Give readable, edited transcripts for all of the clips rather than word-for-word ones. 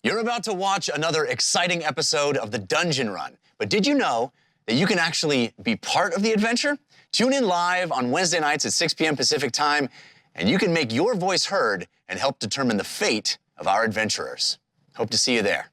You're about to watch another exciting episode of the Dungeon Run, but did you know that you can actually be part of the adventure? Tune in live on Wednesday nights at 6 p.m. Pacific time, and you can make your voice heard and help determine the fate of our adventurers. Hope to see you there.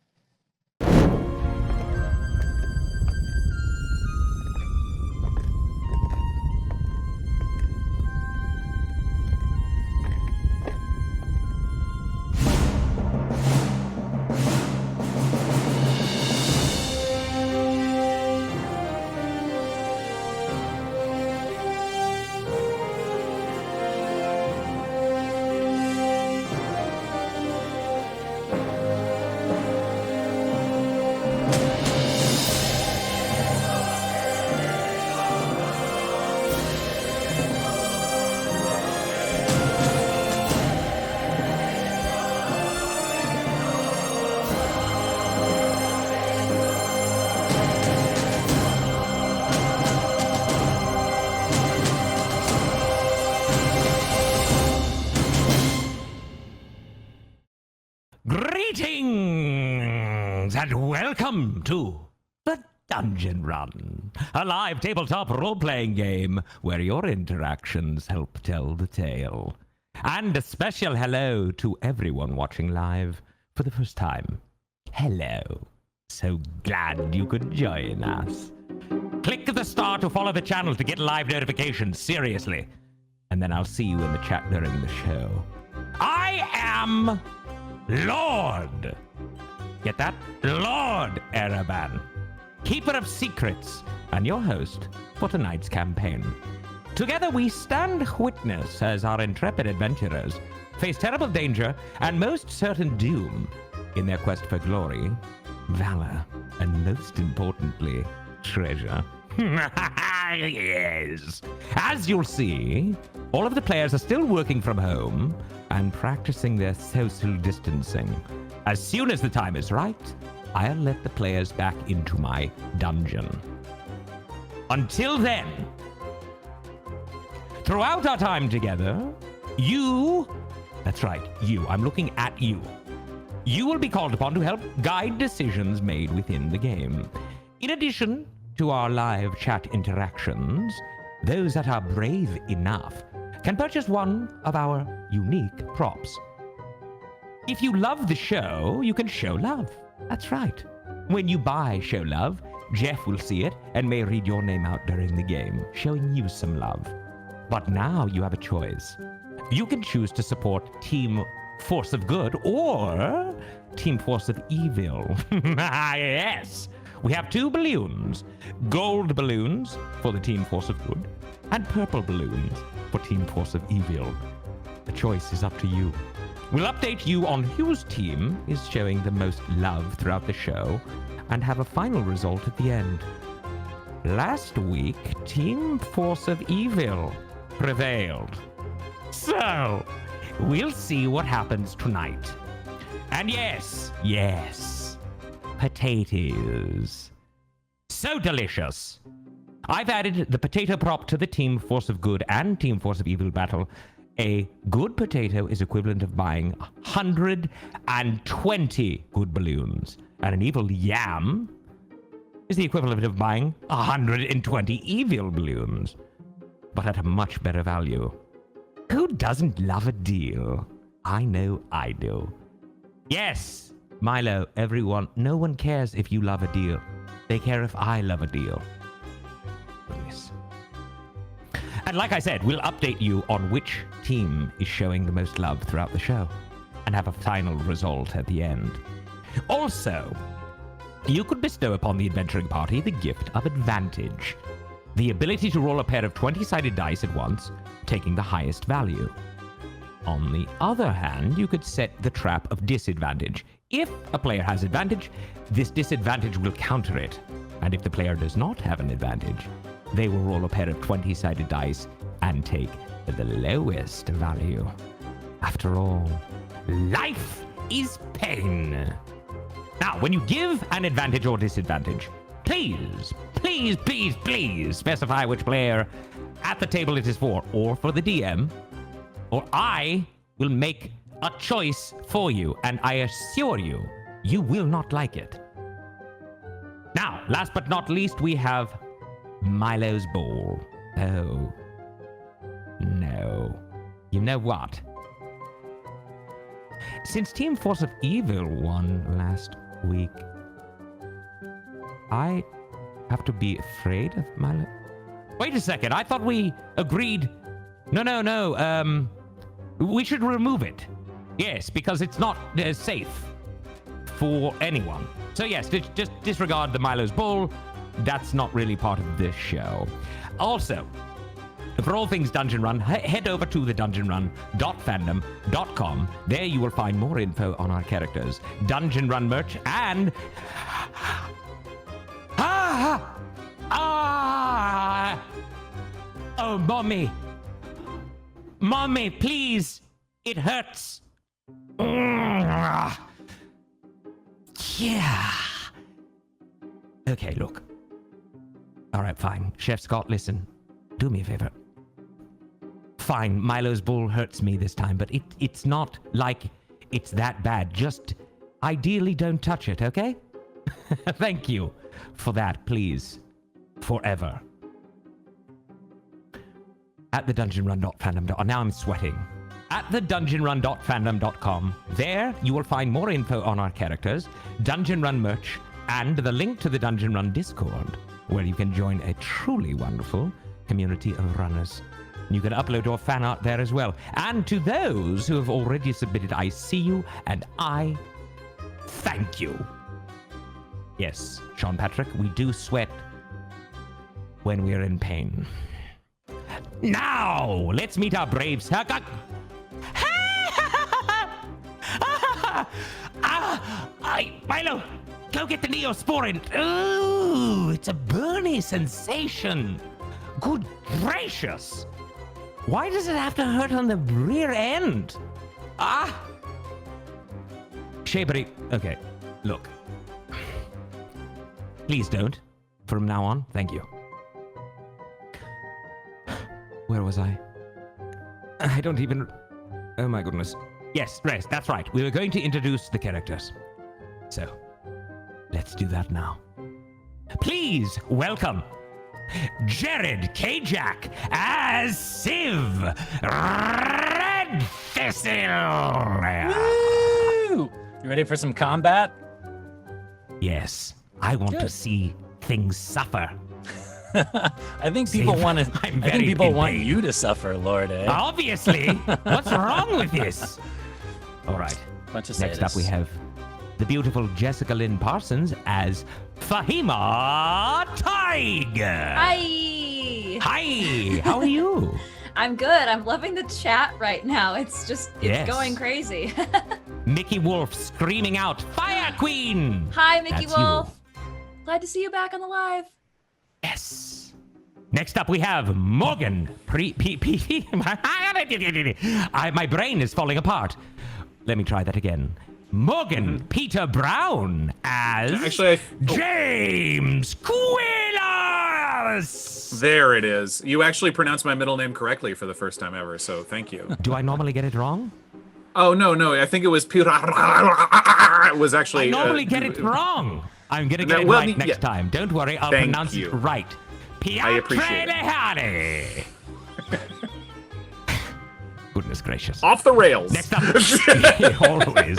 Greetings and welcome to the Dungeon Run, a live tabletop role-playing game where your interactions help tell the tale. And a special hello to everyone watching live for the first time. Hello. So glad you could join us. Click the star to follow the channel to get live notifications, seriously. And then I'll see you in the chat during the show. I am Lord. Get that? Lord Ereban, Keeper of Secrets, and your host for tonight's campaign. Together we stand witness as our intrepid adventurers face terrible danger and most certain doom in their quest for glory, valor, and most importantly, treasure. Yes. As you'll see, all of the players are still working from home and practicing their social distancing. As soon as the time is right, I'll let the players back into my dungeon. Until then, throughout our time together, that's right, I'm looking at you. You will be called upon to help guide decisions made within the game. In addition to our live chat interactions, those that are brave enough can purchase one of our unique props. If you love the show, you can show love. That's right. When you buy Show Love, Jeff will see it and may read your name out during the game, showing you some love. But now you have a choice. You can choose to support Team Force of Good or Team Force of Evil. Yes! We have two balloons. Gold balloons for the Team Force of Good and purple balloons for Team Force of Evil. The choice is up to you. We'll update you on whose team is showing the most love throughout the show and have a final result at the end. Last week, Team Force of Evil prevailed. So, we'll see what happens tonight. And yes, potatoes. So delicious. I've added the potato prop to the Team Force of Good and Team Force of Evil battle. A good potato is equivalent of buying 120 good balloons, and an evil yam is the equivalent of buying 120 evil balloons, but at a much better value. Who doesn't love a deal? I know I do. Yes, Milo, everyone, no one cares if you love a deal. They care if I love a deal. Goodness. And like I said, we'll update you on which team is showing the most love throughout the show and have a final result at the end. Also, you could bestow upon the adventuring party the gift of advantage, the ability to roll a pair of 20-sided dice at once, taking the highest value. On the other hand, you could set the trap of disadvantage. If a player has advantage, this disadvantage will counter it. And if the player does not have an advantage, they will roll a pair of 20-sided dice and take the lowest value. After all, life is pain. Now, when you give an advantage or disadvantage, please specify which player at the table it is for, or for the DM, or I will make a choice for you, and I assure you You will not like it. Now, last but not least, we have Milo's Ball. Oh. No. You know what? Since Team Force of Evil won last week, I have to be afraid of Milo. Wait a second, I thought we agreed. No. We should remove it. Yes, because it's not safe for anyone. So yes, just disregard the Milo's Ball. That's not really part of this show. Also, for all things Dungeon Run, head over to the dungeonrun.fandom.com. There you will find more info on our characters, Dungeon Run merch, and... Oh, Mommy. Mommy, please. It hurts. Yeah. Okay, look. All right, fine. Chef Scott, listen. Do me a favor. Fine, Milo's Bull hurts me this time, but it's not like it's that bad. Just ideally don't touch it, okay? Thank you for that, please. Forever. At the dungeonrun.fandom.com. Now I'm sweating. At the dungeonrun.fandom.com. There you will find more info on our characters, Dungeon Run merch, and the link to the Dungeon Run Discord, where you can join a truly wonderful community of runners. You can upload your fan art there as well. And to those who have already submitted, I see you and I thank you. Yes, Sean Patrick, we do sweat when we're in pain. Now, let's meet our braves. Milo, go get the Neosporin. Ooh, it's a burny sensation. Good gracious. Why does it have to hurt on the rear end? Shapery. Okay, look. Please don't. From now on, thank you. Where was I? I don't even... Oh my goodness. Yes, rest, that's right. We were going to introduce the characters. So, let's do that now. Please welcome Jared K. Jack as Civ Red Thistle. Woo! You ready for some combat? Yes, I want to Good. see things suffer. I think people want to. I think people want you to suffer, Lord. Eh? Obviously. What's wrong with this? All right. Next up, we have the beautiful Jessica Lynn Parsons as Fahima Tiger. Hi. Hi. How are you? I'm good. I'm loving the chat right now. It's going crazy. Mickey Wolf screaming out, "Fire Queen!" Hi, Mickey That's Wolf. Glad to see you back on the live. Yes. Next up, we have Morgan. My brain is falling apart. Let me try that again. Morgan Peter Brown as James Quillas. There it is. You actually pronounced my middle name correctly for the first time ever, so thank you. Do I normally get it wrong? Oh, no. I think it was Peter. It was actually... I normally get it wrong. I'm going to get it right next time. Don't worry, I'll pronounce it right. I appreciate it. Goodness gracious. Off the rails. Next up, always.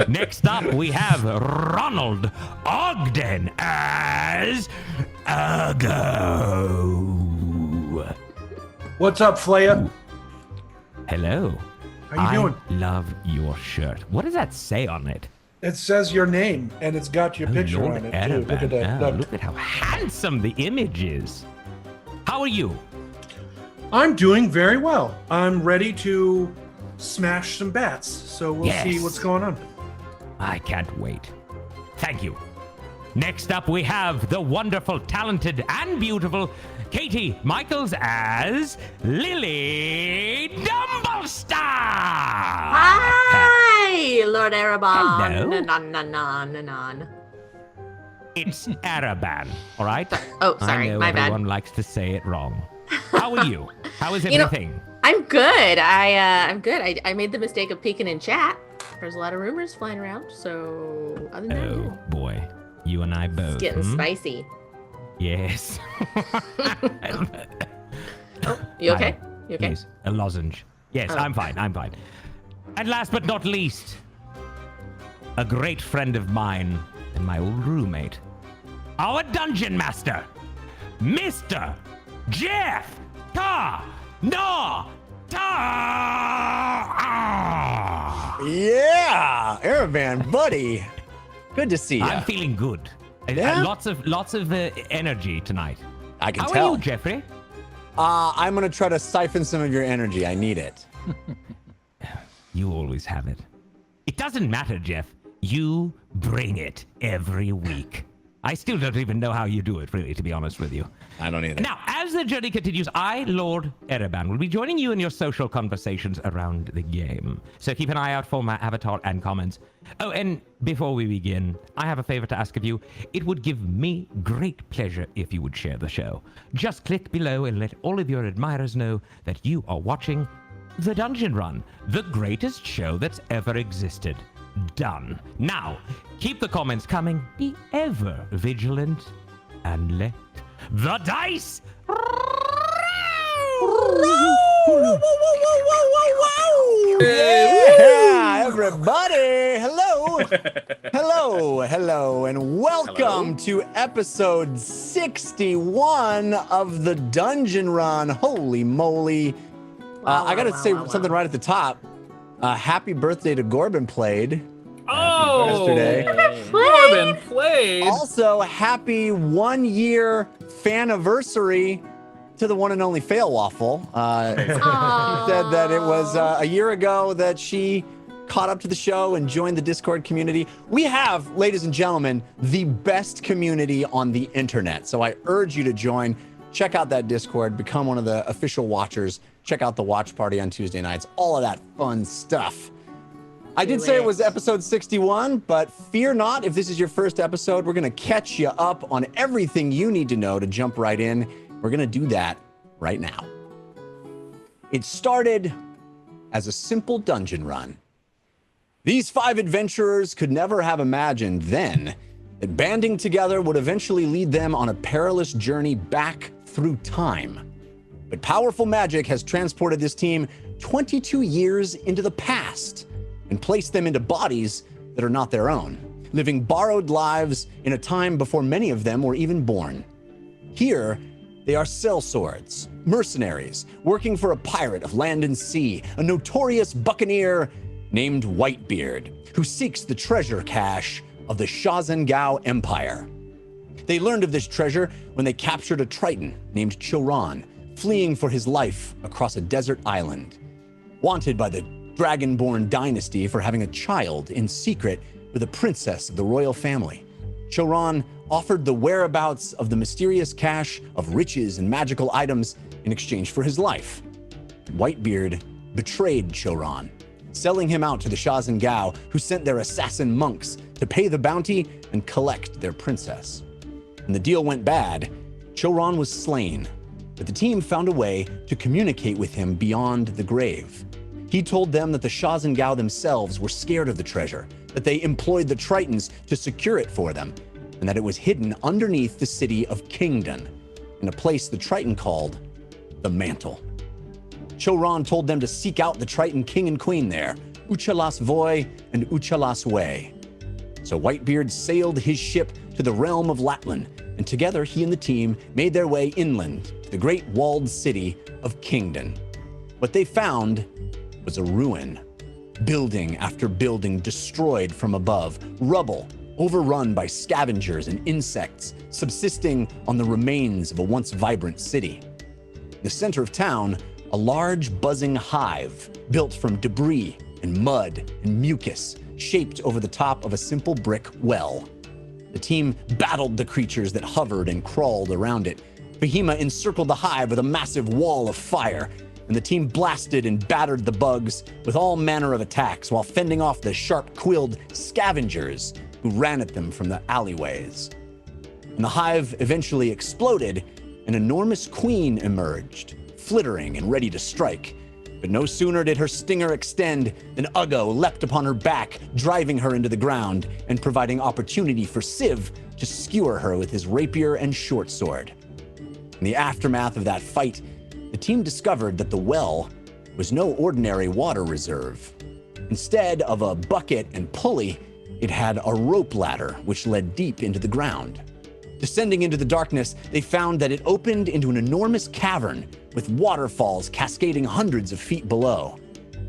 Next up, we have Ronald Ogden as Ergo. What's up, Flaya? Hello. How you doing? I love your shirt. What does that say on it? It says your name, and it's got your picture Lord on it, too. Look at that. Look at how handsome the image is. How are you? I'm doing very well. I'm ready to smash some bats, so we'll see what's going on. I can't wait. Thank you. Next up, we have the wonderful, talented, and beautiful Katie Michaels as Lily Dumblestar. Hi, Lord Erebon. Hello. Non. It's Araban, all right? Oh, sorry, I know my bad. everyone likes to say it wrong. How are you? How is everything? I'm good. I'm good. I made the mistake of peeking in chat There's a lot of rumors flying around, so other than that, Oh yeah. boy, you and I both. It's getting spicy. Yes. Oh, you okay? You okay? Yes, a lozenge. Yes, Oh. I'm fine. And last but not least, a great friend of mine and my old roommate, our dungeon master, Mr. Jeff Yeah, Ereban, buddy. Good to see you. I'm feeling good. Yeah? Lots of energy tonight. I can How tell. are you, Jeffrey? I'm gonna try to siphon some of your energy. I need it. You always have it. It doesn't matter, Jeff. You bring it every week. I still don't even know how you do it, really, to be honest with you. I don't either. Now, as the journey continues, I, Lord Ereban, will be joining you in your social conversations around the game. So keep an eye out for my avatar and comments. Oh, and before we begin, I have a favor to ask of you. It would give me great pleasure if you would share the show. Just click below and let all of your admirers know that you are watching The Dungeon Run, the greatest show that's ever existed. Done. Now, keep the comments coming, be ever vigilant, and let the dice Yeah, everybody. Hello. Hello, and welcome to episode 61 of the Dungeon Run. Holy moly. I gotta say something right at the top. Happy birthday to Gorbin Played. Oh, Yesterday. Corbin played. Also, happy 1 year faniversary to the one and only Fail Waffle. She said that it was a year ago that she caught up to the show and joined the Discord community. We have, ladies and gentlemen, the best community on the internet. So I urge you to join. Check out that Discord, become one of the official watchers. Check out the watch party on Tuesday nights, all of that fun stuff. I did say it was episode 61, but fear not, if this is your first episode, we're gonna catch you up on everything you need to know to jump right in. We're gonna do that right now. It started as a simple dungeon run. These 5 adventurers could never have imagined then that banding together would eventually lead them on a perilous journey back through time. But powerful magic has transported this team 22 years into the past and placed them into bodies that are not their own, living borrowed lives in a time before many of them were even born. Here, they are sellswords, mercenaries, working for a pirate of land and sea, a notorious buccaneer named Whitebeard, who seeks the treasure cache of the Shazengao Empire. They learned of this treasure when they captured a Triton named Choran, fleeing for his life across a desert island. Wanted by the Dragonborn dynasty for having a child in secret with a princess of the royal family, Choran offered the whereabouts of the mysterious cache of riches and magical items in exchange for his life. Whitebeard betrayed Choran, selling him out to the Shazengao, who sent their assassin monks to pay the bounty and collect their princess. When the deal went bad, Choran was slain, but the team found a way to communicate with him beyond the grave. He told them that the Shazengao themselves were scared of the treasure, that they employed the Tritons to secure it for them, and that it was hidden underneath the city of Kingdon, in a place the Triton called the Mantle. Choran told them to seek out the Triton king and queen there, Uchalas Voy and Uchalas Way. So Whitebeard sailed his ship to the realm of Latland, and together he and the team made their way inland to the great walled city of Kingdon. What they found was a ruin. Building after building destroyed from above, rubble overrun by scavengers and insects, subsisting on the remains of a once vibrant city. In the center of town, a large buzzing hive built from debris and mud and mucus, shaped over the top of a simple brick well. The team battled the creatures that hovered and crawled around it. Fahima encircled the hive with a massive wall of fire, and the team blasted and battered the bugs with all manner of attacks while fending off the sharp-quilled scavengers who ran at them from the alleyways. When the hive eventually exploded, an enormous queen emerged, flittering and ready to strike. But no sooner did her stinger extend than Uggo leapt upon her back, driving her into the ground and providing opportunity for Civ to skewer her with his rapier and short sword. In the aftermath of that fight, the team discovered that the well was no ordinary water reserve. Instead of a bucket and pulley, it had a rope ladder which led deep into the ground. Descending into the darkness, they found that it opened into an enormous cavern with waterfalls cascading hundreds of feet below.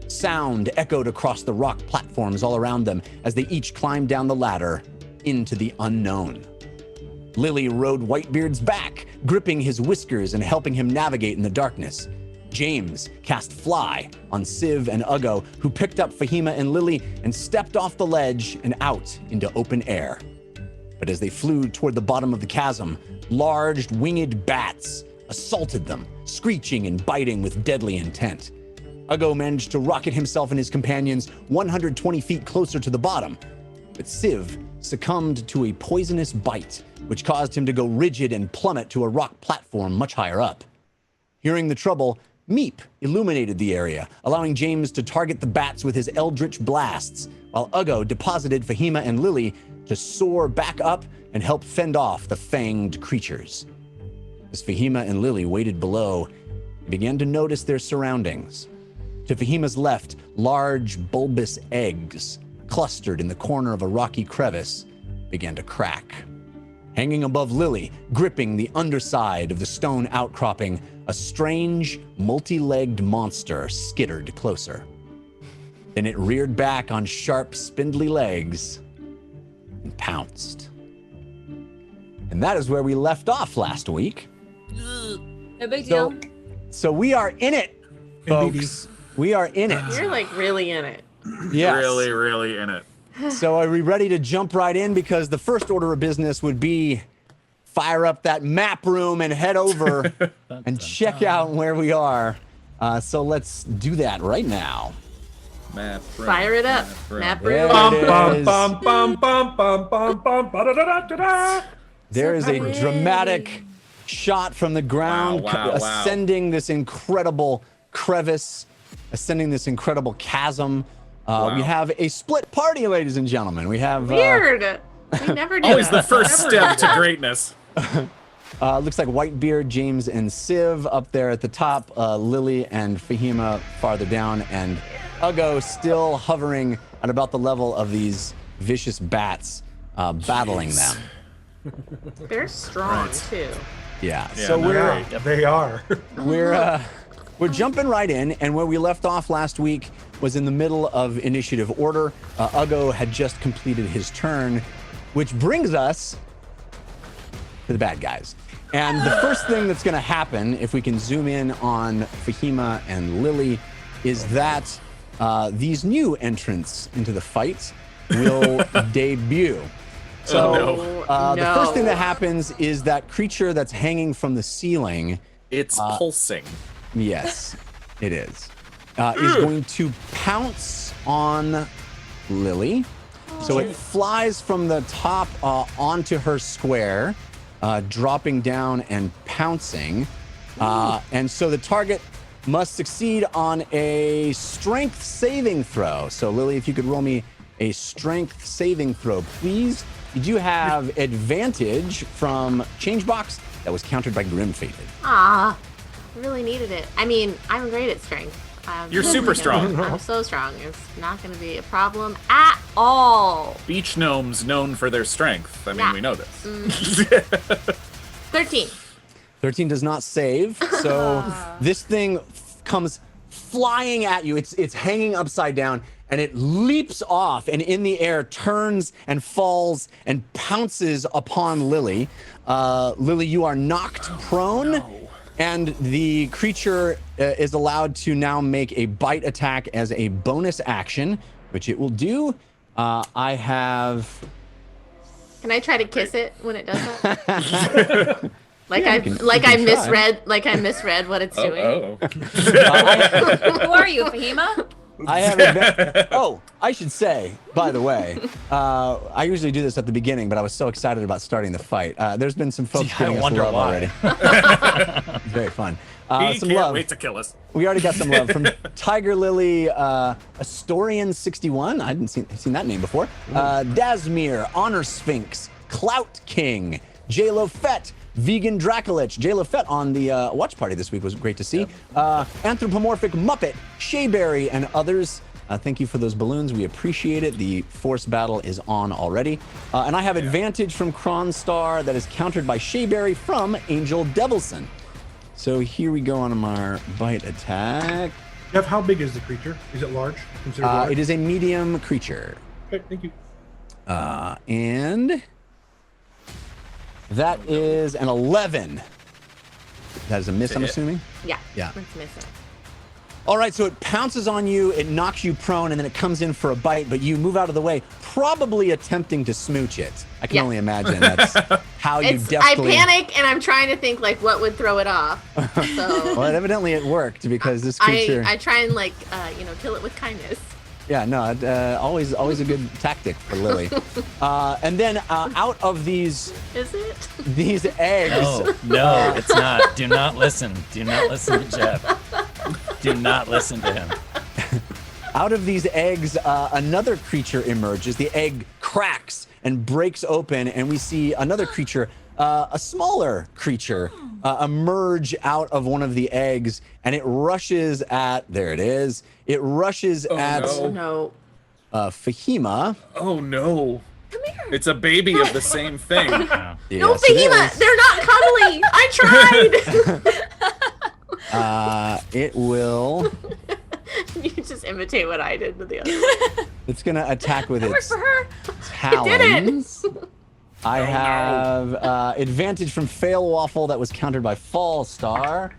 Sound echoed across the rock platforms all around them as they each climbed down the ladder into the unknown. Lily rode Whitebeard's back, gripping his whiskers and helping him navigate in the darkness. James cast Fly on Civ and Uggo, who picked up Fahima and Lily and stepped off the ledge and out into open air. But as they flew toward the bottom of the chasm, large winged bats assaulted them, screeching and biting with deadly intent. Uggo managed to rocket himself and his companions 120 feet closer to the bottom, but Civ succumbed to a poisonous bite, which caused him to go rigid and plummet to a rock platform much higher up. Hearing the trouble, Meep illuminated the area, allowing James to target the bats with his eldritch blasts, while Uggo deposited Fahima and Lily to soar back up and help fend off the fanged creatures. As Fahima and Lily waited below, they began to notice their surroundings. To Fahima's left, large bulbous eggs, clustered in the corner of a rocky crevice, began to crack. Hanging above Lily, gripping the underside of the stone outcropping, a strange, multi-legged monster skittered closer. Then it reared back on sharp, spindly legs and pounced. And that is where we left off last week. No big deal. So we are in it, folks. We are in it. You're like really in it. Yes. Really, really in it. So are we ready to jump right in? Because the first order of business would be fire up that map room and head over and check out where we are. So let's do that right now. Map room, Fire it up. Map room. There it is. Bum, bum, bum, bum, bum, bum, ba-da-da-da-da-da. There is a dramatic shot from the ground, Wow. ascending this incredible crevice, ascending this incredible chasm. We have a split party, ladies and gentlemen. We have Weird. We never do Always that. the first Never step do to that. greatness. looks like Whitebeard, James, and Civ up there at the top. Lily and Fahima farther down, and Uggo still hovering at about the level of these vicious bats, battling them. They're strong too. Yeah. Yeah, So no, we're right. They are. we're jumping right in, and where we left off last week was in the middle of initiative order. Uggo had just completed his turn, which brings us to the bad guys. And the first thing that's going to happen, if we can zoom in on Fahima and Lily, is that these new entrants into the fight will debut. So the first thing that happens is that creature that's hanging from the ceiling. It's pulsing. Yes, it is. Is going to pounce on Lily. So it flies from the top onto her square, dropping down and pouncing. And so the target must succeed on a strength saving throw. So Lily, if you could roll me a strength saving throw, please. You do have advantage from Changebox that was countered by Grim Fated. Ah, I really needed it. I mean, I'm great at strength. You're super strong. I'm so strong. It's not going to be a problem at all. Beach gnomes known for their strength. I mean, Yeah. we know this. 13. 13 does not save, so this thing comes flying at you. It's hanging upside down, and it leaps off and in the air turns and falls and pounces upon Lily. Lily, you are knocked prone, and the creature is allowed to now make a bite attack as a bonus action, which it will do. I have... Can I try to kiss it when it does that? I misread what it's doing. Oh. Who are you, Fahima? I have. Oh, I should say, by the way, I usually do this at the beginning, but I was so excited about starting the fight. There's been some folks giving us love already. It's very fun. He Some can't love. wait to kill us. We already got some love from Tiger Lily, Astorian61. I hadn't seen that name before. Dasmir, Honor Sphinx, Clout King, J. Lofette, Vegan Dracolich. Jay Lafette on the watch party this week was great to see. Anthropomorphic Muppet, Shayberry, and others. Thank you for those balloons. We appreciate it. The force battle is on already. And I have advantage from Kronstar that is countered by Shayberry from Angel Devilson. So here we go on our bite attack. Jeff, how big is the creature? Is it large? Considered large? It is a medium creature. Okay, thank you. And that is an 11. That is a miss, I'm assuming? Yeah. Yeah. Let's miss it. All right, so it pounces on you, it knocks you prone, and then it comes in for a bite, but you move out of the way, probably attempting to smooch it. I can only imagine that's how you definitely... I panic, and I'm trying to think, like, what would throw it off. So Well, evidently it worked, because this creature... I try and, like, kill it with kindness. Yeah, no, always a good tactic for Lily. And then out of these... Is it? These eggs... No, it's not. Do not listen. Do not listen to Jeff. Do not listen to him. Out of these eggs, another creature emerges. The egg cracks and breaks open, and we see another creature, a smaller creature, emerge out of one of the eggs, and it rushes at... There it is. It rushes at Fahima. Oh no. Come here. It's a baby of the same thing. No, Yes, Fahima, they're not cuddly. I tried. it will... You just imitate what I did with the other one. It's going to attack with its for her. talons. I have advantage from Fail Waffle that was countered by Fall Star.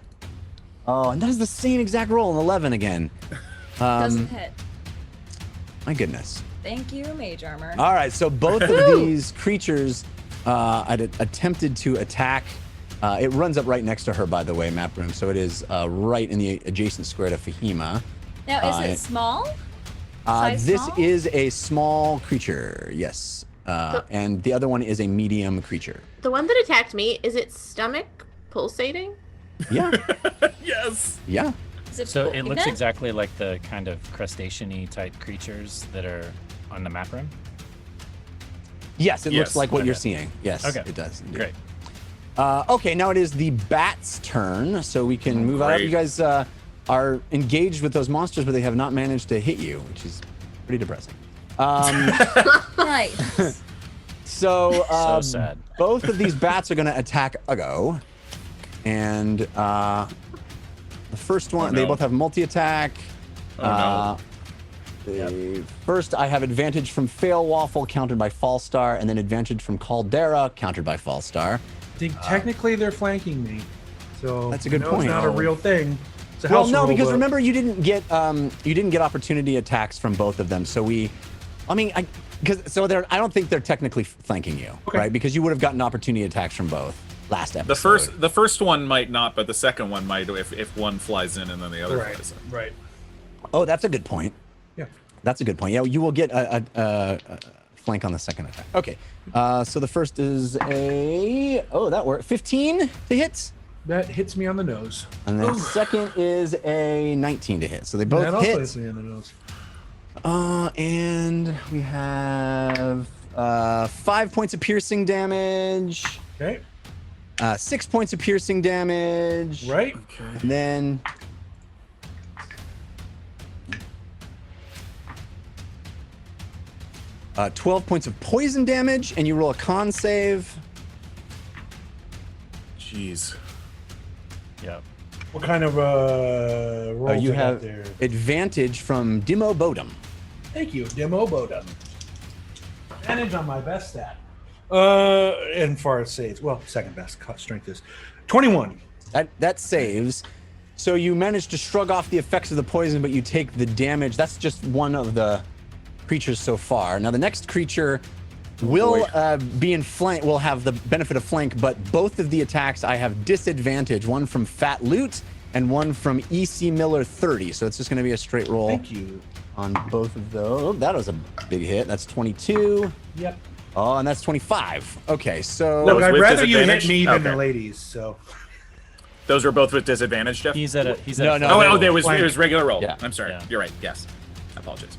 Oh, and that is the same exact roll, an 11 again. Doesn't hit. My goodness. Thank you, Mage Armor. All right, so both of these creatures attempted to attack. It runs up right next to her, by the way, Map Room, so it is right in the adjacent square to Fahima. Now, is it small? This small? is a small creature, yes. And the other one is a medium creature. The one that attacked me, is its stomach pulsating? Yeah. Yes. Yeah. Is it So it looks pregnant? exactly like the kind of crustacean-y type creatures that are on the map room. Yes, it looks Yes. like what you're Okay. seeing. Yes, Okay. it does. Indeed. Great. Okay, now it is the bat's turn, so we can move out. Great. You guys are engaged with those monsters, but they have not managed to hit you, which is pretty depressing. Nice. So, So sad. both of these bats are going to attack Ugo. And the first one, they both have multi-attack. First, I have advantage from Fail Waffle, countered by Fallstar, and then advantage from Caldera, countered by Fallstar. I think technically they're flanking me. So That's a good I know point. It's not a real thing. It's a Well, house no, rule, because but- remember you didn't get opportunity attacks from both of them. So I don't think they're technically flanking you, Okay. right? Because you would have gotten opportunity attacks from both last episode. The first one might not, but the second one might if one flies in and then the other Right, flies in. right. Oh, that's a good point. Yeah. That's a good point. Yeah, you will get a flank on the second attack. Okay. So the first is that worked. 15 to hit. That hits me on the nose. And then second is a 19 to hit. So they both That also hit. hits me on the nose. And we have 5 points of piercing damage. Okay. 6 points of piercing damage. Right. And then 12 points of poison damage, and you roll a con save. Jeez. Yep. What kind of rolls You I got have there? advantage from Dimo Bodum. Thank you, Demo Boda. Advantage on my best stat. And far as saves. Well, second best strength is 21. That saves. So you manage to shrug off the effects of the poison, but you take the damage. That's just one of the creatures so far. Now the next creature will be in flank. Will have the benefit of flank, but both of the attacks I have disadvantage. One from Fat Loot and one from EC Miller 30. So it's just going to be a straight roll. Thank you. On both of those. Oh, that was a big hit. That's 22. Yep. Oh, and that's 25. Okay, so That Look, was I'd with rather you hit disadvantage? me than Okay. the ladies. So Those are both with disadvantage, Jeff? He's at a. He's at No, a no, Oh, no. it was regular roll. Yeah. I'm sorry. Yeah. You're right. Yes. I apologize.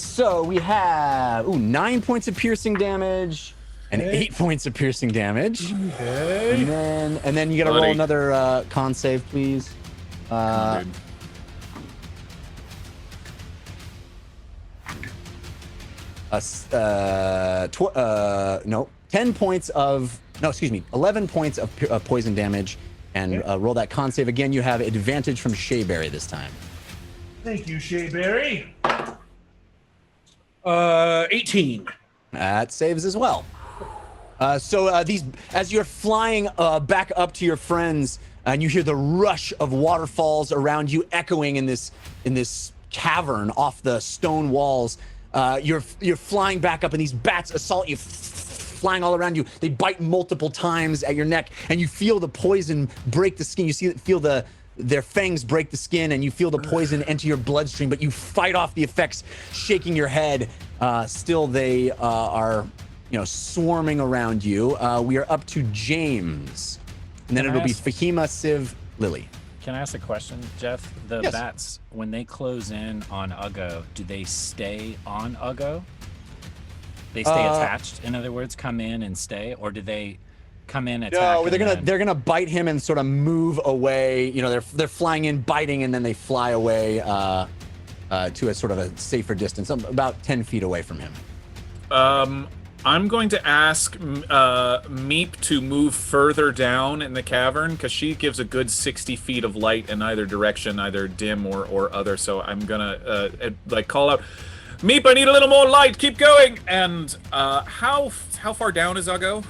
So we have 9 points of piercing damage and Okay. 8 points of piercing damage. okay. And then you got to roll Bloody. another con save, please. Dude. No, 10 points of, no, excuse me, 11 points of poison damage, and Okay. roll that con save again. You have advantage from Shayberry this time. Thank you, Shayberry. 18. That saves as well. So these, as you're flying back up to your friends, and you hear the rush of waterfalls around you echoing in this cavern off the stone walls. You're flying back up, and these bats assault you, flying all around you. They bite multiple times at your neck, and you feel the poison break the skin. You feel their fangs break the skin, and you feel the poison enter your bloodstream. But you fight off the effects, shaking your head. Still, they are, swarming around you. We are up to James, and then Can I it'll be ask- Fahima, Civ, Lily. Can I ask a question, Jeff? The Yes. bats, when they close in on Uggo, do they stay on Uggo? They stay attached. In other words, come in and stay, or do they come in, attack? No, and then- they're gonna bite him and sort of move away. They're flying in, biting, and then they fly away to a sort of a safer distance, about 10 feet away from him. I'm going to ask Meep to move further down in the cavern because she gives a good 60 feet of light in either direction, either dim or other. So I'm gonna call out, Meep, I need a little more light. Keep going. And how far down is Uggo?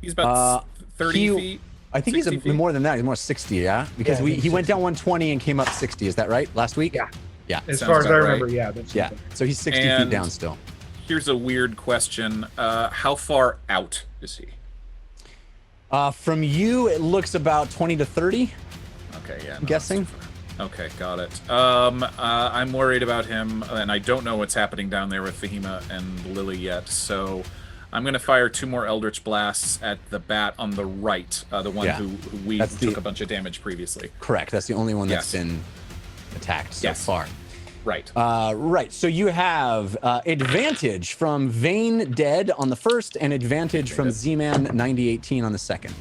He's about 30 feet. I think he's 60 feet? more than that. He's more 60, yeah? Because Yeah, I think he went down 120 and came up 60. Is that right? Last week? Yeah. Yeah. As Sounds far as I about remember, right. yeah. That's Yeah. So he's 60 feet And- down still. Here's a weird question. How far out is he? From you, it looks about 20 to 30. Okay, yeah. I'm guessing. Okay, got it. I'm worried about him, and I don't know what's happening down there with Fahima and Lily yet, so I'm going to fire 2 more Eldritch Blasts at the bat on the right, the one Yeah. who we That's took the- a bunch of damage previously. Correct. That's the only one that's Yes. been attacked so Yes. far. Right. Right. So you have advantage from Vane Dead on the first, and advantage from Z-Man 9018 on the second.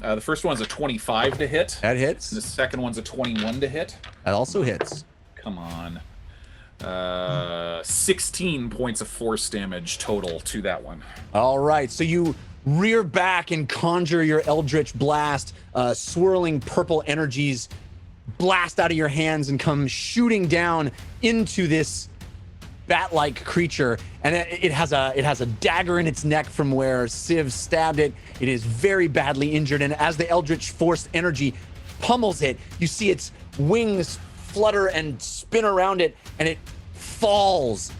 The first one's a 25 to hit. That hits. The second one's a 21 to hit. That also hits. Come on. 16 points of force damage total to that one. All right. So you rear back and conjure your Eldritch Blast, swirling purple energies blast out of your hands and come shooting down into this bat-like creature, and it has a dagger in its neck from where Civ stabbed it. It is very badly injured, and as the Eldritch Force energy pummels it, you see its wings flutter and spin around it, and it falls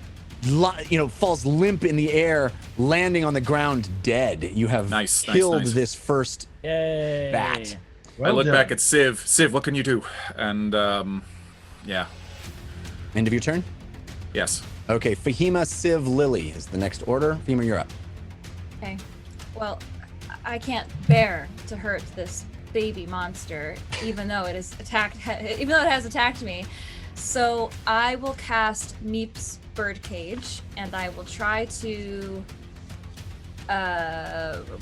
limp in the air, landing on the ground dead. You have Nice, killed nice. this first Yay. bat. I look done. back at Civ. Civ, what can you do? And, yeah. End of your turn? Yes. Okay, Fahima, Civ, Lily is the next order. Fahima, you're up. Okay. Well, I can't bear to hurt this baby monster, even though it has attacked me. So I will cast Meep's Birdcage, and I will try to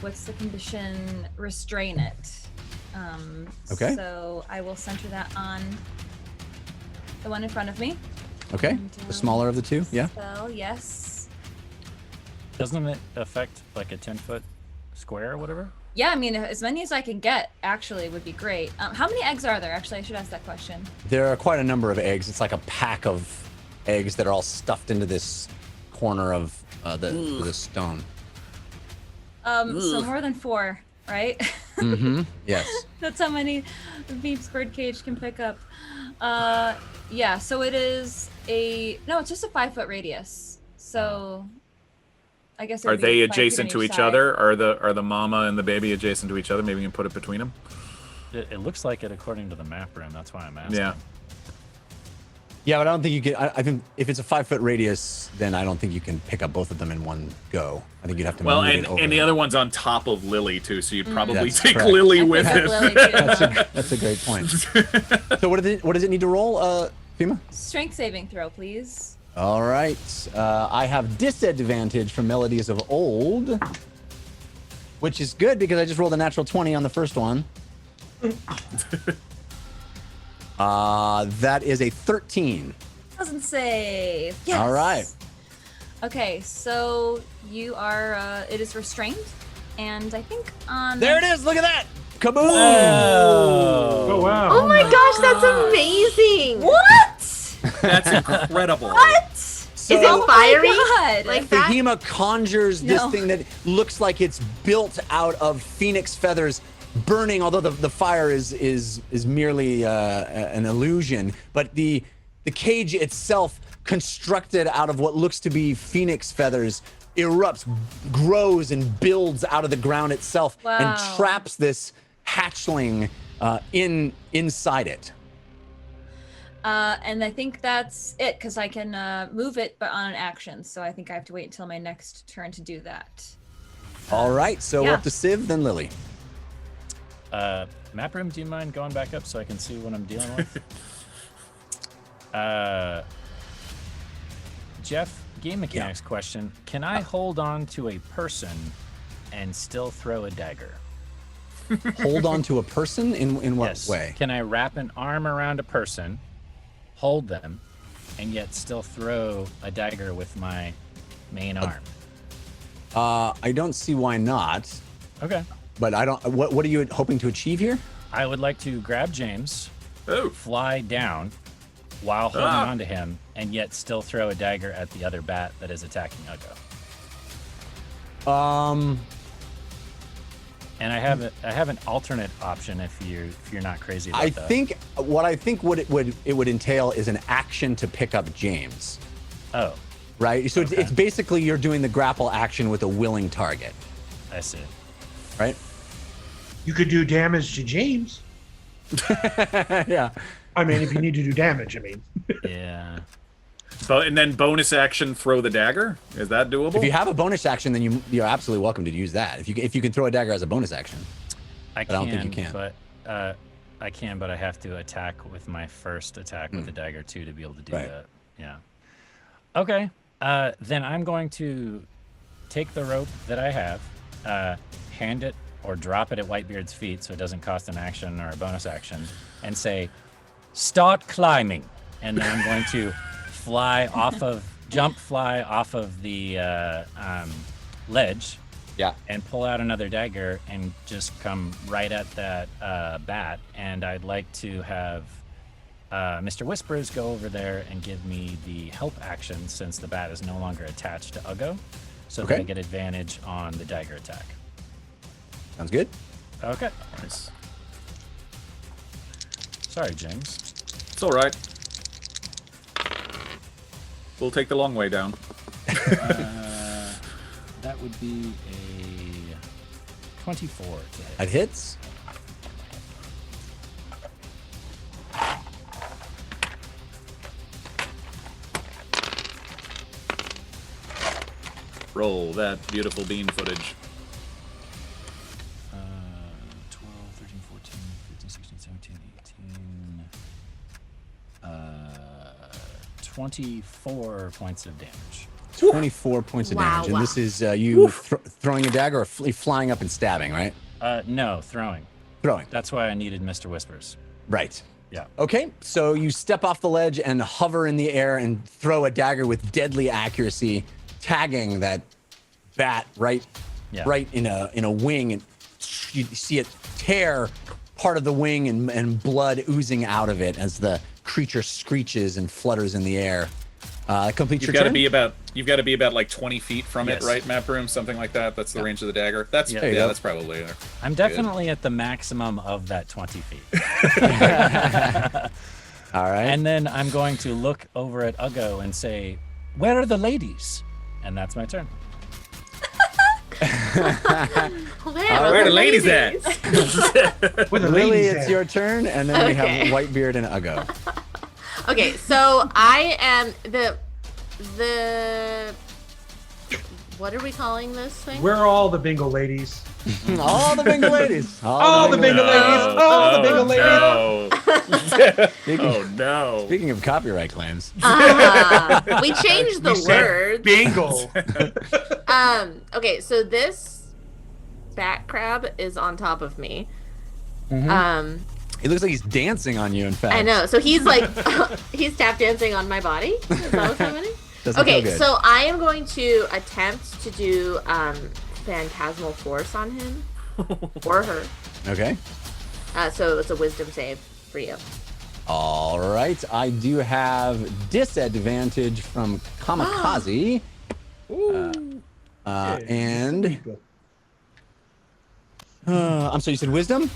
what's the condition? Restrain it. Okay. So I will center that on the one in front of me. Okay, And, the smaller of the two, yeah. Spell, yes. Doesn't it affect like a 10-foot square or whatever? Yeah, I mean, as many as I can get actually would be great. How many eggs are there? Actually, I should ask that question. There are quite a number of eggs. It's like a pack of eggs that are all stuffed into this corner of the stone. So more than 4, right? Mm-hmm. Yes. That's how many Veep's birdcage can pick up. Yeah, so it is it's just a 5-foot radius. So I guess it Are would be they 5 feet on adjacent to each each side. other? Are the mama and the baby adjacent to each other? Maybe you can put it between them. It looks like it according to the map room. That's why I'm asking. Yeah. Yeah, but I don't think you can. I think if it's a 5-foot radius, then I don't think you can pick up both of them in one go. I think you'd have to Well, move it over. and the other one's on top of Lily too, so you'd probably That's take correct. Lily I with pick up it. Lily, too. That's a great point. So what does it need to roll, Fima? Strength saving throw, please. All right. I have disadvantage from Melodies of Old, which is good because I just rolled a natural 20 on the first one. That is a 13. Doesn't save. Yes. All right. Okay, so you are. It is restrained, and I think on. There it is. Look at that. Kaboom. Oh wow. Oh my gosh, that's amazing. What? That's incredible. What? So Is it fiery? God. Like that? Fahima conjures this No. thing that looks like it's built out of phoenix feathers burning, although the fire is merely an illusion. But the cage itself, constructed out of what looks to be phoenix feathers, erupts, grows, and builds out of the ground itself and Wow. traps this hatchling inside it. And I think that's it because I can move it, but on an action. So I think I have to wait until my next turn to do that. All right, so we're yeah. up to Civ, then Lily. Map room, do you mind going back up so I can see what I'm dealing with? Jeff, game mechanics question. Can I hold on to a person and still throw a dagger? Hold on to a person in what Yes. way? Can I wrap an arm around a person, hold them, and yet still throw a dagger with my main arm? I don't see why not, Okay. but I don't. What are you hoping to achieve here? I would like to grab James, Oh, fly down while holding onto him, and yet still throw a dagger at the other bat that is attacking Uggo. And I have an alternate option if you're not crazy about I that. think what it would entail is an action to pick up James, Oh, right? So Okay. it's basically you're doing the grapple action with a willing target, I see. right? You could do damage to James. Yeah. I mean, if you need to do damage, I mean. Yeah. and then bonus action, throw the dagger. Is that doable? If you have a bonus action, then you're absolutely welcome to use that. If you can throw a dagger as a bonus action. I don't think you can. But I can, but I have to attack with my first attack with the dagger too to be able to do Right. that. Yeah. Okay. Then I'm going to take the rope that I have, hand it or drop it at Whitebeard's feet so it doesn't cost an action or a bonus action, and say, "Start climbing." And then I'm going to jump fly off of the ledge. Yeah. And pull out another dagger and just come right at that bat. And I'd like to have Mr. Whispers go over there and give me the help action since the bat is no longer attached to Uggo, so that Okay. I get advantage on the dagger attack. Sounds good. Okay. Nice. Sorry, James. It's all right. We'll take the long way down. That would be a 24 to hit. That hits. Roll that beautiful bean footage. 12, 13, 14, 15, 16, 17, 18. 24 points of damage. 24 points of damage, and Wow. this is you throwing a dagger or flying up and stabbing, right? No, throwing. Throwing. That's why I needed Mr. Whispers. Right. Yeah. Okay, so you step off the ledge and hover in the air and throw a dagger with deadly accuracy, tagging that bat right in a wing, and you see it tear part of the wing and blood oozing out of it as the creature screeches and flutters in the air. Complete You've your got to turn. be about like 20 feet from Yes. it, right? Map room, something like that. That's the range of the dagger. That's Yeah. There you yeah, go. that's probably there. I'm definitely at the maximum of that 20 feet. All right. And then I'm going to look over at Uggo and say, "Where are the ladies?" And that's my turn. Where the ladies at? With the Lily, ladies it's at. your turn, and then we Okay. have Whitebeard and Uggo. Okay, so I am the what are we calling this thing? We're all the bingo ladies. All the bingo ladies. All the bingo ladies. All the bingo ladies. No. Speaking, Oh no. speaking of copyright claims. We changed the We said words. bingo. Okay, so this bat crab is on top of me. Mm-hmm. It looks like he's dancing on you, in fact. I know. So he's like, he's tap dancing on my body. Is that what's happening? Doesn't feel Okay, good. so I am going to attempt to do Phantasmal Force on him or her. Okay. So it's a Wisdom save for you. All right. I do have disadvantage from Kamikaze. And I'm sorry, you said wisdom?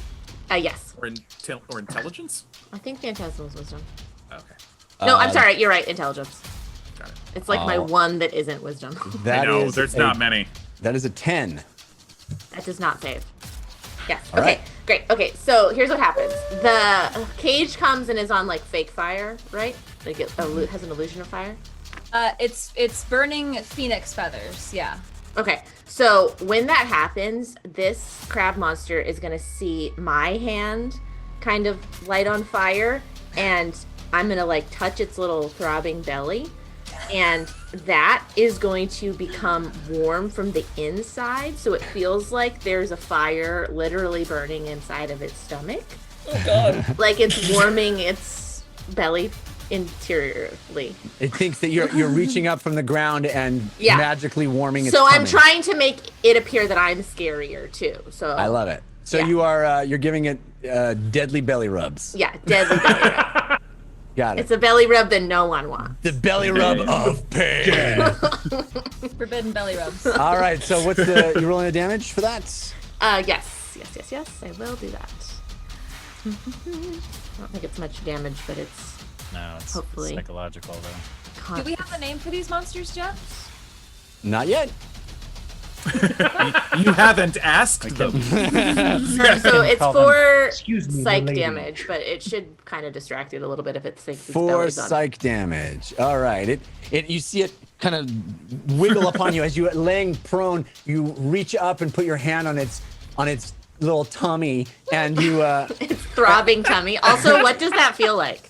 Yes. Or intelligence? I think Phantasmal is Wisdom. Okay. No, I'm sorry. You're right. Intelligence. Got it. It's like my one that isn't Wisdom. That I know, is there's a- not many. That is a 10. That does not save. Yes. All Okay. right. Great. Okay. So here's what happens. The cage comes and is on like fake fire, right? Like it has an illusion of fire. It's burning phoenix feathers. Yeah. Okay. So when that happens, this crab monster is gonna see my hand kind of light on fire, and I'm gonna like touch its little throbbing belly, and that is going to become warm from the inside, so it feels like there's a fire literally burning inside of its stomach. Oh god. Like it's warming its belly interiorly. It thinks that you're reaching up from the ground and Yeah. magically warming its So I'm tummy. trying to make it appear that I'm scarier too. So I love it. So Yeah. you are you're giving it deadly belly rubs. Yeah, deadly belly rub. Got it. It's a belly rub that no one wants. The belly rub of pain. Forbidden belly rubs. All right. So what's the you rolling the damage for that? Yes. I will do that. I don't think it's much damage, but it's No, it's Hopefully. psychological though. Do we have a name for these monsters, Jeff? Not yet. You haven't asked them. So it's Call for Excuse me, psych lady. damage, but it should kind of distract it a little bit if it thinks its For belly's on. psych damage. All right. It you see it kind of wiggle upon you as you laying prone. You reach up and put your hand on its little tummy, and you It's throbbing tummy. Also, what does that feel like?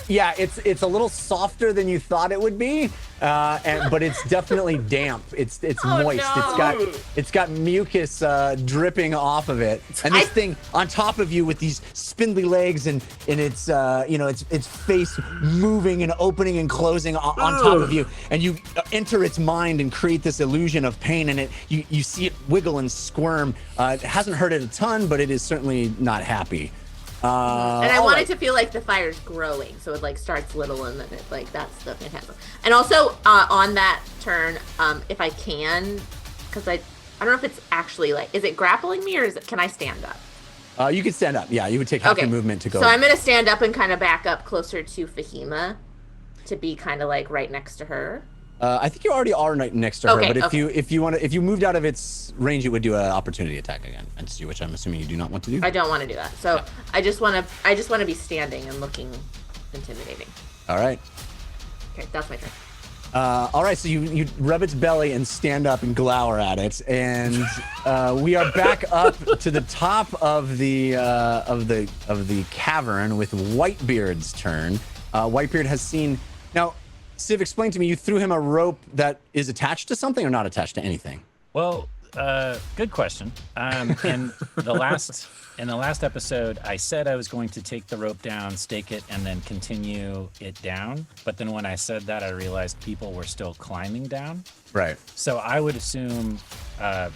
yeah, it's a little softer than you thought it would be, but it's definitely damp. It's Oh, moist. no. It's got mucus dripping off of it, and this thing on top of you with these spindly legs and its its face moving and opening and closing on top of you, and you enter its mind and create this illusion of pain, and you see it wiggle and squirm. It hasn't hurt it a ton, but it is certainly not happy. And I all want right. it to feel like the fire's growing, so it like starts little and then it like that's the phantasm. And also on that turn, if I can, because I don't know if it's actually like, is it grappling me or can I stand up? You can stand up. Yeah, you would take half your movement to go. So I'm gonna stand up and kind of back up closer to Fahima, to be kind of like right next to her. I think you already are right next to her, Okay, but okay. if you moved out of its range, it would do an opportunity attack again against you, which I'm assuming you do not want to do. I don't want to do that. So I just want to be standing and looking intimidating. All right. Okay, that's my turn. All right. So you rub its belly and stand up and glower at it, and we are back up to the top of the cavern with Whitebeard's turn. Whitebeard has seen now. Civ, explain to me. You threw him a rope that is attached to something or not attached to anything? Well, good question. In the last episode, I said I was going to take the rope down, stake it, and then continue it down. But then when I said that, I realized people were still climbing down. Right. So I would assume,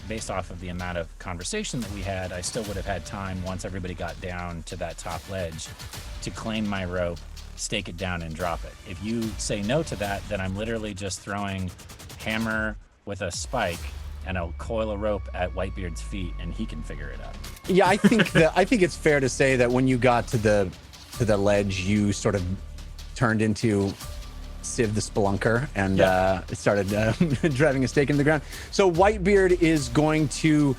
based off of the amount of conversation that we had, I still would have had time once everybody got down to that top ledge to claim my rope, stake it down, and drop it. If you say no to that, then I'm literally just throwing hammer with a spike and a coil of rope at Whitebeard's feet, and he can figure it out. Yeah, I think it's fair to say that when you got to the ledge, you sort of turned into Civ the Spelunker and started driving a stake into the ground. So Whitebeard is going to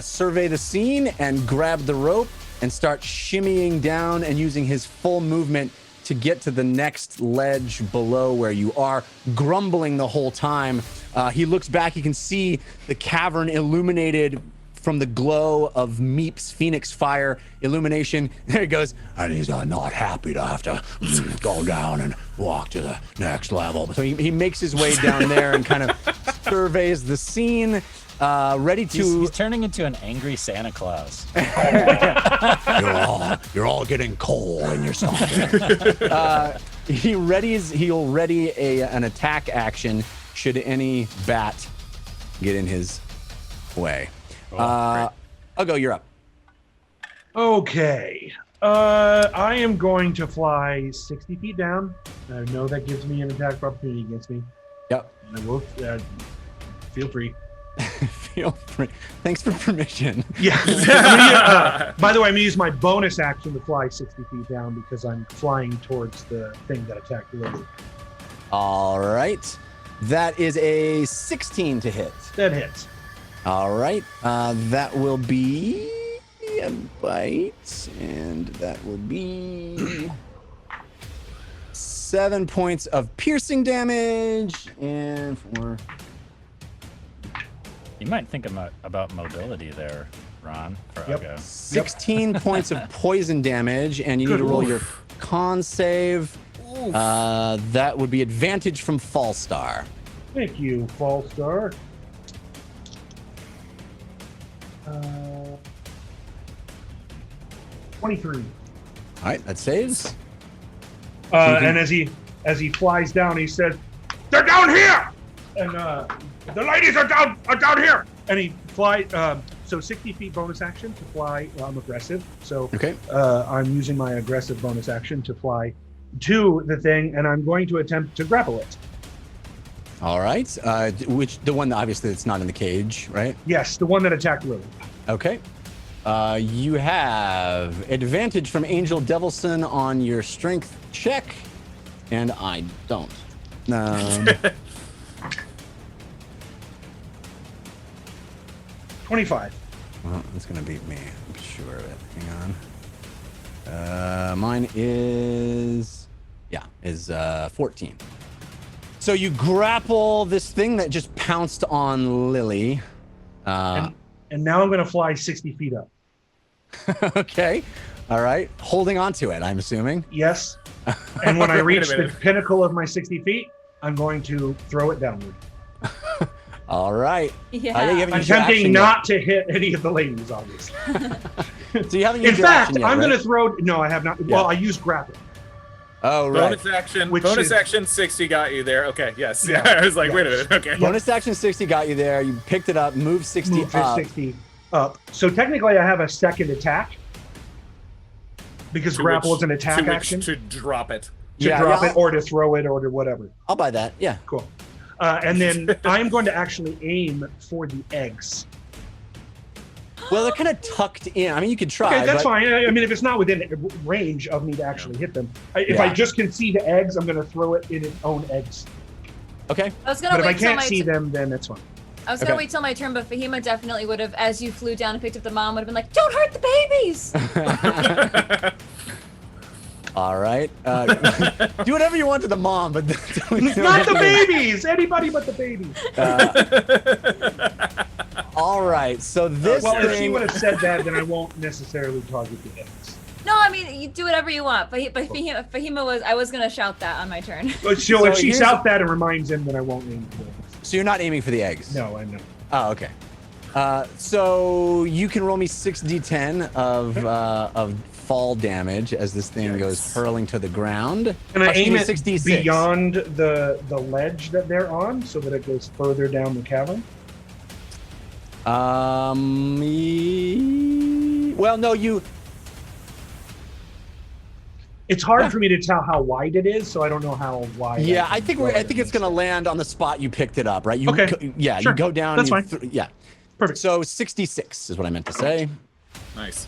survey the scene and grab the rope and start shimmying down and using his full movement to get to the next ledge below where you are, grumbling the whole time. He looks back, he can see the cavern illuminated from the glow of Meep's Phoenix Fire illumination. There he goes, and he's not happy to have to go down and walk to the next level. So he makes his way down there and kind of surveys the scene, ready to... He's turning into an angry Santa Claus. You're all getting coal in your stomach. He'll ready an attack action should any bat get in his way. Ugo, you're up. Okay. I am going to fly 60 feet down. I know that gives me an attack opportunity against me. Yep. I will. Feel free. Feel free. Thanks for permission. Yeah. By the way, I'm going to use my bonus action to fly 60 feet down because I'm flying towards the thing that attacked Lily. All right. That is a 16 to hit. That hits. All right. That will be a bite, and that will be 7 points of piercing damage, and for... You might think about mobility there, Ron. For Yep. Ugo. 16 points of poison damage, and you need to roll your con save. That would be advantage from Fallstar. Thank you, Fallstar. 23. All right, that saves. And as he flies down, he says, "They're down here!" And the ladies are down here. And he flies. So 60 feet bonus action to fly. I'm aggressive, so Okay. I'm using my aggressive bonus action to fly to the thing, and I'm going to attempt to grapple it. All right. The one obviously that's not in the cage, right? Yes, the one that attacked Lily. Okay. You have advantage from Angel Devilson on your strength check, and I don't. 25. Well, that's gonna beat me. I'm sure of it. Hang on. Mine is 14. So you grapple this thing that just pounced on Lily. And now I'm going to fly 60 feet up. Okay. All right. Holding on to it, I'm assuming. Yes. And when I reach Wait a the minute. pinnacle of my 60 feet, I'm going to throw it downward. All right. Yeah. You haven't I'm used your attempting action not to hit any of the ladies, obviously. yet. So you haven't In used your fact, action yet, I'm right? going to throw. No, I have not. Yeah. Well, I used grapple. Oh, right. Bonus action 60 got you there. Okay, yes. Yeah. I was like, wait a minute. Okay. Bonus action 60 got you there. You picked it up, moved 60 Move to up. 60 up. So technically, I have a second attack because grapple is an attack action To drop it. to Yeah, drop yeah, it or to throw it or to whatever. I'll buy that. Yeah. Cool. And then I'm going to actually aim for the eggs. Well, they're kind of tucked in. I mean, you could try. Okay, that's but- fine. I mean, if it's not within range of me to actually hit them, if I Yeah. just can see the eggs, I'm going to throw it in its own eggs. Okay. I was gonna But if I wait till can't my see them, then that's fine. I was gonna Okay. wait till my turn, but Fahima definitely would have, as you flew down and picked up the mom, would have been like, "Don't hurt the babies." All right. Do whatever you want to the mom, but Not the babies! Anybody but the babies. All right. So this Well, if she thing. would have said that, then I won't necessarily target the eggs. No, I mean you do whatever you want. But Fahima was. I was gonna shout that on my turn. But so So if she here's- shouts that and reminds him, then I won't aim for the eggs. So you're not aiming for the eggs. No, I'm not. Oh, okay. So you can roll me 6d10 of fall damage as this thing goes hurling to the ground. Can I Actually, aim it 6d6. beyond the ledge that they're on so that it goes further down the cavern? Well, no, you. It's hard for me to tell how wide it is, so I don't know how wide. Yeah, can I think throw it it's gonna land on the spot you picked it up, right? You Okay. Yeah, Sure. you go down. That's and fine. yeah. Perfect. So 66 is what I meant to say. Nice.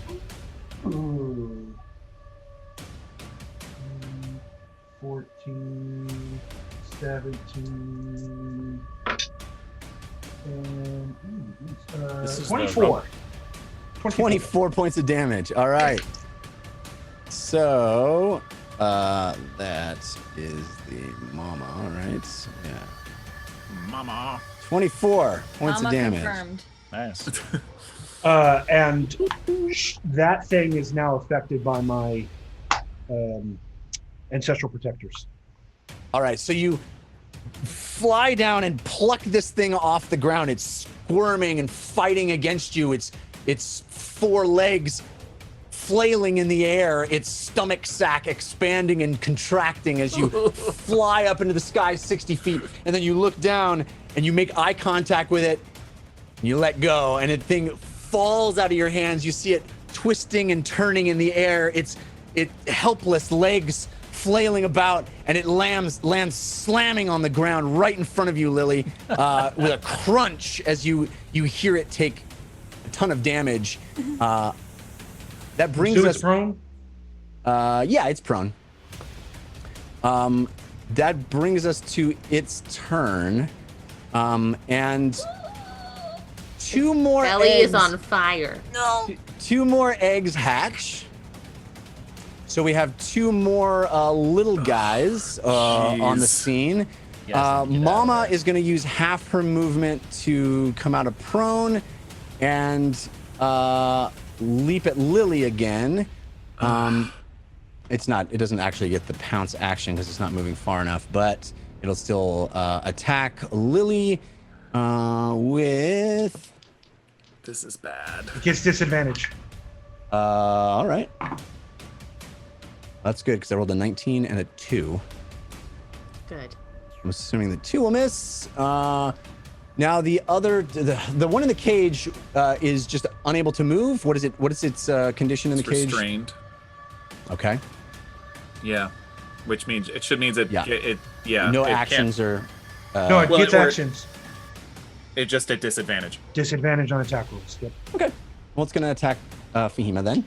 Ooh. 14, 17. And This is the 24. 24 points of damage. All right. So that is the mama, right? Yeah. Mama. 24 points Mama of damage. confirmed. Nice. And that thing is now affected by my ancestral protectors. All right, so you fly down and pluck this thing off the ground. It's squirming and fighting against you. Its four legs flailing in the air, its stomach sack expanding and contracting as you fly up into the sky 60 feet. And then you look down and you make eye contact with it. And you let go, and the thing falls out of your hands. You see it twisting and turning in the air. It helpless legs flailing about, and it lands slamming on the ground right in front of you, Lily, with a crunch as you hear it take a ton of damage. That brings So us it's prone? yeah, it's prone. That brings us to its turn, and two more Belly eggs. is on fire. Two more eggs hatch. So we have two more little guys on the scene. Yes, Mama is going to use half her movement to come out of prone and leap at Lily again. It doesn't actually get the pounce action because it's not moving far enough, but it'll still attack Lily with... This is bad. It gets disadvantage. All right. That's good because I rolled a 19 and a 2. Good. I'm assuming the 2 will miss. Now the other, the one in the cage is just unable to move. What is it? What is its condition in the cage? Restrained. Okay. Yeah. Which means it should mean that Yeah. no actions or. No, it well, gets or- actions. It just at disadvantage. Disadvantage on attack rolls. Yep. Okay. Well, it's gonna attack Fahima then.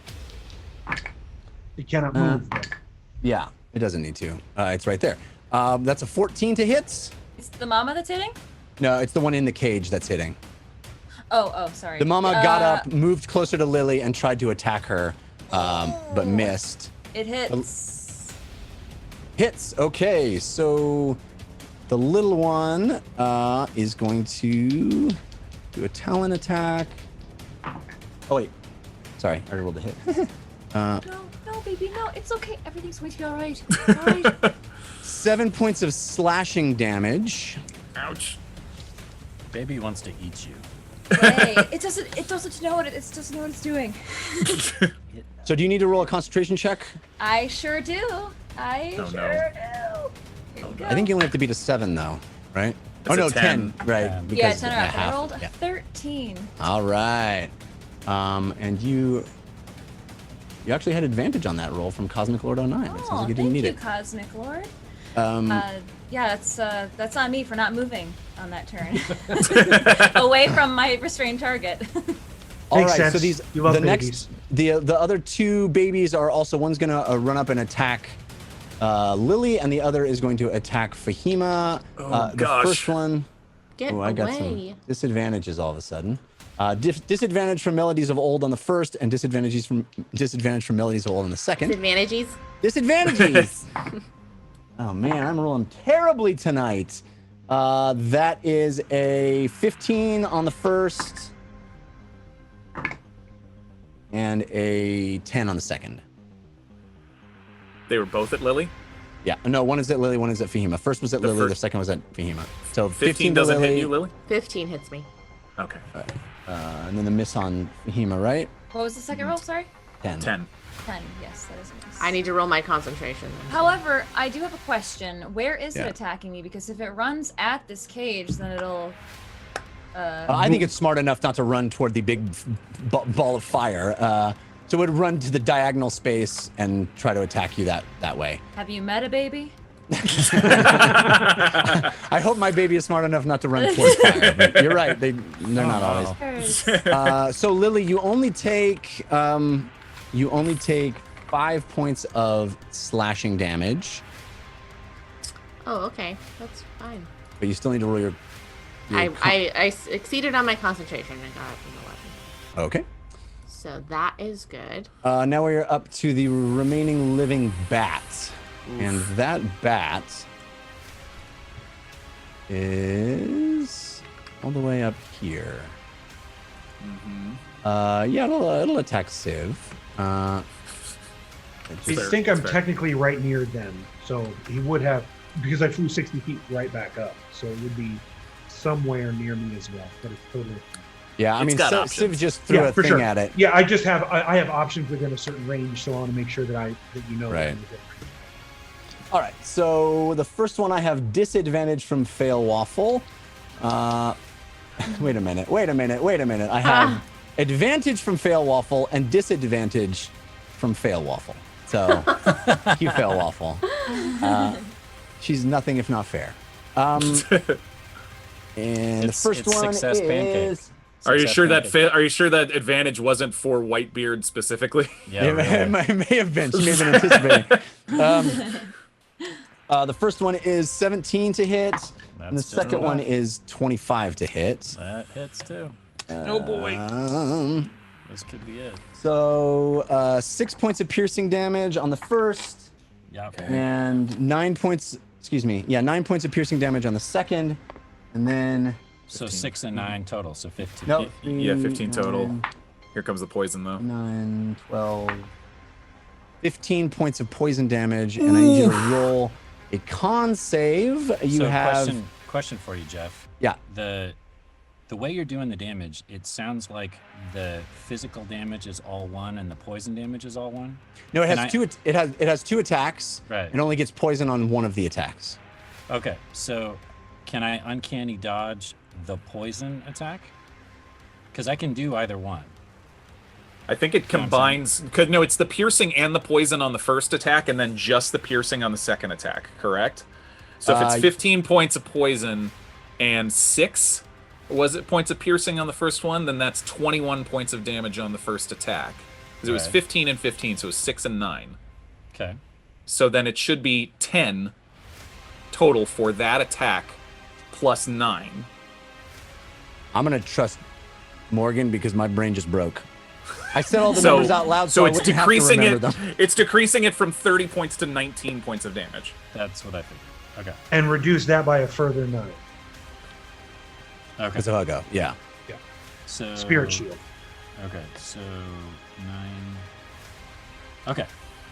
It cannot move. Yeah, it doesn't need to. It's right there. That's a 14 to hit. It's the mama that's hitting? No, it's the one in the cage that's hitting. Oh, sorry. The mama got up, moved closer to Lily, and tried to attack her, but missed. It hits. Hits. Okay, so the little one is going to do a talon attack. Oh wait, sorry, I already rolled a hit. No, baby, no. It's okay. Everything's going to be all right. It's all right. 7 points of slashing damage. Ouch. Baby wants to eat you. Hey, it doesn't know what it's doing. So do you need to roll a concentration check? I sure do. I Oh, no. sure do. Here we go. I think you only have to beat a 7 though, right? That's a 10. right? Yeah, because 10 of or the up. I half. rolled a Yeah. 13. All right. And you actually had advantage on that roll from Cosmic Lord 09. It sounds Oh, like you thank didn't need you, it. Cosmic Lord. Um, Yeah, that's on me for not moving on that turn. Away from my restrained target. all Makes right. So sense. You love the babies. next the other two babies are also, one's gonna run up and attack Lily, and the other is going to attack Fahima. Oh, the gosh. first one. Get Oh, I got some away. disadvantages all of a sudden. Disadvantage from Melodies of Old on the first, and disadvantage from Melodies of Old on the second. Advantages. Disadvantages. Oh man, I'm rolling terribly tonight. That is a 15 on the first, and a 10 on the second. They were both at Lily. Yeah, no, one is at Lily, one is at Fahima. First was at Lily, the first- second was at Fahima. So 15 to doesn't Lily, hit you, Lily. 15 hits me. Okay. and then the miss on Fahima, right? What was the second roll? Sorry? 10. 10. Yes, that is a miss. I need to roll my concentration. However, I do have a question. Where is Yeah. it attacking me? Because if it runs at this cage, then it'll. I think it's smart enough not to run toward the big ball of fire. So it would run to the diagonal space and try to attack you that way. Have you met a baby? I hope my baby is smart enough not to run towards fire. But you're right; they're not always. So Lily, you only take 5 points of slashing damage. Oh, okay. That's fine. But you still need to roll your I succeeded on my concentration and got an 11. Okay. So that is good. Now we're up to the remaining living bat. And that bat is all the way up here. Yeah, it'll attack Civ. I Fair, think I'm fair. technically right near them, so he would have, because I flew 60 feet right back up, so it would be somewhere near me as well. But it's totally. Yeah, I It's mean, got Civ options. just threw a for thing sure. at it. Yeah, I have options within a certain range, so I want to make sure that you know. Right. that I'm within range. All right, so the first one I have disadvantage from Fail Waffle. Wait a minute. I have advantage from Fail Waffle and disadvantage from Fail Waffle. So, you Fail Waffle. She's nothing if not fair. And It's- the first it's one success pancake. is... Are you Success sure that pancake. Are you sure that advantage wasn't for Whitebeard specifically? Yeah, It really. may have been. She may have been anticipating. The first one is 17 to hit, and the That's just second one enough. is 25 to hit. That hits too. Oh boy. This could be it. So 6 points of piercing damage on the first, Yeah. and 9 points. Excuse me. Yeah, 9 points of piercing damage on the second, and then So 6 and 9 total, so 15. nope. Yeah, 15 total. Here comes the poison though. 9, 12, 15 points of poison damage, and I need you to roll a con save. You So have question for you, Jeff. yeah. The way you're doing the damage, it sounds like the physical damage is all one and the poison damage is all one. No, it Can has I- two. It has two attacks. Right. It only gets poison on one of the attacks. Okay, so can I uncanny dodge the poison attack? Because I can do either one. I think it combines. No, it's the piercing and the poison on the first attack, and then just the piercing on the second attack. Correct. So if it's 15 points of poison and 6 points of piercing on the first one, then that's 21 points of damage on the first attack. Because it was Right. 15 and 15, so it was 6 and 9. Okay. So then it should be 10 total for that attack plus 9. I'm gonna trust Morgan because my brain just broke. I said all the numbers out loud, so I it's wouldn't have to decreasing remember it. them. It's decreasing it from 30 points to 19 points of damage. That's what I figured. Okay. And reduce that by a further 9. Okay. That's how I go. Yeah. So Spirit shield. Okay, so 9. Okay,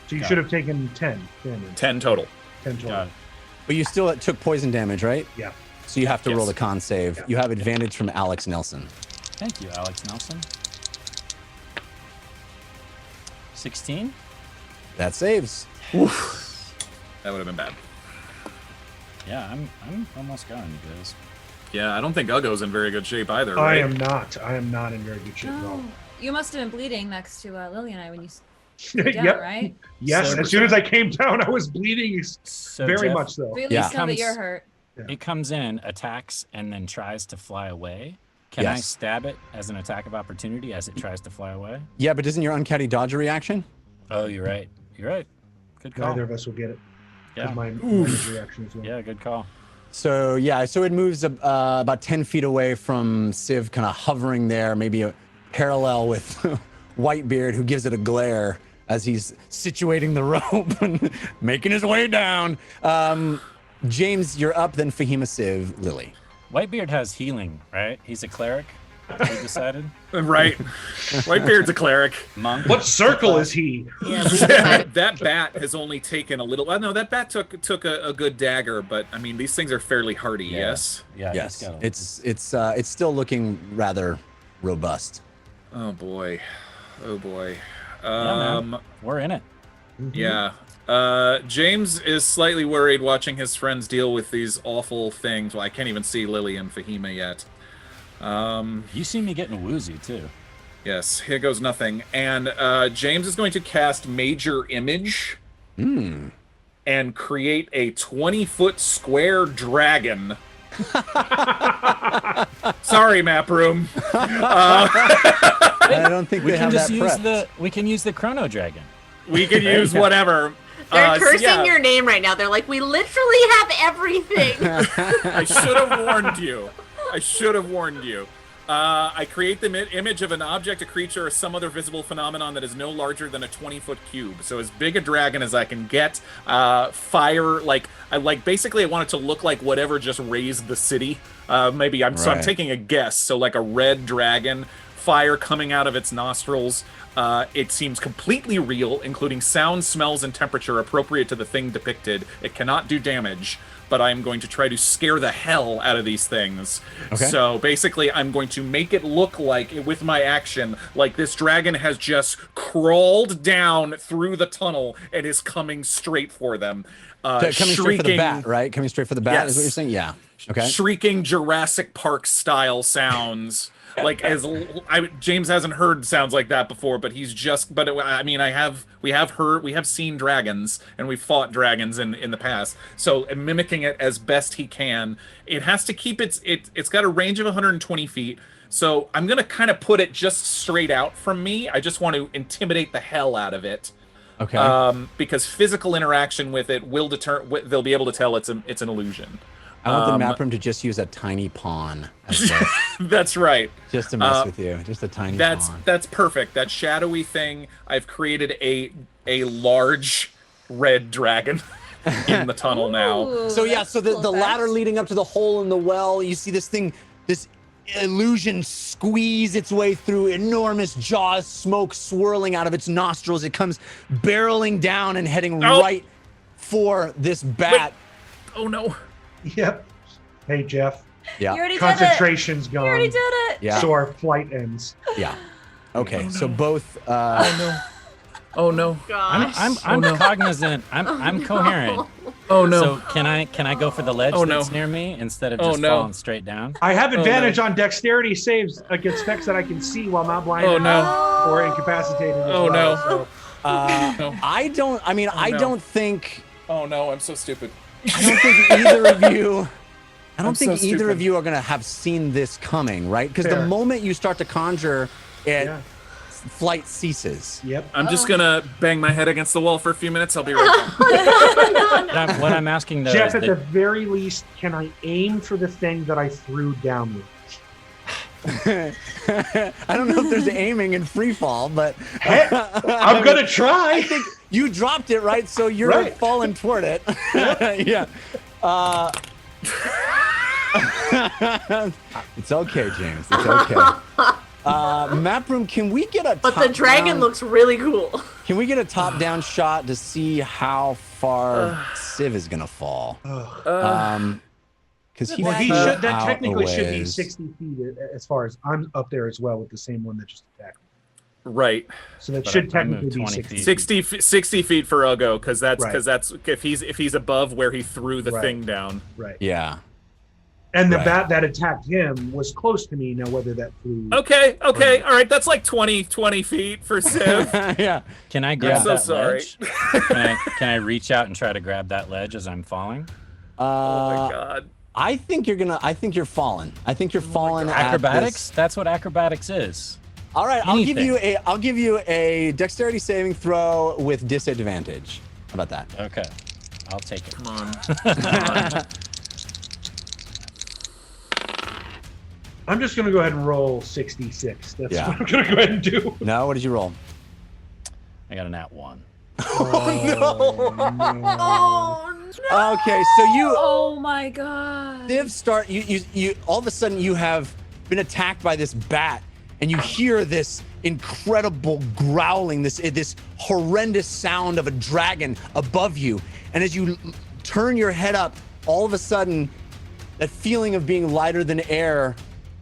So you Got should it. have taken 10 damage. 10 total. 10 total. got it. But you still took poison damage, right? Yeah. So you have to roll Yes. the con save. Yeah. You have advantage from Alex Nelson. Thank you, Alex Nelson. 16. That saves. That would have been bad. Yeah, I'm almost gone, you guys. Yeah, I don't think Uggo's in very good shape either, I right? am not. I am not in very good shape at all. No. You must have been bleeding next to Lily and I when you down, Yep. right? Yes. So- As soon as I came down, I was bleeding. So Very Jeff, much so. We at Yeah. least know that Comes- you're hurt. It comes in, attacks, and then tries to fly away. Can I Yes. stab it as an attack of opportunity as it tries to fly away? Yeah, but isn't your uncanny dodge a reaction? Oh, you're right. You're right. Good call. Neither of us will get it. Yeah. My reaction as well. Yeah, good call. So yeah, so it moves about 10 feet away from Civ, kind of hovering there, maybe a parallel with Whitebeard, who gives it a glare as he's situating the rope and making his way down. James, you're up. Then Fahima, Civ, Lily. Whitebeard has healing, right? He's a cleric. We decided. Right. Whitebeard's a cleric. Monk. What circle is he? Yeah, we decided- That bat has only taken a little. No, that bat took a good dagger, but I mean these things are fairly hardy. Yeah. Yes. Yeah. Yes, he's got a- it's still looking rather robust. Oh boy. Oh boy. Yeah, man. We're in it. Yeah. James is slightly worried watching his friends deal with these awful things. Well, I can't even see Lily and Fahima yet. You see me getting woozy too. Yes, here goes nothing. And James is going to cast Major Image and create a 20-foot square dragon. Sorry, map room. I don't think We they can have just that use prepped. we can use the Chrono Dragon. We can use whatever. They're cursing yeah. your name right now. They're like, we literally have everything. I should have warned you. I should have warned you. I create the image of an object, a creature, or some other visible phenomenon that is no larger than a 20-foot cube. So as big a dragon as I can get. Fire, basically I want it to look like whatever just raised the city. So I'm taking a guess. So like a red dragon, fire coming out of its nostrils. It seems completely real, including sound, smells, and temperature appropriate to the thing depicted. It cannot do damage, but I'm going to try to scare the hell out of these things. Okay. So basically, I'm going to make it look like, with my action, like this dragon has just crawled down through the tunnel and is coming straight for them. Coming straight for the bat, right? Coming straight for the bat is what you're saying? Yeah. Okay. Shrieking Jurassic Park style sounds. Like James hasn't heard sounds like that before, but he's just. But we have seen dragons and we've fought dragons in the past. So mimicking it as best he can. It has to keep it's got a range of 120 feet. So I'm gonna kind of put it just straight out from me. I just want to intimidate the hell out of it. Okay. Because physical interaction with it will they'll be able to tell it's an illusion. I want the map room to just use a tiny pawn. That's right. Just to mess with you. Just a tiny pawn. That's perfect. That shadowy thing. I've created a large red dragon in the tunnel now. So yeah, so the ladder leading up to the hole in the well, you see this illusion squeeze its way through enormous jaws, smoke swirling out of its nostrils. It comes barreling down and heading right for this bat. Wait. Oh no. Yep. Hey, Jeff. Yeah. You already Concentration's did it. gone. You already did it. Yeah. So our flight ends. Yeah. Okay. no. So both. Oh no. I'm cognizant. I'm coherent. Oh no. So can I go for the ledge that's near me instead of just falling straight down? I have advantage on dexterity saves against specs that I can see while not blinded. Oh no. Or incapacitated. Oh no. So. I don't. I mean, I don't think. Oh no. I'm so stupid. I don't think either of you. I don't I'm think so either stupid. of you are gonna have seen this coming, right? Because the Fair. moment you start to conjure, Yeah. flight ceases. Yep. I'm just gonna bang my head against the wall for a few minutes. I'll be right back. What I'm asking though Jeff, is at the very least, can I aim for the thing that I threw downward? I don't know if there's aiming in free fall, but I'm gonna try. I think you dropped it, right? So you're Right. falling toward it. Yeah. It's okay, James. It's okay. Map room, can we get a But the dragon looks really cool. Can we get a top-down shot to see how far Civ is gonna fall? Because Well, he should. That technically should be 60 feet as far as I'm up there as well with the same one that just attacked me. Right. So that But should I moved technically be 20 60 feet. 60 feet for Ugo, because that's Right. if he's above where he threw the Right. thing down. Right. Yeah. And the Right. bat that attacked him was close to me. Now, whether that flew. Okay, all right. That's like 20 feet for Civ. Yeah. Can I grab I'm so that sorry. ledge? Can I reach out and try to grab that ledge as I'm falling? Oh my god. I think you're falling. I think you're falling. at Acrobatics? this- That's what acrobatics is. All right, I'll give Anything. you a dexterity saving throw with disadvantage. How about that? Okay. I'll take it. Come on. I'm just gonna go ahead and roll 66. That's Yeah. what I'm gonna go ahead and do. No, what did you roll? I got a nat 1. Oh no. Okay, so you Oh my god. Civ start you all of a sudden you have been attacked by this bat and you hear this incredible growling, this horrendous sound of a dragon above you. And as you turn your head up, all of a sudden that feeling of being lighter than air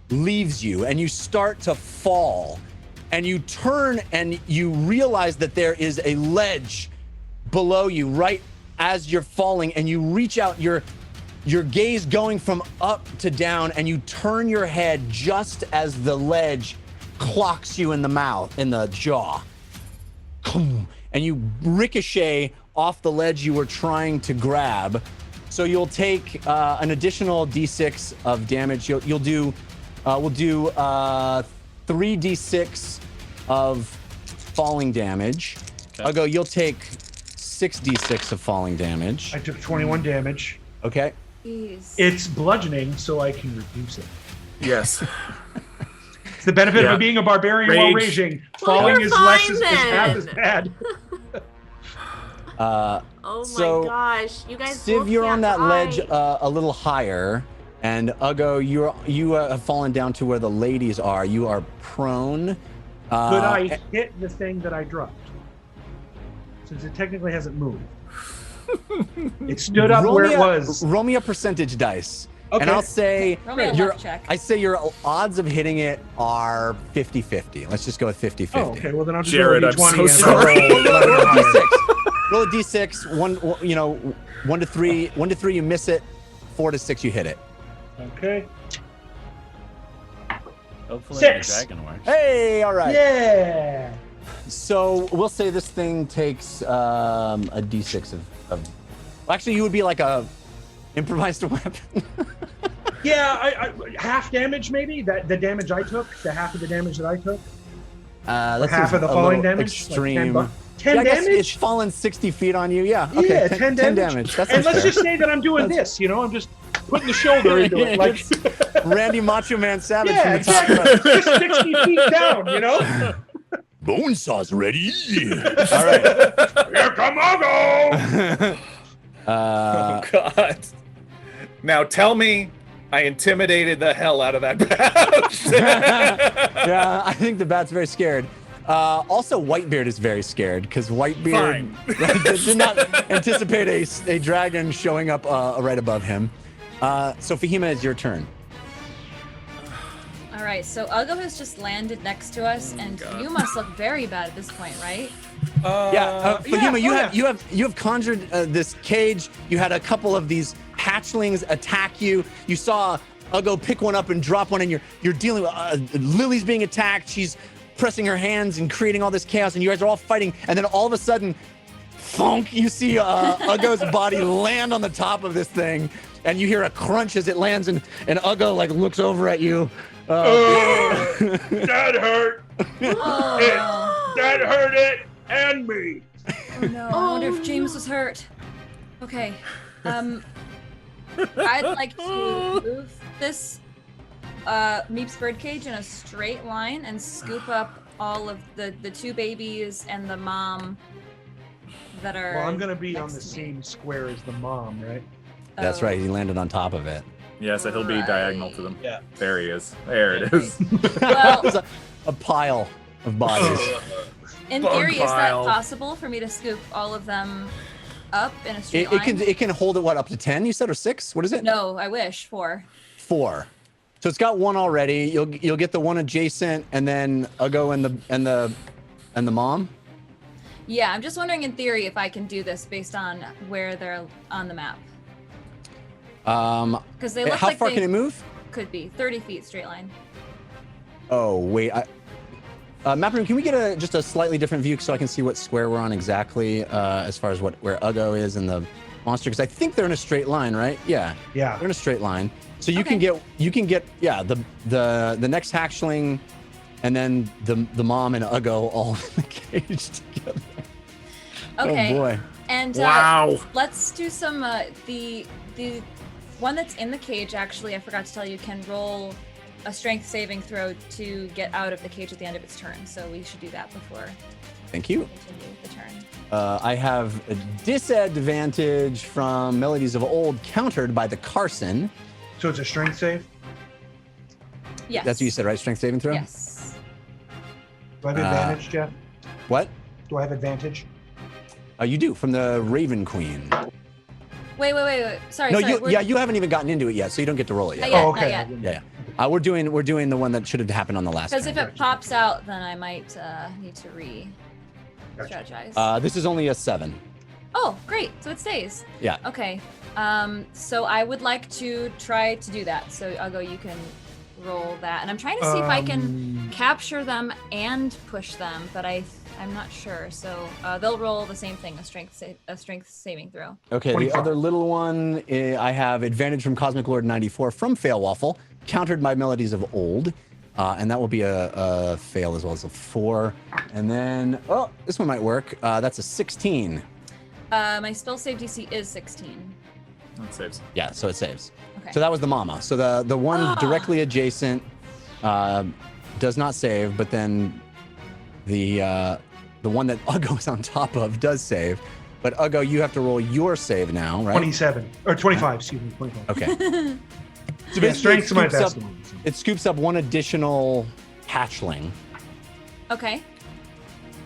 leaves you and you start to fall. And you turn and you realize that there is a ledge below you right as you're falling, and you reach out, your gaze going from up to down, and you turn your head just as the ledge clocks you in the mouth, in the jaw. And you ricochet off the ledge you were trying to grab. So you'll take an additional d6 of damage. We'll do 3d6 of falling damage. Okay. I'll go, you'll take 6d6 of falling damage. I took 21 damage. Okay. Jeez. It's bludgeoning, so I can reduce it. Yes. It's the benefit Yeah. of being a barbarian while Rage. raging. Well, Falling you're is less fine is half then. as bad. Oh So, my gosh, you guys. Civ, both you're on can't that ledge hide. a little higher, and Ugo, you have fallen down to where the ladies are. You are prone. Could I hit the thing that I dropped? Since it technically hasn't moved. It stood up where it was. Roll me a percentage dice. Okay. And I'll say Roll me a your luck check. I say your odds of hitting it are 50-50. Let's just go with 50-50. Oh, okay. Well, then I'll just Jared, roll a I'm D20 so and sorry. Roll a d6. Roll a d6. 1 to 3. 1 to 3 you miss it. 4 to 6 you hit it. Okay. Hopefully 6. the dragon works. Hey, all right. Yeah. So we'll say this thing takes a d6 of well, actually, you would be like a improvised weapon. Yeah, I half damage maybe. That the damage I took, the half of the damage that I took, That half seems of the a falling little damage. Extreme. Like 10 Yeah, I guess damage. it's fallen 60 feet on you. Yeah. Okay. Yeah, 10 damage. That's and let's fair. just say that I'm doing this. You know, I'm just putting the shoulder into it, like Randy Macho Man Savage yeah, from the top. exactly. Just 60 feet down. You know. Bone saw's ready. All right. Here come Ugo. Oh God. Now tell me I intimidated the hell out of that bat. Yeah, I think the bat's very scared. Also, Whitebeard is very scared because Whitebeard did not anticipate a dragon showing up right above him. So Fahima, it's your turn. All right, so Ugo has just landed next to us, and you must look very bad at this point, right? Fahima, yeah, you have conjured this cage. You had a couple of these hatchlings attack you. You saw Ugo pick one up and drop one, and you're dealing with Lily's being attacked. She's pressing her hands and creating all this chaos, and you guys are all fighting. And then all of a sudden, thunk! You see Ugo's body land on the top of this thing, and you hear a crunch as it lands, and Ugo like looks over at you. That hurt. Oh, That hurt it and me. no. No, I wonder if James was hurt. Okay. I'd like to move this Meep's birdcage in a straight line and scoop up all of the two babies and the mom that are. Well, I'm gonna be on next the to me. same square as the mom, right? That's Oh. right. He landed on top of it. Yeah, so he'll be diagonal to them. Yeah. There he is. There it is. Well, There's a pile of bodies. in Bug theory, is that pile. possible for me to scoop all of them up in a straight line? It can hold it what, up to 10? You said, or 6? What is it? No, I wish 4. 4. So it's got one already. You'll get the one adjacent, and then Ugo and the mom. Yeah, I'm just wondering in theory if I can do this based on where they're on the map. Because they look How like far they can it move? could be 30 feet straight line. Oh wait, Maproom, can we get just a slightly different view so I can see what square we're on exactly as far as where Ugo is and the monster? Because I think they're in a straight line, right? Yeah. Yeah. They're in a straight line. So you Okay. can get the next hatchling, and then the mom and Ugo all in the cage together. Okay. Oh boy. And Wow. let's do some the one that's in the cage. Actually, I forgot to tell you, can roll a strength saving throw to get out of the cage at the end of its turn. So we should do that before Thank you. we continue the turn. I have a disadvantage from Melodies of Old, countered by the Carson. So it's a strength save. Yes. That's what you said, right? Strength saving throw? Yes. Do I have advantage, Jeff? What? Do I have advantage? You do, from the Raven Queen. Wait. Sorry. No, sorry. you haven't even gotten into it yet, so you don't get to roll it yet. Not yet, Oh, not okay. yet. Yeah. We're doing the one that should have happened on the last Because if turn. it pops out, then I might need to strategize. This is only a 7. Oh, great. So it stays. Yeah. Okay. So I would like to try to do that. So Ugo, you can roll that, and I'm trying to see if I can capture them and push them, but I'm not sure. So they'll roll the same thing, a strength saving throw. Okay, 25. the other little one, I have advantage from Cosmic Lord 94 from Fail Waffle, countered by Melodies of Old. And that will be a fail as well as a 4. And then, this one might work. That's a 16. My spell save DC is 16. That saves. Yeah, so it saves. Okay. So that was the mama. So the one directly adjacent does not save, but then the one that Uggo is on top of does save. But Uggo, you have to roll your save now, right? 27 or 25. Excuse me, 25. Okay. So Yeah, basically, strength's my scoops best up- one. So. It scoops up one additional hatchling. Okay.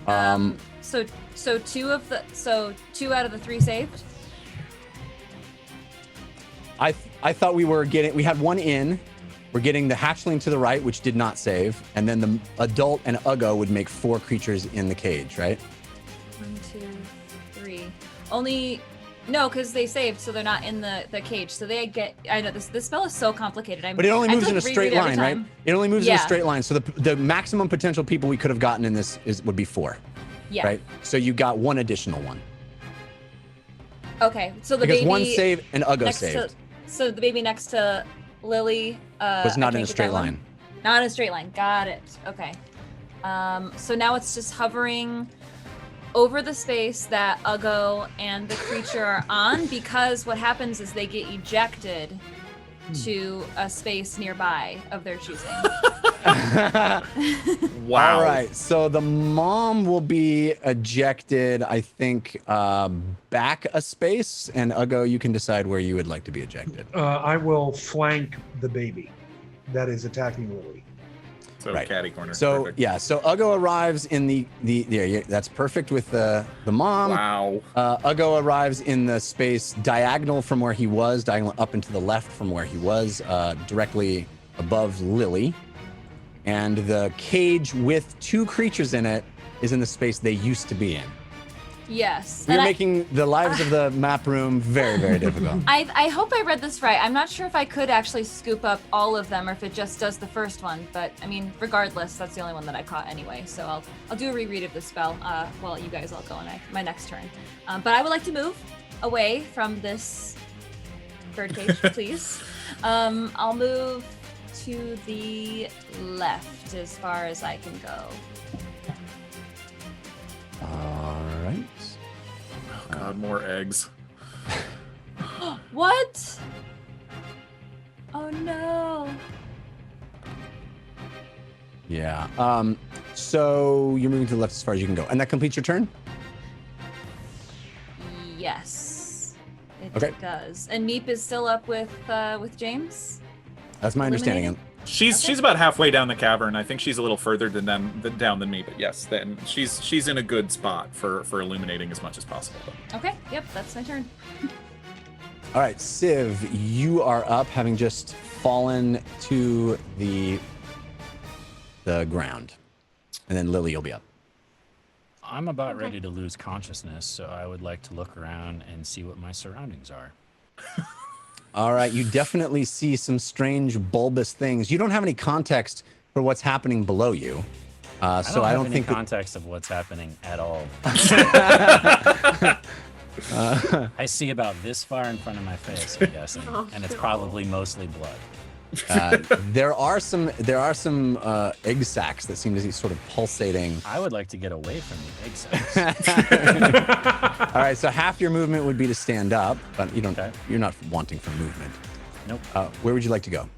Um, So two out of the 3 saved. I thought we had one in. We're getting the hatchling to the right, which did not save, and then the adult and Uggo would make 4 creatures in the cage, right? 1, 2, 3. Only no, because they saved, so they're not in the cage. So they get. I know this spell is so complicated. But it only I have moves to, in a like, straight reread every line, right? time. It only moves in a Yeah. straight line. So the maximum potential people we could have gotten in this would be 4, Yeah. right? So you got one additional one Okay. So the because baby one saved and Uggo next saved. to. So the baby next to Lily Was not I in a can't get straight that one. line. Not in a straight line. Got it. Okay. So now it's just hovering over the space that Uggo and the creature are on, because what happens is they get ejected to a space nearby of their choosing. Wow. All right. So the mom will be ejected, I think, back a space, and Uggo, you can decide where you would like to be ejected. I will flank the baby that is attacking Lily. So Right. catty corner. So Perfect. yeah, so Uggo arrives in the that's perfect with the mom. Wow. Uggo arrives in the space diagonal from where he was, diagonal up and to the left from where he was, directly above Lily. And the cage with 2 creatures in it is in the space they used to be in. Yes. We're and making the lives of the map room very, very difficult. I hope I read this right. I'm not sure if I could actually scoop up all of them or if it just does the first one. But I mean, regardless, that's the only one that I caught anyway. So I'll do a reread of the spell while you guys all go on my next turn. But I would like to move away from this birdcage, please. I'll move to the left as far as I can go. All right. Oh God, more eggs. What? Oh no. Yeah. So you're moving to the left as far as you can go, and that completes your turn. Yes, it Okay. does. And Meep is still up with James. That's my understanding. Eliminating? She's about halfway down the cavern. I think she's a little further down than me, but yes, then she's in a good spot for illuminating as much as possible. Okay, yep, that's my turn. All right, Civ, you are up, having just fallen to the ground, and then Lily, you'll be up. I'm about ready to lose consciousness, so I would like to look around and see what my surroundings are. All right, you definitely see some strange bulbous things. You don't have any context for what's happening below you, so I don't have think any that, context of what's happening at all. I see about this far in front of my face, I'm guessing, and it's probably mostly blood. there are some egg sacs that seem to be sort of pulsating. I would like to get away from the egg sacs. All right, so half your movement would be to stand up, but you don't. Okay. You're not wanting for movement. Nope. Where would you like to go?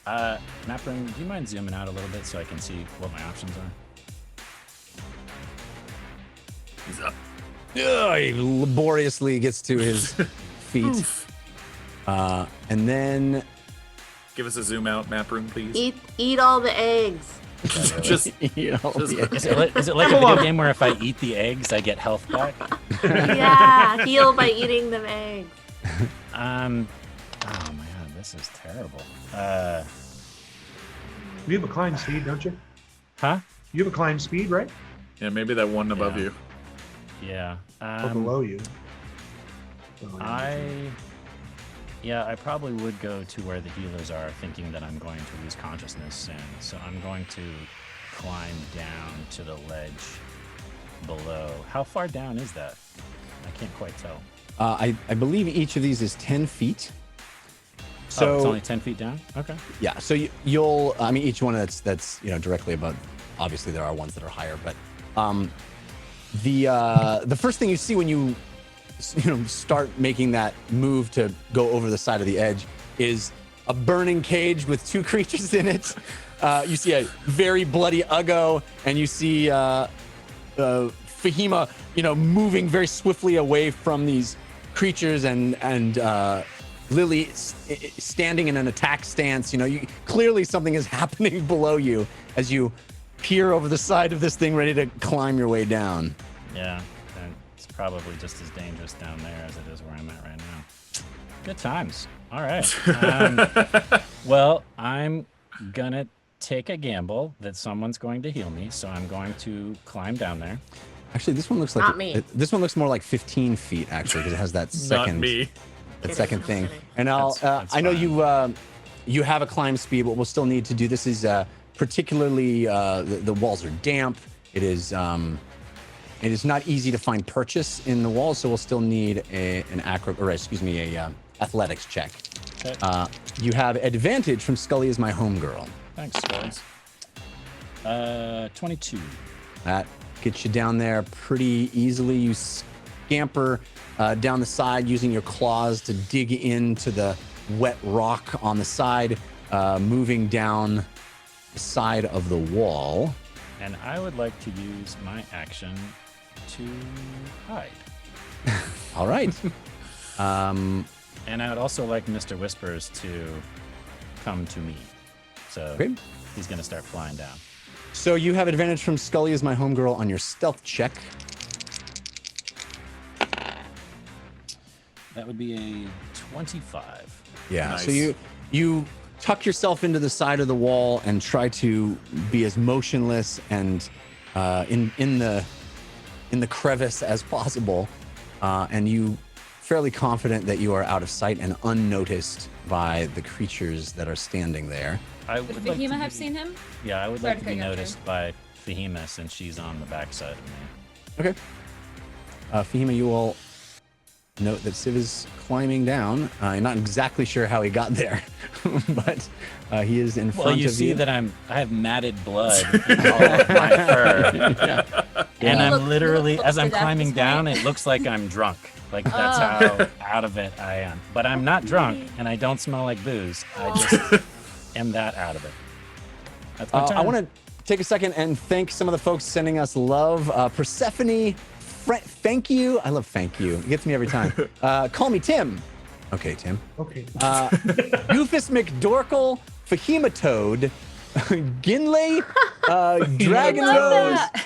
Map room, do you mind zooming out a little bit so I can see what my options are? He's up. Ugh, he laboriously gets to his feet, and then Give us a zoom out map room, please. Eat all the eggs. Just you know, Is it like a video game where if I eat the eggs, I get health back? Yeah, heal by eating them eggs. Oh man, this is terrible. You have a climb speed, don't you? Huh? You have a climb speed, right? yeah, maybe that one above Yeah. you. Yeah. Or below you. I probably would go to where the healers are, thinking that I'm going to lose consciousness soon. So I'm going to climb down to the ledge below. How far down is that? I can't quite tell. I believe each of these is 10 feet. So It's only 10 feet down? Okay. yeah, so you'll. I mean, each one that's directly above. Obviously, there are ones that are higher, but the first thing you see when you start making that move to go over the side of the edge is a burning cage with 2 creatures in it. You see a very bloody Uggo, and you see Fahima, moving very swiftly away from these creatures, and Lily standing in an attack stance. Clearly something is happening below you as you peer over the side of this thing, ready to climb your way down. Yeah, and it's probably just as dangerous down there as it is where I'm at right now. Good times. All right. Well, I'm gonna take a gamble that someone's going to heal me, so I'm going to climb down there. Actually, this one looks like Not me. This one looks more like 15 feet actually, because it has that second. Not me. That second thing. kidding. And That's I know fine. you have a climb speed, but we'll still need to do this. Is particularly the walls are damp. It is not easy to find purchase in the walls, so we'll still need a athletics check. Okay. You have advantage from Scully is my homegirl. Thanks, guys. 22. That gets you down there pretty easily. You scamper down the side using your claws to dig into the wet rock on the side, moving down the side of the wall. And I would like to use my action to hide. All right. And I would also like Mr. Whispers to come to me. So Okay. he's going to start flying down. So you have advantage from Scully is my homegirl on your stealth check. That would be a 25. Yeah. Nice. So you tuck yourself into the side of the wall and try to be as motionless and in the crevice as possible, and you fairly confident that you are out of sight and unnoticed by the creatures that are standing there. I Would would like Fahima to have be- seen him? Yeah, I would Sorry like to to be cut you off, noticed by Fahima since she's on the backside of me. Okay. Fahima, you will note that Civ is climbing down. You're not exactly sure how he got there, but he is in front Well, you of see you. that I have matted blood in all of my fur. And You I'm look literally, close as to I'm death at climbing this down, point. it looks like I'm drunk. Like that's how out of it I am. But I'm not drunk, and I don't smell like booze. I just am that out of it. That's my turn. I want to take a second and thank some of the folks sending us love. Persephone, thank you. I love thank you. It gets me every time. Call me Tim. Okay, Tim. Okay. Doofus McDorkle, Fahima Toad, Ginley, Dragon Love Rose. that.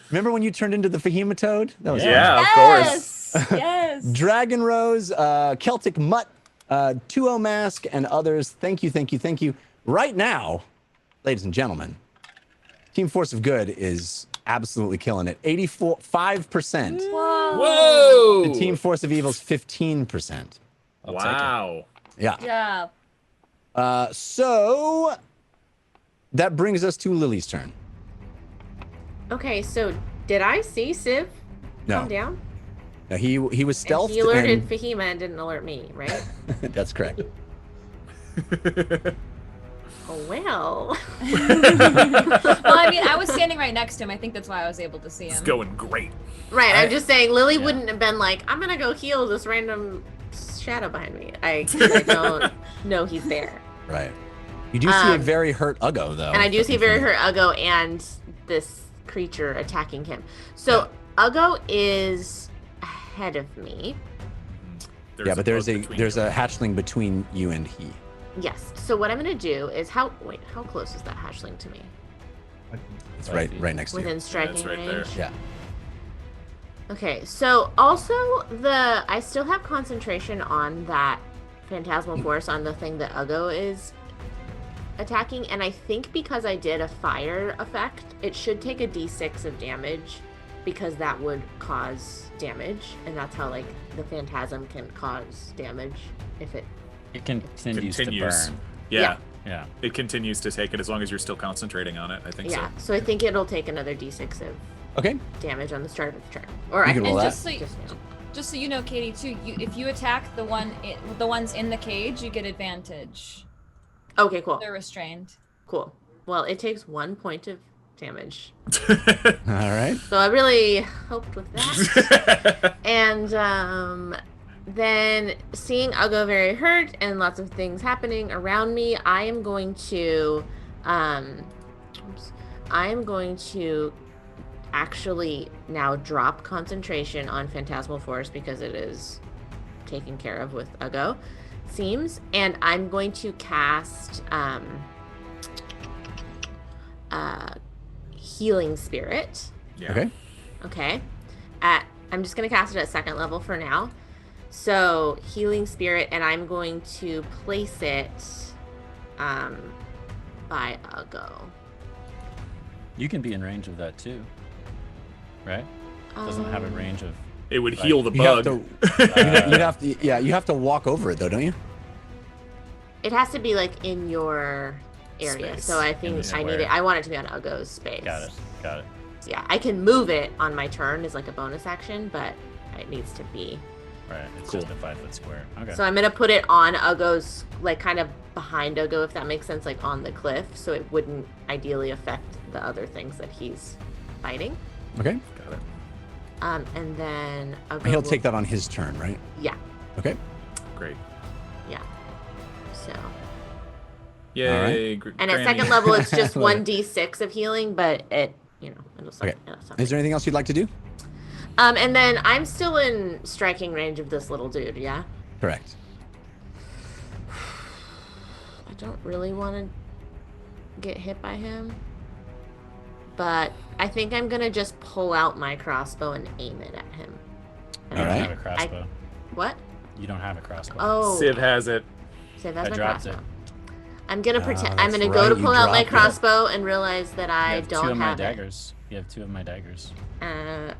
Remember when you turned into the Fahima Toad? That was Yeah, of course. Yes. Yes. Dragon Rose, Celtic Mutt, 2O Mask, and others. Thank you, thank you, thank you. Right now, ladies and gentlemen, Team Force of Good is absolutely killing it. 5%. Whoa. Whoa! The Team Force of Evil's 15%. Wow. Yeah. Yeah. So that brings us to Lily's turn. Okay, so did I see Civ come down? No, he was stealthed. And he alerted and- Fahima and didn't alert me, right? That's correct. Oh, well. Well, I mean, I was standing right next to him. I think that's why I was able to see It's him. going great. Right, I'm just saying Lily wouldn't have been like, I'm gonna go heal this random shadow behind me. I don't know he's there. Right. You do see a very hurt Uggo, though. And I do see very hurt Uggo and this creature attacking him. So Uggo is ahead of me. Yeah, but there's boat between a you. hatchling between you and he. Yes. So what I'm gonna do is how close is that hatchling to me? It's right next to you. Within striking it's right range. there. Yeah. Okay, so also I still have concentration on that phantasmal force on the thing that Uggo is attacking, and I think because I did a fire effect, it should take a d6 of damage because that would cause damage, and that's how like the phantasm can cause damage if it. It continues to Continues. burn. Yeah. Yeah. It continues to take it as long as you're still concentrating on it. I think Yeah, so I think it'll take another d6 of Okay. damage on the start of the turn, or You I can can roll And that. just so you know, Katie, too, if you attack the ones in the cage, you get advantage. Okay, cool. They're restrained. Cool. Well, it takes 1 point of damage. All right. So I really hoped with that. And then seeing Uggo very hurt and lots of things happening around me, I am going to actually now drop concentration on Phantasmal Force because it is taken care of with Uggo, seems, and I'm going to cast Healing Spirit. Yeah. Okay. I'm just going to cast it at 2nd level for now. So Healing Spirit, and I'm going to place it by Uggo. You can be in range of that too, right? Doesn't have a range of. It would heal the You have bug. to, you have to walk over it though, don't you? It has to be like in your area. Space. So I In think the I need square. it. I want it to be on Uggo's space. Got it. Yeah, I can move it on my turn as like a bonus action, but it needs to be. Right. It's Cool. just a 5-foot square. Okay. So I'm gonna put it on Uggo's, like kind of behind Uggo, if that makes sense, like on the cliff, so it wouldn't ideally affect the other things that he's fighting. Okay. Got it. And then Uggo He'll will- take that on his turn, right? Yeah, Okay. Great. yeah. So, Yay. and at Granny. 2nd level, it's just Love it. 1d6 of healing, but it'll Okay. something. Is there anything else you'd like to do? And then I'm still in striking range of this little dude, yeah? Correct. I don't really want to get hit by him, but I think I'm gonna just pull out my crossbow and aim it at him. You All don't right. have a crossbow. What? You don't have a crossbow. Oh, Civ has it. so that's I my dropped crossbow. it. I'm gonna pretend. I'm that's gonna go to right, you pull out my dropped it. crossbow and realize that You I have don't two of my have it. daggers. You have 2 of my daggers. And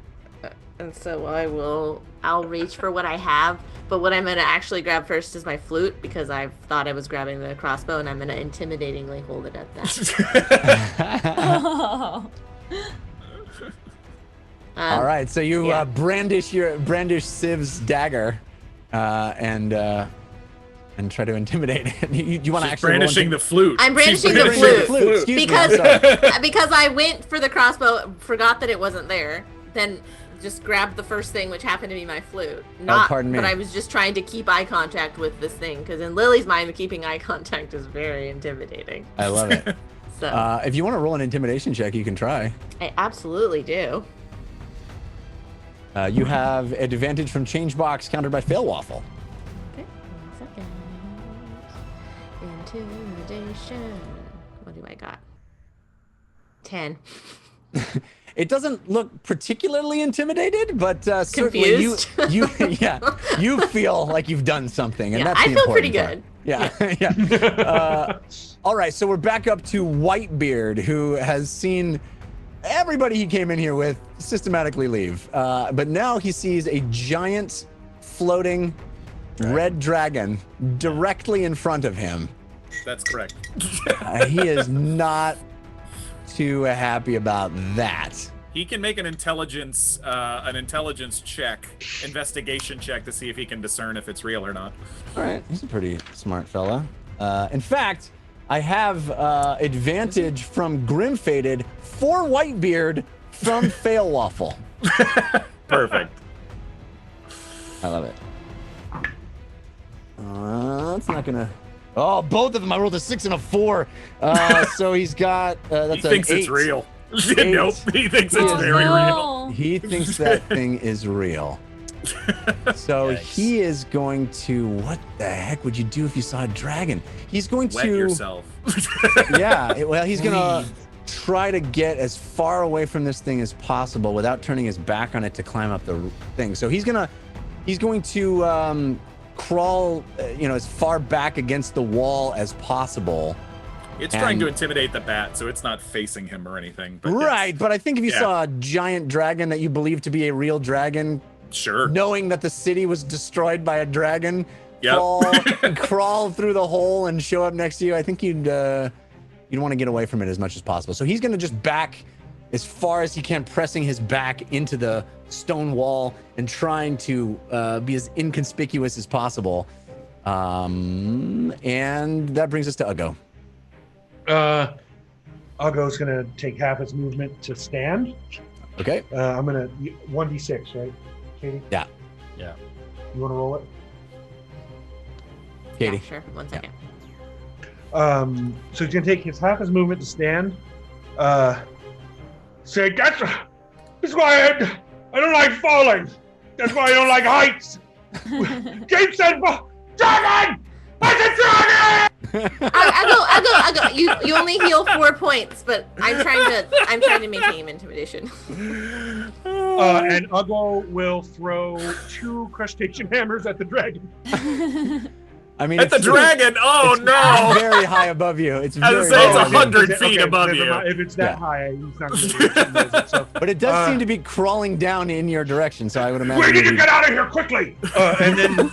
so I'll reach for what I have, but what I'm gonna actually grab first is my flute because I thought I was grabbing the crossbow, and I'm gonna intimidatingly hold it at that. Oh. All right. So you yeah. brandish Civ's dagger, and try to intimidate. you want to She's actually brandishing the flute. I'm She's brandishing the brandishing flute. Excuse me, because I'm sorry. because I went for the crossbow, forgot that it wasn't there, then just grabbed the first thing, which happened to be my flute. Not, pardon me. But I was just trying to keep eye contact with this thing, because in Lily's mind, keeping eye contact is very intimidating. I love it. So If you want to roll an intimidation check, you can try. I absolutely do. You have advantage from change box countered by fail waffle. Okay, 1 second. Intimidation. What do I got? 10. It doesn't look particularly intimidated, but certainly Confused? you feel like you've done something, and Yeah, that's I the feel pretty important part. Yeah. All right, so we're back up to Whitebeard, who has seen everybody he came in here with systematically leave, but now he sees a giant floating red dragon directly in front of him. That's correct. He is not too happy about that. He can make an intelligence check, investigation check to see if he can discern if it's real or not. All right, he's a pretty smart fella. In fact, I have advantage from Grim Faded for Whitebeard from Fail Waffle. Perfect. I love it. That's not gonna. Oh, both of them. I rolled a 6 and a 4. So he's got. That's He thinks an 8. it's real. Nope, he thinks it's Oh, very real. no. He thinks that thing is real. So Yikes. he is going to. What the heck would you do if you saw a dragon? He's going Wet to. yourself. Yeah, well, he's gonna try to get as far away from this thing as possible without turning his back on it to climb up the thing. So he's going to crawl, as far back against the wall as possible. It's trying to And- intimidate the bat, so it's not facing him or anything. But yes. Right, but I think if you Yeah. saw a giant dragon that you believe to be a real dragon, Sure. knowing that the city was destroyed by a dragon, Yep. crawl through the hole and show up next to you, I think you'd want to get away from it as much as possible. So he's going to just back as far as he can, pressing his back into the stone wall and trying to be as inconspicuous as possible. And that brings us to Uggo. Uggo's gonna take half his movement to stand. Okay. I'm gonna 1d6, right, Katie? Yeah. Yeah. You want to roll it? Katie. Yeah, sure. 1 second. So he's gonna take half his movement to stand. Say that's why I don't like falling. That's why I don't like heights. James said, "Dragon! It's a dragon!" I go. You only heal 4 points, but I'm trying to maintain intimidation. And Uggo will throw 2 crustacean hammers at the dragon. I mean, At the dragon! Oh it's no! very high above you. It's I very was saying it's high above you. 100 feet above never you. mind. If it's that Yeah. high, he's not going to so. But it does seem to be crawling down in your direction, so I would imagine. We need to you'd get out of here quickly. And then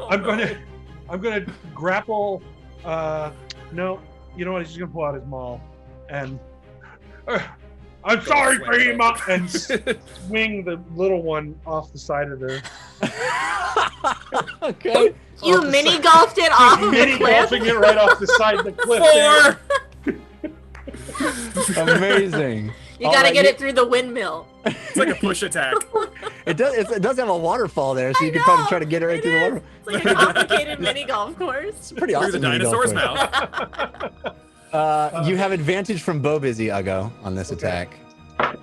I'm gonna grapple. No, you know what? He's just gonna pull out his maul, and I'm sorry, Fahima, and swing the little one off the side of the. Okay. You Off the mini side. golfed it off of the Mini cliff. golfing it right off the side of the cliff. 4! Amazing. You All gotta right, get it through the windmill. It's like a push attack. It does have a waterfall there, so I you can probably know, try to get it right it through the is. water. It's like a complicated mini golf course. It's pretty Through awesome. the when you go dinosaur's for it. mouth. You have advantage from Bo Busy, Uggo, on this attack.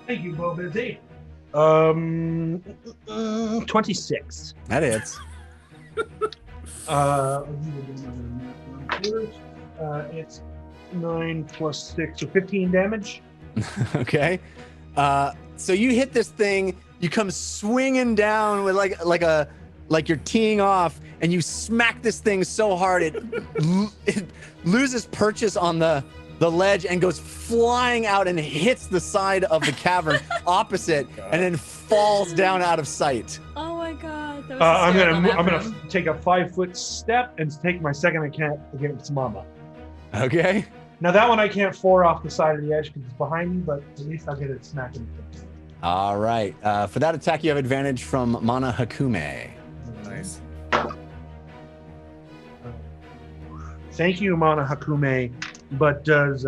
Thank you, Bo Busy. 26. That hits. It's 9 plus 6, so 15 damage. Okay. So you hit this thing, you come swinging down with like you're teeing off, and you smack this thing so hard it loses purchase on the ledge and goes flying out and hits the side of the cavern opposite, and then falls down out of sight. Oh my god. That was I'm hysterical, gonna Macron. take a 5-foot step and take my second attack against Mama. Okay. Now that one I can't 4 off the side of the edge because it's behind me, but at least I'll get it smack in the face. All right. For that attack, you have advantage from Mana Hakume. Nice. Thank you, Mana Hakume. But does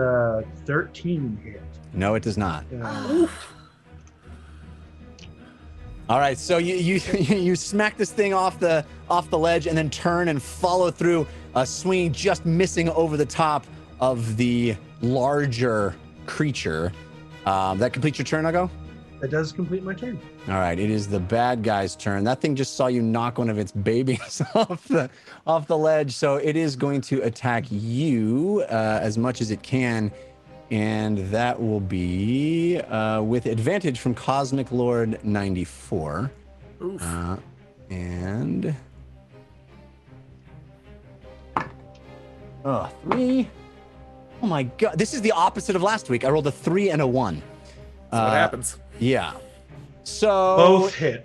13 hit? No, it does not. All right, so you smack this thing off the ledge and then turn and follow through, swinging, just missing over the top of the larger creature. That completes your turn, Uggo? That does complete my turn. All right, it is the bad guy's turn. That thing just saw you knock one of its babies off the ledge, so it is going to attack you as much as it can, and that will be with advantage from Cosmic Lord 94. Oof. And 3. Oh my god, this is the opposite of last week. I rolled a 3 and a 1. That's what happens. Yeah. So Both hit.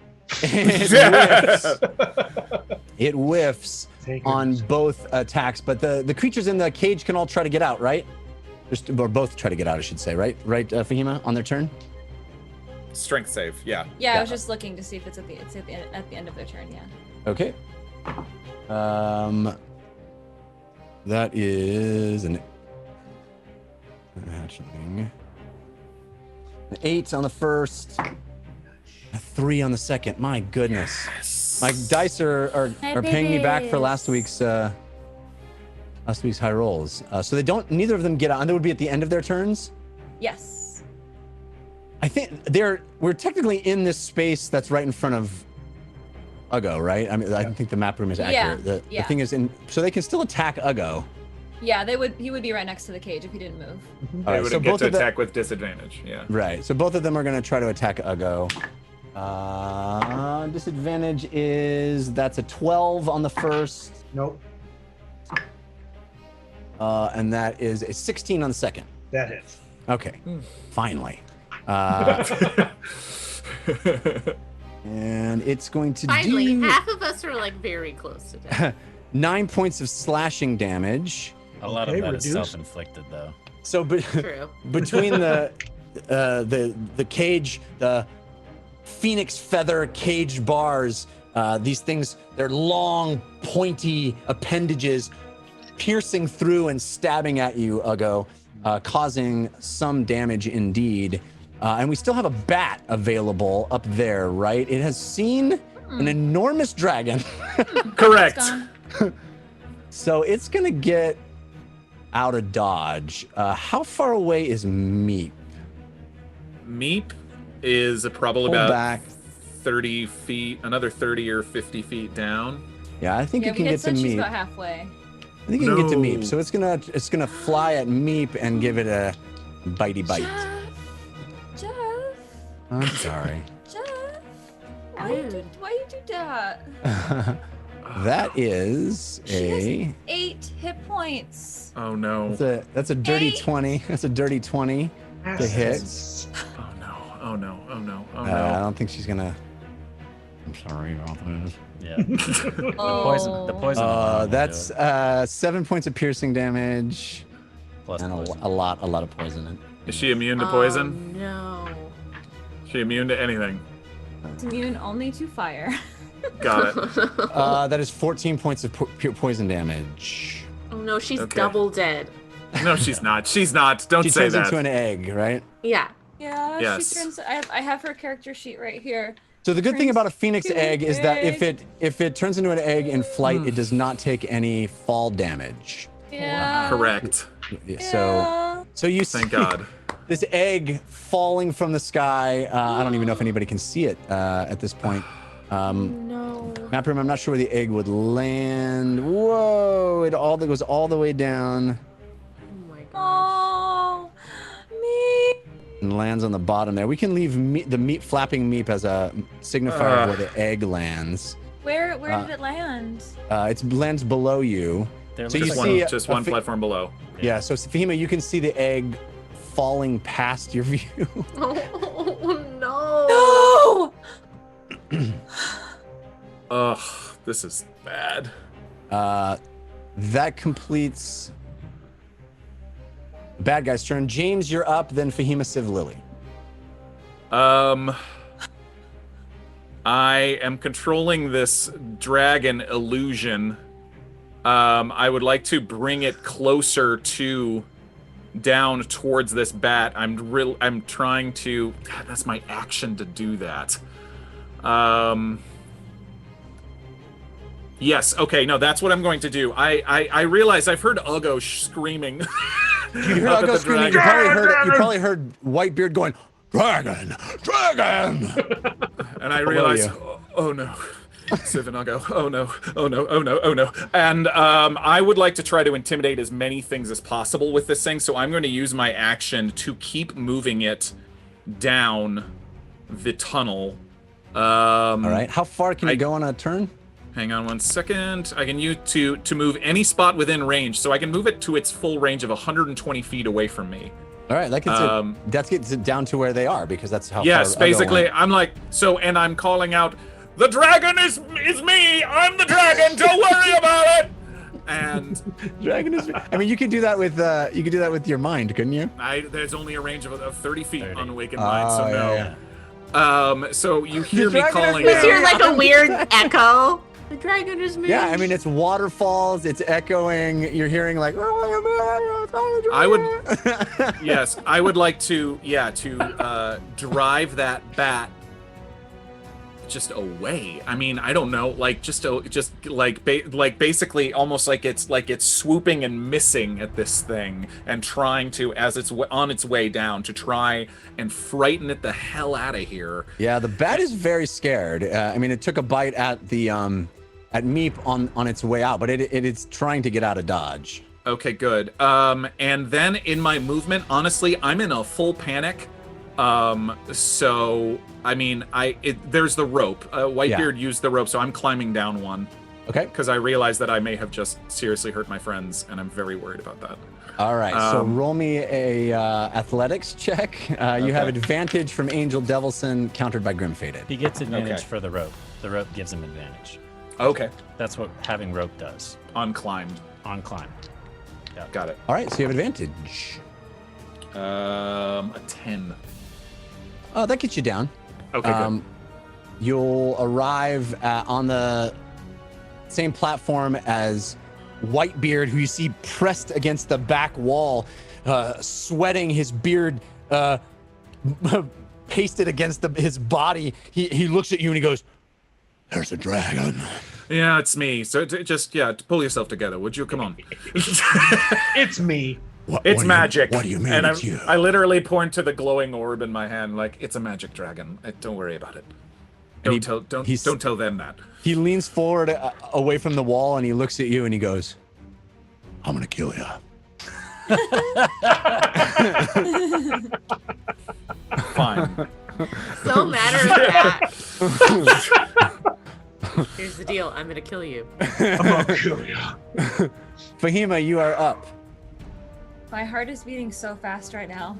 it whiffs Thank you. on both attacks, but the creatures in the cage can all try to get out, right? Or both try to get out, I should say, right? Right, Fahima, on their turn? Strength save, yeah. Yeah, I Yeah. was just looking to see if it's at the end of their turn. Yeah. Okay. That is an hatchling. An 8 on the first, a 3 on the second. My goodness. My dice are paying me back for last week's high rolls. So neither of them get out, and they would be at the end of their turns. Yes. I think we're technically in this space that's right in front of Uggo, right? I mean, I don't think the map room is accurate. The yeah. thing is so they can still attack Uggo. Yeah, he would be right next to the cage if he didn't move. All They right, wouldn't so get both to of them, attack with disadvantage, yeah. right? So both of them are going to try to attack Uggo. Disadvantage that's a 12 on the first, Nope, and that is a 16 on the second. that hits. Okay, finally. And it's going to Finally, do half of us are like very close to death. 9 points of slashing damage. A lot Okay, of that is reduced. self-inflicted, though. So True. between the cage, the phoenix feather cage bars, these things, they're long, pointy appendages piercing through and stabbing at you, Uggo. causing some damage indeed. And we still have a bat available up there, right? It has seen an enormous dragon. Correct. So it's gonna get out of dodge. How far away is Meep? Meep is probably Pull about back. 30 feet, another 30 or 50 feet down. Yeah, I think Yeah, you can we get had to said she's Meep. about halfway. I think you can get to No. Meep. So it's gonna fly at Meep and give it a bitey bite. Jeff, I'm sorry. Jeff, why you do that? That is She has a 8 hit points. Oh no. that's a dirty Eight. 20. That's a dirty 20 to hit. Oh no. Oh no. Oh no. Oh I no. don't think she's gonna. I'm sorry about this. Yeah. Oh. The poison. alone will That's do it. 7 points of piercing damage Plus and poison. a lot of poison. Is she immune to poison? No. Is she immune to anything? It's immune only to fire. Got it. That is 14 points of pure poison damage. Oh no, she's Okay. double dead. No, she's not. She's not. Don't She say turns that. into an egg, right? Yeah. Yeah, Yes. she turns. I have her character sheet right here. So the good thing Turns about a phoenix into egg is that if egg. it turns into an egg in flight, it does not take any fall damage. Yeah. Correct. So you see Thank God. this egg falling from the sky. I don't even know if anybody can see it at this point. No. Maproom, I'm not sure where the egg would land. Whoa! It goes all the way down Oh my god. Oh, me. and lands on the bottom there. We can leave the meat flapping meep as a signifier of where the egg lands. Where did it land? It lands below you. There So looks you Just like- see one, just a one fi- platform below. Yeah. So Fahima, you can see the egg falling past your view. Oh no. No. Ugh, this is bad. That completes bad guy's turn. James, you're up. Then Fahima, Civ, Lily. I am controlling this dragon illusion. I would like to bring it closer to down towards this bat. I'm trying to. God, that's my action to do that. Yes. Okay. No, that's what I'm going to do. I realize I've heard Uggo screaming. You hear up at Uggo the screaming. dragon. You probably heard Whitebeard going, "Dragon, dragon!" And I Below realize, you. oh no, Civ and Uggo, oh no, oh no, oh no, oh no. And I would like to try to intimidate as many things as possible with this thing, so I'm going to use my action to keep moving it down the tunnel. All right. How far can you go on a turn? Hang on 1 second. I can use to move any spot within range, so I can move it to its full range of 120 feet away from me. All right. That gets it down to where they are because that's how. Yes, far Uggo basically, went. I'm like, so, and I'm calling out, the dragon is me! I'm the dragon! Don't worry about it! And Dragon is. I mean, you could do that with your mind, couldn't you? there's only a range of 30 feet 30. on Awakened Mind, so no. yeah. So you hear me dragon is calling me. You out. hear like a weird echo. The dragon is me. Yeah. I mean, it's waterfalls. It's echoing. You're hearing like. I would, yes, I would like to, drive that bat just away. I mean, I don't know, like basically almost like it's swooping and missing at this thing and trying to, as it's on its way down, to try and frighten it the hell out of here. Yeah, the bat is very scared. I mean, it took a bite at the at Meep on its way out, but it is trying to get out of dodge. Okay, good. And then in my movement, honestly, I'm in a full panic. So I mean, there's the rope. Whitebeard used the rope, so I'm climbing down one. Okay. Because I realize that I may have just seriously hurt my friends, and I'm very worried about that. All right. So roll me a athletics check. You have advantage from Angel Devilson, countered by Grim Faded. He gets advantage Okay. for the rope. The rope gives him advantage. Okay. That's what having rope does Unclimbed. on climb. Got it. All right. So you have advantage. A 10. Oh, that gets you down. Okay, good. You'll arrive on the same platform as Whitebeard, who you see pressed against the back wall, sweating, his beard pasted against his body. He looks at you and he goes, "There's a dragon." Yeah, it's me. So just pull yourself together, would you? Come on. It's me. It's magic. What do you mean and it's you? I literally point to the glowing orb in my hand, like it's a magic dragon. Don't worry about it. Don't tell them that. He leans forward away from the wall and he looks at you and he goes, "I'm gonna kill you." Fine. So matter of fact. Here's the deal. I'm gonna kill you. I'm gonna kill you. Fahima, you are up. My heart is beating so fast right now.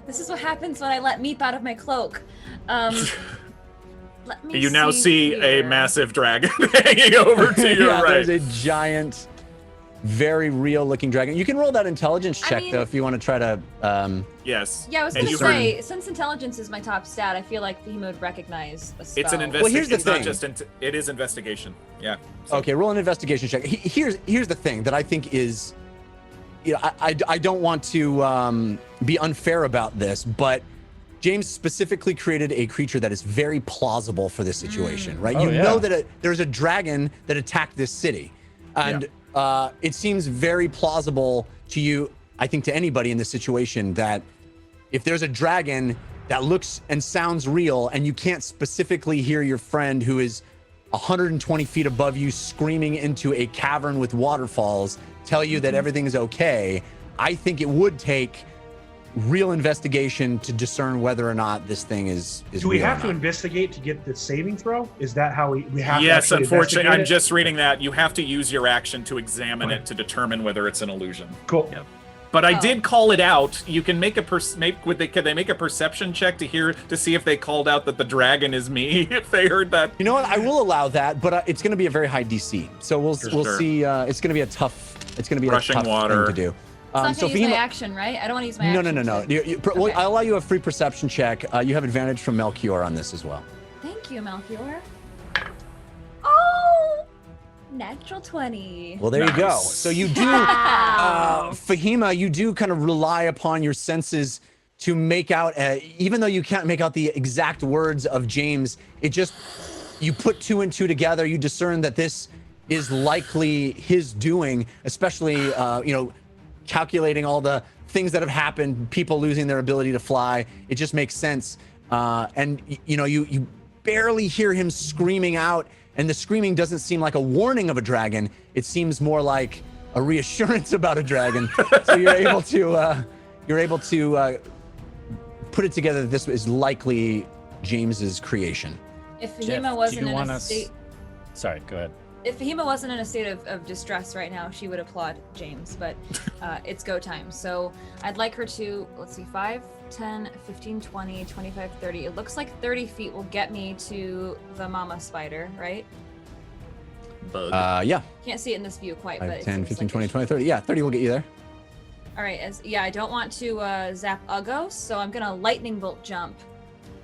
This is what happens when I let Meep out of my cloak. Let me You now see here. a massive dragon hanging over to your Yeah, right. there's a giant, very real-looking dragon. You can roll that intelligence check though if you want to try to. Yes. Yeah, I was And gonna you say, since intelligence is my top stat, I feel like Fahima would recognize a spell. It's an Well, here's investigation. the It's not thing. just it is investigation. Yeah. So- Okay, roll an investigation check. Here's the thing that I think is, you know, I don't want to be unfair about this, but James specifically created a creature that is very plausible for this situation, right? Oh, You yeah. know that there's a dragon that attacked this city, and it seems very plausible to you, I think, to anybody in this situation, that if there's a dragon that looks and sounds real, and you can't specifically hear your friend who is 120 feet above you screaming into a cavern with waterfalls tell you that everything is okay, I think it would take real investigation to discern whether or not this thing is Do we real or have to not. investigate to get the saving throw? Is that how we have to Yes, actually unfortunately, investigate I'm it? just reading that. You have to use your action to examine it to determine whether it's an illusion. Cool. Yep. But I did call it out. You can make a could they make a perception check to see if they called out that the dragon is me if they heard that? You know what? I will allow that, but it's going to be a very high DC. So we'll sure. see. It's going to be a tough. It's going to be Rushing a tough water. thing to do. It's not gonna use Fahima- my action, right? I don't want to use my No, action. no. Okay. I'll allow you a free perception check. You have advantage from Melchior on this as well. Thank you, Melchior. Oh, natural 20. Well, there you go. Nice. So you do, Wow. Fahima, you do kind of rely upon your senses to make out, even though you can't make out the exact words of James, you put two and two together, you discern that this is likely his doing, especially, calculating all the things that have happened, people losing their ability to fly. It just makes sense. And you barely hear him screaming out, and the screaming doesn't seem like a warning of a dragon. It seems more like a reassurance about a dragon. So you're able to put it together that this is likely James's creation. If Jeff, Fahima do wasn't you in want a us- state, Sorry, go ahead. if Fahima wasn't in a state of distress right now, she would applaud James. But it's go time. So I'd like her to, let's see, 5, 10, 15, 20, 25, 30. It looks like 30 feet will get me to the mama spider, right? Bug. Yeah. Can't see it in this view quite, but 5, it 10, seems 15, like 20, it 20, 30. Yeah, 30 will get you there. All right, I don't want to zap Uggos, so I'm gonna lightning bolt jump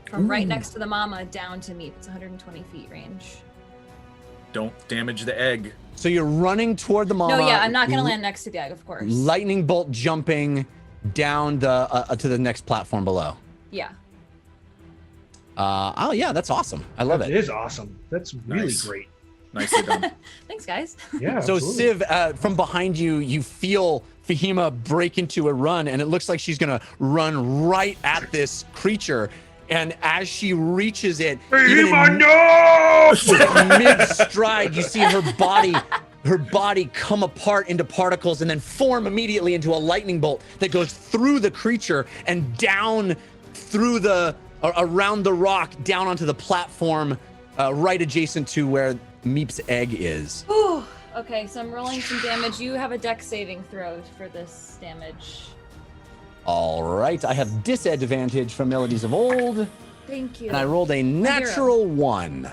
from right next to the mama down to Meep. It's 120 feet range. Don't damage the egg. So you're running toward the mama. No, yeah, I'm not gonna land next to the egg, of course. Lightning bolt jumping down to the next platform below. Yeah. Oh yeah, that's awesome. I love That it. is awesome. That's really Nice. great. Nicely done. Thanks, guys. Yeah. So absolutely. Civ, from behind you, you feel Fahima break into a run, and it looks like she's gonna run right at this creature. And as she reaches it, even Fahima, in no! mid-stride, you see her body come apart into particles and then form immediately into a lightning bolt that goes through the creature and down through around the rock, down onto the platform, right adjacent to where Meep's egg is. Whew. Okay, so I'm rolling some damage. You have a dex saving throw for this damage. All right, I have disadvantage from Melodies of Old, Thank you. and I rolled a natural 1.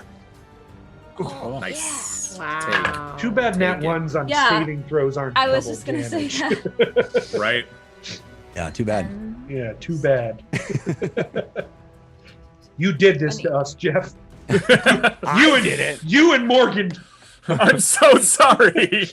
Oh, Nice. Wow. Too bad nat Take it. ones on Yeah. saving throws aren't I was double just gonna say damage. that. Right. Yeah, too bad. Yeah, too bad. You did this to us, Jeff. I did it. You and Morgan. I'm so sorry.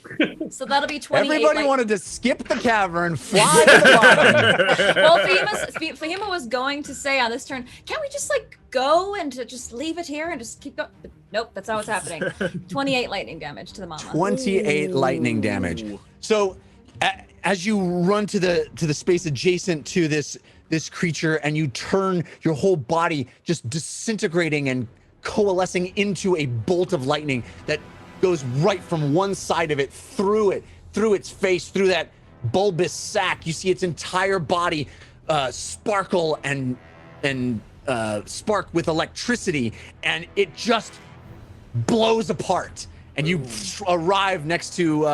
So that'll be 28. Everybody wanted to skip the cavern, fly to the bottom. Well, Fahima was going to say on this turn, can't we just like go and just leave it here and just keep going? But nope, that's not what's happening. 28 lightning damage to the mama. 28 lightning damage. So as you run to the space adjacent to this creature and you turn, your whole body just disintegrating and coalescing into a bolt of lightning that goes right from one side of it through its face, through that bulbous sac. You see its entire body sparkle and spark with electricity, and it just blows apart. And you arrive next to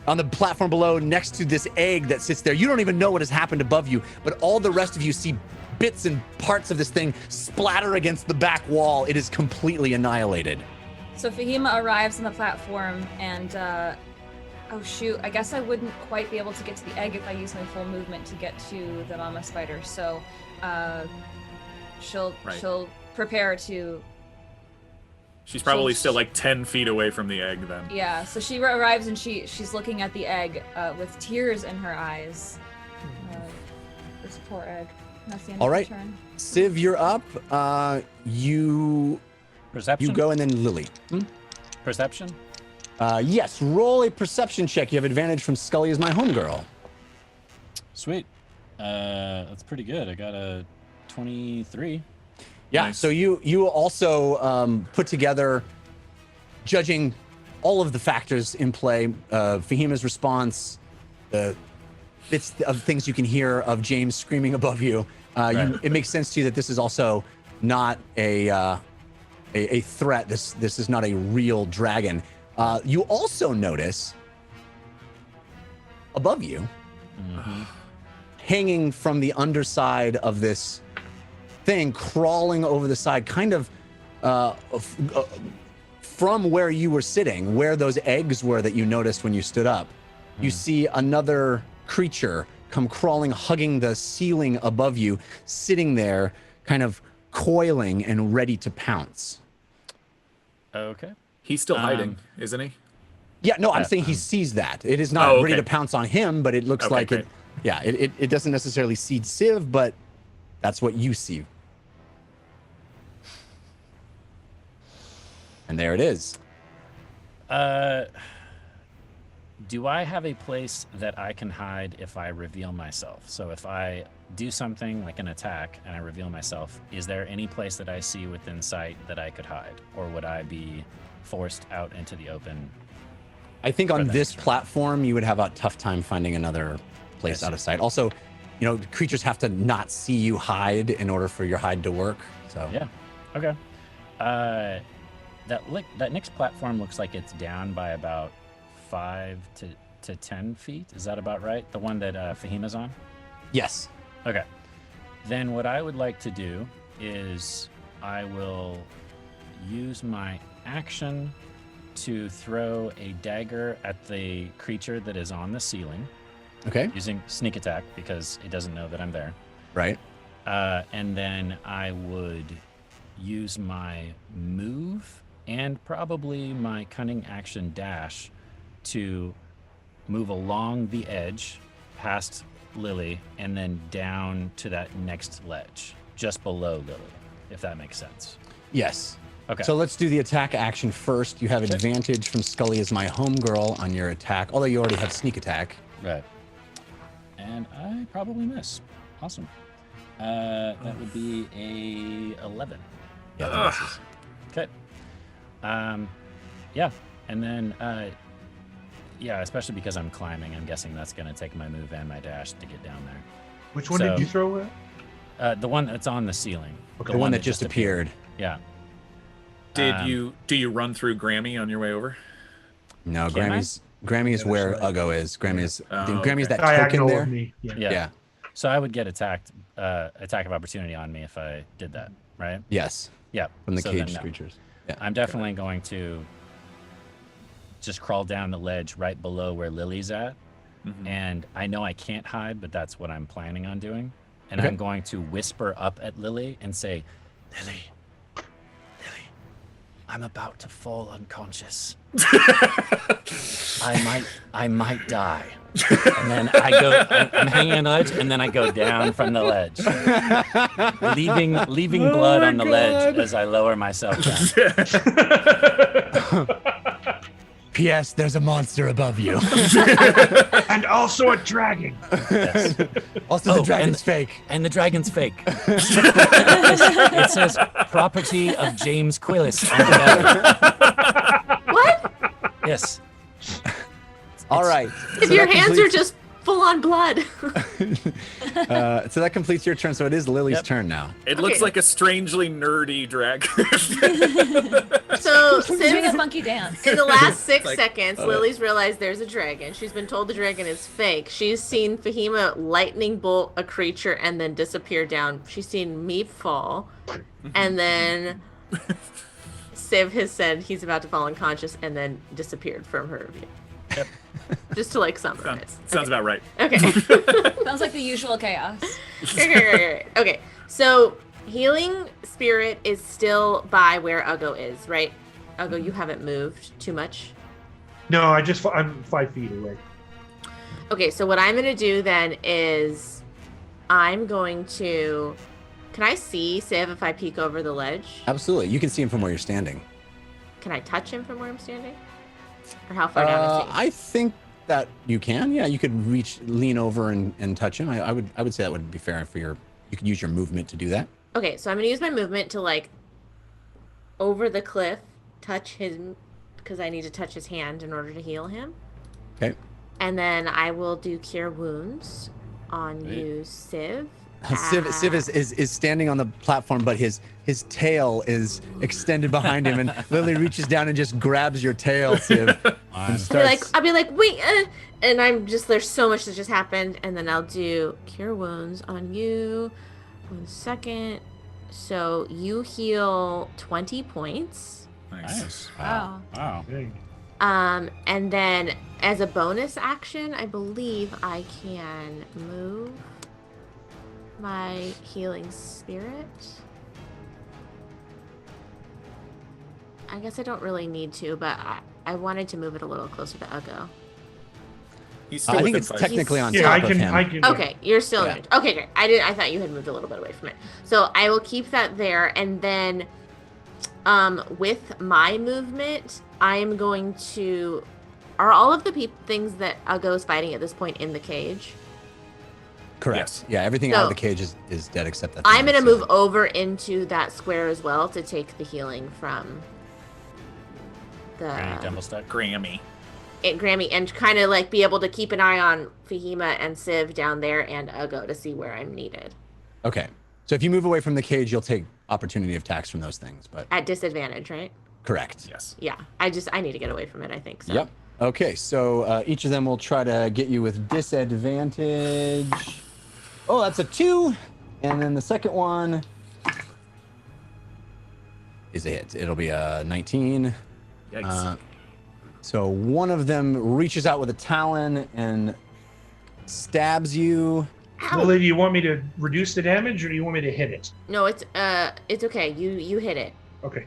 on the platform below, next to this egg that sits there. You don't even know what has happened above you, but all the rest of you see bits and parts of this thing splatter against the back wall. It is completely annihilated. So Fahima arrives on the platform and, oh shoot, I guess I wouldn't quite be able to get to the egg if I use my full movement to get to the mama spider. So she'll prepare to... She's probably still like 10 feet away from the egg then. Yeah, so she arrives and she's looking at the egg with tears in her eyes. This poor egg. That's the end All of right, the turn. Civ, you're up. Perception? You go, and then Lily. Perception? Yes, roll a perception check. You have advantage from Scully as my homegirl. Sweet. That's pretty good. I got a 23. Yeah, Nice. so you also put together, judging all of the factors in play, Fahima's response, the bits of things you can hear of James screaming above you. It makes sense to you that this is also not a threat. This is not a real dragon. You also notice above you, hanging from the underside of this thing, crawling over the side, kind of from where you were sitting, where those eggs were that you noticed when you stood up. You see another creature come crawling, hugging the ceiling above you, sitting there, kind of coiling and ready to pounce. Okay. He's still hiding, isn't he? Yeah, no, I'm saying he sees that. It is not ready to pounce on him, but it looks like great. it. Yeah, it doesn't necessarily see Civ, but that's what you see. And there it is. Do I have a place that I can hide if I reveal myself? So if I do something like an attack and I reveal myself, is there any place that I see within sight that I could hide? Or would I be forced out into the open? I think on the this next turn? platform, you would have a tough time finding another place I out of see. sight. Also, creatures have to not see you hide in order for your hide to work. So Yeah. Okay. That next platform looks like it's down by about 5 to 10 feet. Is that about right? The one that Fahima's on? yes. Okay. Then what I would like to do is I will use my action to throw a dagger at the creature that is on the ceiling Okay. using sneak attack because it doesn't know that I'm there. Right. And then I would use my move and probably my cunning action dash to move along the edge past Lily and then down to that next ledge just below Lily, if that makes sense. Yes. Okay. So let's do the attack action first. You have advantage from Scully as my homegirl on your attack, although you already have sneak attack. Right. And I probably miss. Awesome. That would be a 11. Yeah, that misses. Okay. Yeah. And then, yeah, especially because I'm climbing, I'm guessing that's going to take my move and my dash to get down there. Which one So- did you throw at? The one that's on the ceiling. The one that just appeared. Yeah. Do you run through Grammy on your way over? No, Can I? Grammy is where Uggo is. Grammy's okay. that token Diagonal there. of me. Yeah. Yeah. So I would get attack of opportunity on me if I did that, right? Yes. Yeah. From the So then caged no. creatures. Yeah. I'm definitely going to just crawl down the ledge right below where Lily's at. And I know I can't hide, but that's what I'm planning on doing. And Okay. I'm going to whisper up at Lily and say, Lily, I'm about to fall unconscious. I might die. And then I'm hanging on the ledge, and then I go down from the ledge, leaving blood on the ledge as I lower myself down. P.S. There's a monster above you. And also a dragon. Yes. Also, the dragon's fake. And the dragon's fake. It says property of James Quillis on the belly. What? Yes. All right. If your hands are just full on blood. So that completes your turn. So it is Lily's turn now. It looks like a strangely nerdy dragon. So Doing a since funky dance. in the last 6 Like, seconds, Lily's realized there's a dragon. She's been told the dragon is fake. She's seen Fahima lightning bolt a creature and then disappear down. She's seen Meep fall. And then Civ has said he's about to fall unconscious and then disappeared from her view. Yep. Just to like summarize. Sounds about right. Okay. Sounds like the usual chaos. Okay. So healing spirit is still by where Uggo is, right? Uggo, you haven't moved too much. No, I'm 5 feet away. Okay, so what I'm gonna do then is I'm going to. Can I see Civ if I peek over the ledge? Absolutely. You can see him from where you're standing. Can I touch him from where I'm standing? Or how far down is he? I think that you can. Yeah, you could lean over and touch him. I would say that would be fair for you could use your movement to do that. Okay, so I'm gonna use my movement to like over the cliff, touch him because I need to touch his hand in order to heal him. Okay. And then I will do cure wounds on you, Civ. Civ is standing on the platform, but his tail is extended behind him, and Lily reaches down and just grabs your tail, Civ. And starts... I'll be like, wait, and I'm just, there's so much that just happened, and then I'll do cure wounds on you. 1 second. So you heal 20 points. Nice. Wow. Wow. Dang. And then as a bonus action, I believe I can move my healing spirit. I guess I don't really need to, but I wanted to move it a little closer to Uggo. He's I still think within it's 5 technically on Yeah, I top of him. can. Okay, you're still Yeah. okay. Great. I thought you had moved a little bit away from it. So I will keep that there, and then, with my movement, I am going to. Are all of the things that Uggo is fighting at this point in the cage? Correct. Yes. Yeah, everything out of So- the cage is dead except that. I'm thing gonna on move the over into that square as well to take the healing from Granny the Dumblestuck. Grammy. Grammy, and kind of like be able to keep an eye on Fahima and Civ down there and Uggo to see where I'm needed Okay. So if you move away from the cage, you'll take opportunity of attacks from those things, but at disadvantage, right? correct. Yes. Yeah, I need to get away from it. I think so. Yep. Okay, so each of them will try to get you with disadvantage. Oh, that's a 2. And then the second one is a hit. It'll be a 19. Yikes. So one of them reaches out with a talon and stabs you. Lily, do you want me to reduce the damage or do you want me to hit it? No, it's okay. You hit it. Okay.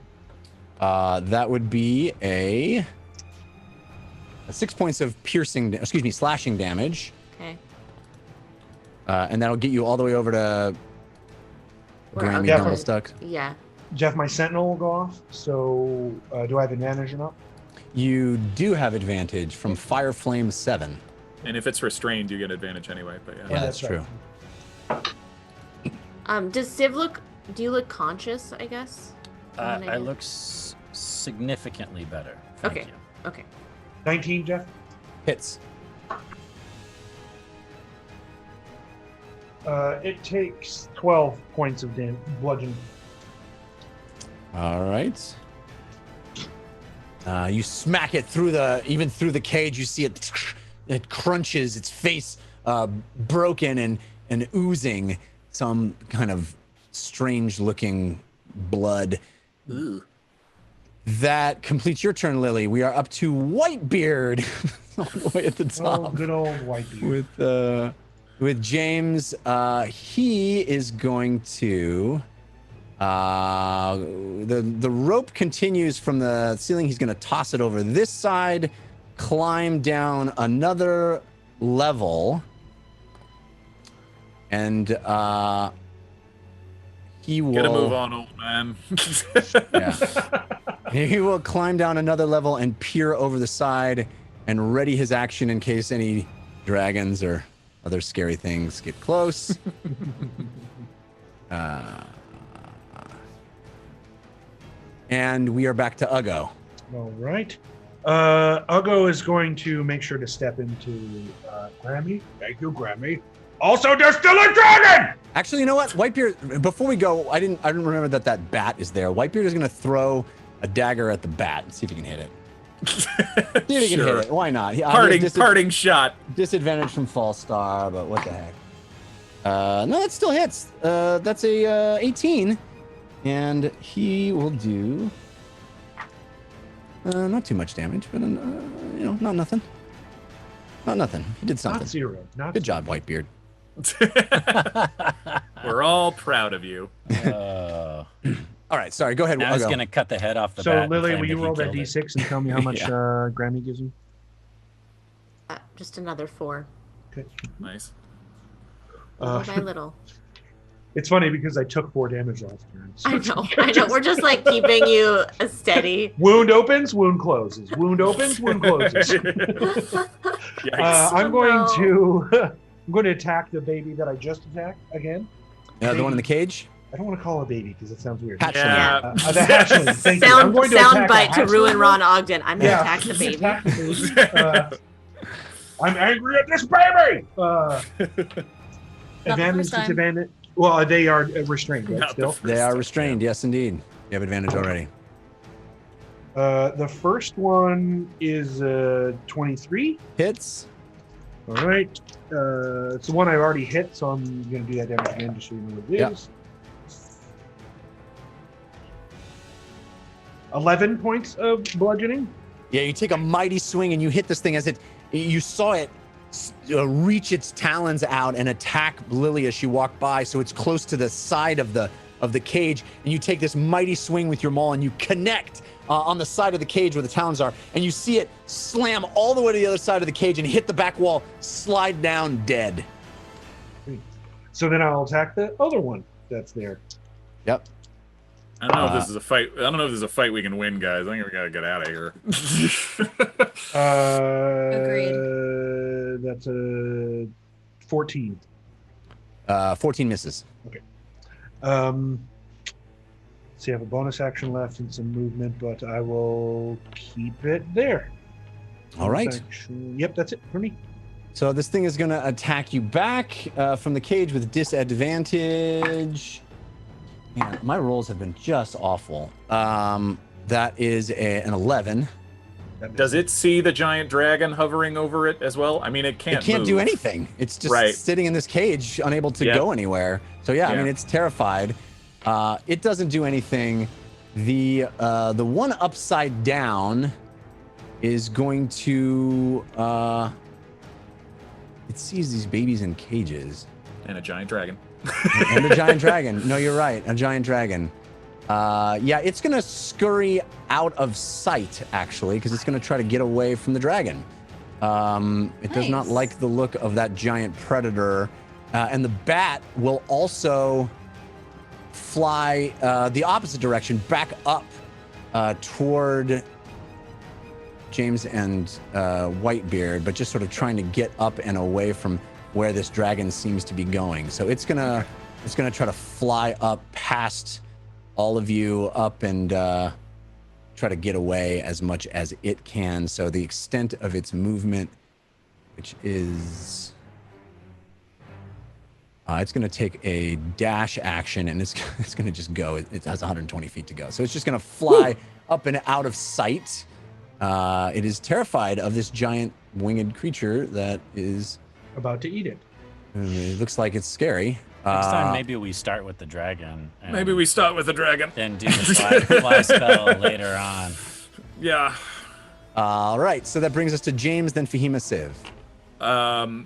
That would be a 6 points of slashing damage. Okay. And that'll get you all the way over to Where Grammy Uggo- Dumblestuck. Yeah. Jeff, my sentinel will go off. So do I have advantage or not? You do have advantage from Fire Flame 7. And if it's restrained, you get advantage anyway. But yeah. Yeah, that's that's true. right. Does Civ look? Do you look conscious? I guess. I look significantly better. Thank Okay. you. Okay. 19, Jeff. Hits. It takes 12 points of bludgeoning. All right. You smack it through the cage. You see it crunches, its face broken and oozing some kind of strange looking blood. Ooh. That completes your turn, Lily. We are up to Whitebeard all the way at the top. Oh, good old Whitebeard. With James, he is going to The rope continues from the ceiling. He's going to toss it over this side, climb down another level, and he will Get a move on, old man. Yeah. He will climb down another level and peer over the side and ready his action in case any dragons or other scary things get close. And we are back to Uggo. All right. Uggo is going to make sure to step into Grammy. Thank you, Grammy. Also, there's still a dragon! Actually, you know what? Whitebeard, before we go, I didn't remember that bat is there. Whitebeard is going to throw a dagger at the bat and see if he can hit it. See if he can hit it. Why not? Parting shot. Disadvantage from False Star, but what the heck? No, that still hits. That's a 18. And he will do not too much damage, but not nothing. Not nothing. He did something. Not zero. Good job, Whitebeard. We're all proud of you. All right, sorry. Go ahead. I was going to cut the head off the so, bat. So, Lily, will you roll that d6 and tell me how much Grammy gives you? Just another 4. Okay. Nice. Little by little. It's funny because I took 4 damage last turn. So I know. We're just like keeping you steady. Wound opens, wound closes. Wound opens, wound closes. I'm going to attack the baby that I just attacked again. The one in the cage? I don't want to call it a baby because it sounds weird. Hatchling. Yeah. The hatchling. Thank you. I'm going to sound attack bite a to ruin hatchling. Ron Ogden. I'm going to Yeah, attack the baby. attack the baby. I'm angry at this baby! Advantage, disadvantage. Well, they are restrained, right? Still? They are restrained, yes, indeed. You have advantage already. The first one is 23. Hits. All right. It's the one I've already hit, so I'm going to do that damage again just so you know what it is. 11 points of bludgeoning. Yeah, you take a mighty swing and you hit this thing as you saw it reach its talons out and attack Lily as she walked by, so it's close to the side of the cage, and you take this mighty swing with your maul and you connect on the side of the cage where the talons are, and you see it slam all the way to the other side of the cage and hit the back wall, slide down dead. So then I'll attack the other one that's there. Yep. I don't know if this is a fight. I don't know if this is a fight we can win, guys. I think we gotta get out of here. Agreed. That's a 14. 14 misses. Okay. So you have a bonus action left and some movement, but I will keep it there. All right. Yep, that's it for me. So this thing is going to attack you back from the cage with disadvantage. Man, my rolls have been just awful. That is an 11. Does it see the giant dragon hovering over it as well? I mean, it can't. It can't move. do anything. It's just sitting in this cage, unable to go anywhere. So yeah, I mean, it's terrified. It doesn't do anything. The one upside down is going to. It sees these babies in cages. And a giant dragon. And a giant dragon. No, you're right. A giant dragon. Yeah, it's going to scurry out of sight, actually, because it's going to try to get away from the dragon. It does not like the look of that giant predator. And the bat will also fly the opposite direction, back up toward James and Whitebeard, but just sort of trying to get up and away from where this dragon seems to be going. So it's gonna try to fly up past all of you, up and try to get away as much as it can. So the extent of its movement, which is it's going to take a dash action, and it's going to just go. It has 120 feet to go, so it's just going to fly up and out of sight. It is terrified of this giant winged creature that is about to eat it. It looks like it's scary. Next time, maybe we start with the dragon. Maybe we start with the dragon. Then do the fly spell later on. Yeah. All right, so that brings us to James, then Fahima Civ.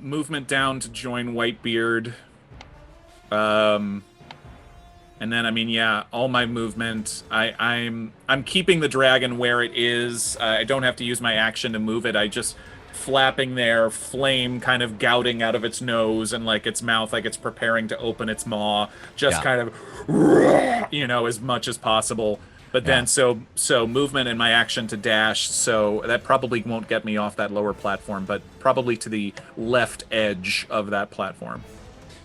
Movement down to join Whitebeard. And then, I mean, yeah, all my movement. I'm keeping the dragon where it is. I don't have to use my action to move it. I just flapping there, flame kind of gouting out of its nose and like its mouth, like it's preparing to open its maw. Just kind of, as much as possible. But then, so movement and my action to dash. So that probably won't get me off that lower platform, but probably to the left edge of that platform.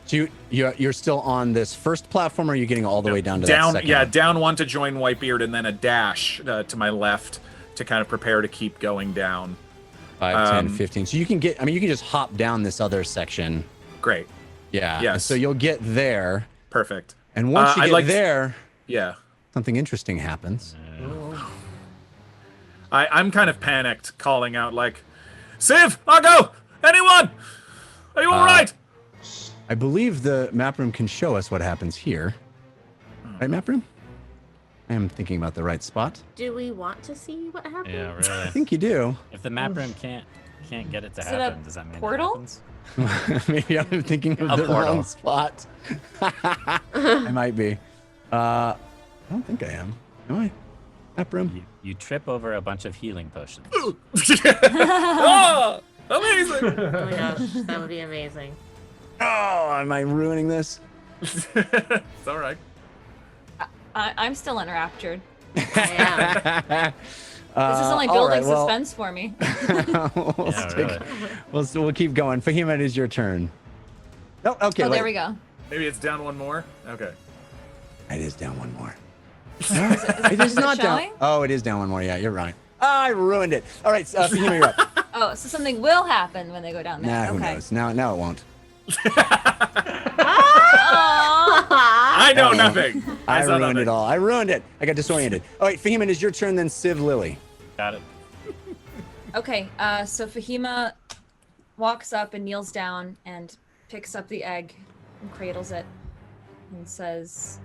So you're still on this first platform, or are you getting all the way down to that second? Yeah, down one to join Whitebeard, and then a dash to my left to kind of prepare to keep going down. 5, 10, 15. So you can get, you can just hop down this other section. Great. Yeah. Yes. So you'll get there. Perfect. And once you get there, something interesting happens. I'm kind of panicked, calling out like, Civ, Argo, anyone? Are you all right? I believe the map room can show us what happens here. Right, map room? I am thinking about the right spot. Do we want to see what happens? Yeah, really. I think you do. If the map room can't get it to happen, does that mean portal? it happens? Maybe I'm thinking of the wrong spot. I might be. I don't think I am. Am I? Map room? You trip over a bunch of healing potions. Oh, amazing! Oh my gosh, that would be amazing. Oh, am I ruining this? It's all right. I'm still enraptured. I am. This is only building suspense for me. We'll keep going. Fahima, it is your turn. Oh, okay. Oh, there we go. Maybe it's down one more? Okay. It is down one more. It is not down. Oh, it is down one more. Yeah, you're right. I ruined it. All right, Fahima, you're up. Oh, so something will happen when they go down there. Nah, who knows? Now it won't. I know nothing. I ruined it all. I ruined it. I got disoriented. All right, Fahima, it is your turn, then Civ Lily. Got it. Okay, so Fahima walks up and kneels down and picks up the egg and cradles it and says,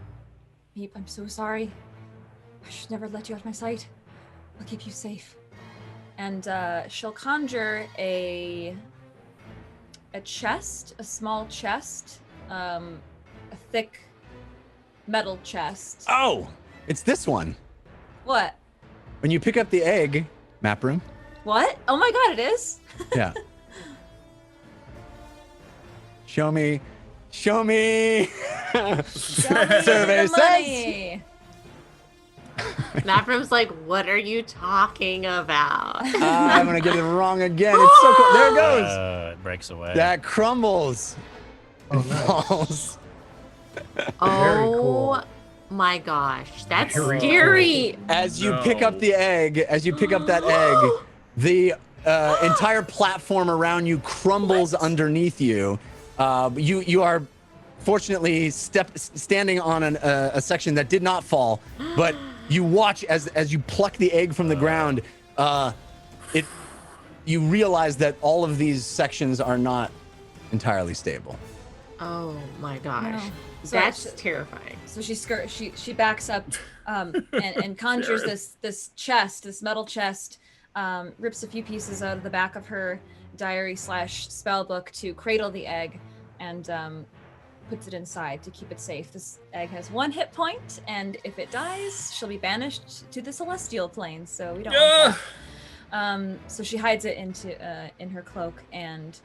Meep, I'm so sorry. I should never let you out of my sight. I'll keep you safe. And she'll conjure a chest, a small chest, a thick metal chest. Oh, it's this one. What? When you pick up the egg, map room. What? Oh my god, it is? Yeah. Show me. Survey says. Maprim's like, what are you talking about? I'm gonna get it wrong again. It's so cool. There it goes. It breaks away. That crumbles. Oh, it falls. Oh cool. my gosh, that's Very scary. As you pick up the egg, the entire platform around you crumbles underneath you. You are fortunately standing on a section that did not fall, but you watch as you pluck the egg from the ground. You realize that all of these sections are not entirely stable. Oh my gosh, No. So that's terrifying. So she backs up and conjures this chest, this metal chest, rips a few pieces out of the back of her diary / spell book to cradle the egg, and puts it inside to keep it safe. This egg has 1 hit point, and if it dies, she'll be banished to the celestial plane. So we don't want that. So she hides it in her cloak and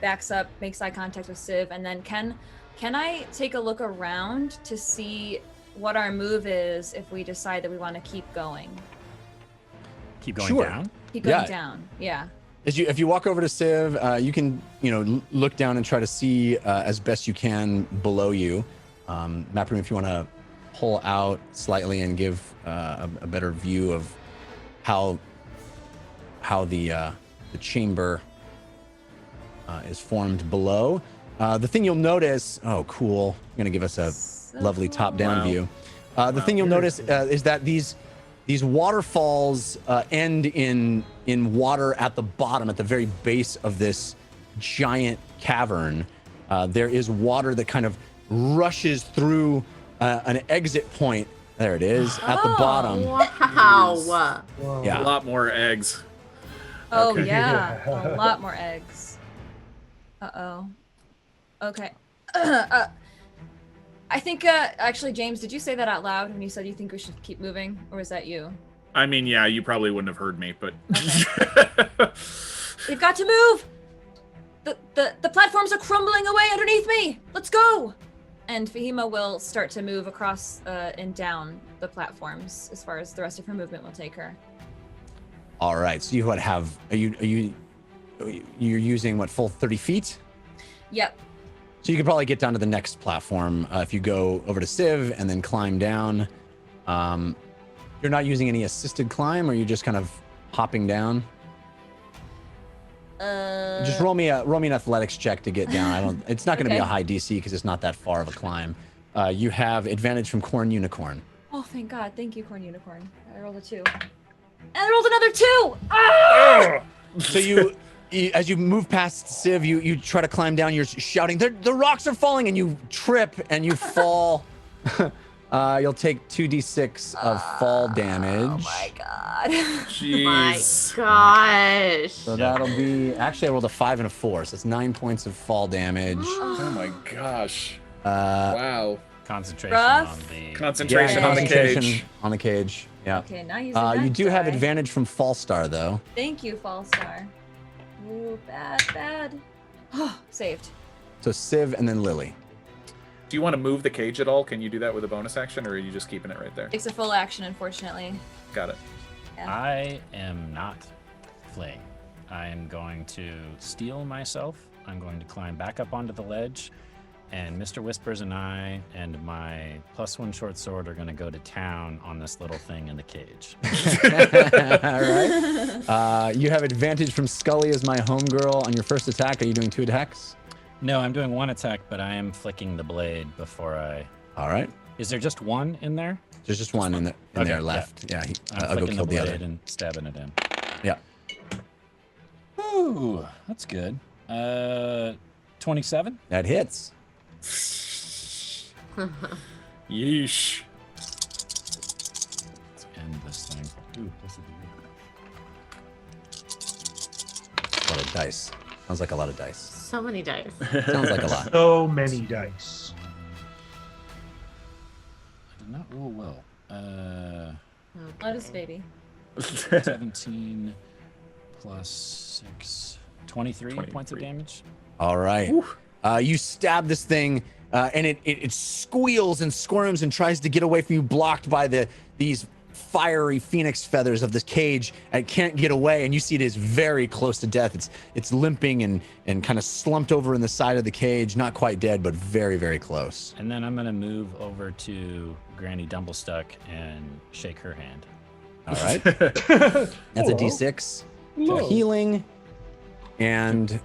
backs up, makes eye contact with Civ, and then can I take a look around to see what our move is if we decide that we want to keep going? Keep going Sure. down? Keep going down, yeah. If you walk over to Civ, you can look down and try to see as best you can below you. Maproom, if you want to pull out slightly and give a better view of how the chamber is formed below. The thing you'll notice, oh cool, I'm gonna give us a lovely top-down view. The thing you'll notice is that these waterfalls end in water at the bottom, at the very base of this giant cavern. There is water that kind of rushes through an exit point. There it is at the bottom. Wow. Yeah. A lot more eggs. Oh Okay. yeah, a lot more eggs. Uh-oh. Okay. I think, actually, James, did you say that out loud when you said you think we should keep moving, or was that you? I mean, yeah, you probably wouldn't have heard me, but... We've got to move! The platforms are crumbling away underneath me! Let's go! And Fahima will start to move across and down the platforms as far as the rest of her movement will take her. All right. So you you're using what, full 30 feet? Yep. So you could probably get down to the next platform if you go over to Civ and then climb down. You're not using any assisted climb, or you're just kind of hopping down? Just roll me an athletics check to get down. It's not going to be a high DC because it's not that far of a climb. You have advantage from Corn Unicorn. Oh, thank God. Thank you, Corn Unicorn. I rolled a 2. And I rolled another 2! Ah! So you as you move past Civ, you try to climb down. You're shouting, the rocks are falling, and you trip and you fall. You'll take 2d6 of fall damage. Oh my God. Jeez. My gosh. So that'll be, actually I rolled a 5 and a 4, so it's 9 points of fall damage. Oh my gosh. Wow. Concentration Rough. on the... Concentration on the cage. On the cage, yeah. Okay, now using you do have die. advantage from Fall Star, though. Thank you, Fallstar. Ooh, bad. Oh, saved. So Civ and then Lily. Do you want to move the cage at all? Can you do that with a bonus action, or are you just keeping it right there? Takes a full action, unfortunately. Got it. I am not fleeing. I am going to steel myself. I'm going to climb back up onto the ledge, and Mr. Whispers and I and my +1 short sword are going to go to town on this little thing in the cage. All right. You have advantage from Scully as my homegirl on your first attack. Are you doing 2 attacks? No, I'm doing 1 attack, but I am flicking the blade before I... All right. Is there just 1 in there? There's just one in there left. Yeah, I'm I'll go flicking kill the the blade other. and stabbing it in. Yeah. Ooh, that's good. 27? That hits. Yeesh. Let's end this thing. Ooh, plus a D8. A lot of dice. Sounds like a lot of dice. So many dice. Sounds like a lot. So many dice. I did not roll well. Let us, baby. 17 plus 6, 23 points of damage. All right. You stab this thing, and it squeals and squirms and tries to get away from you, blocked by these fiery phoenix feathers of this cage, and it can't get away. And you see it is very close to death. It's limping and kind of slumped over in the side of the cage, not quite dead, but very, very close. And then I'm going to move over to Granny Dumblestuck and shake her hand. All right. That's a d6 for healing, and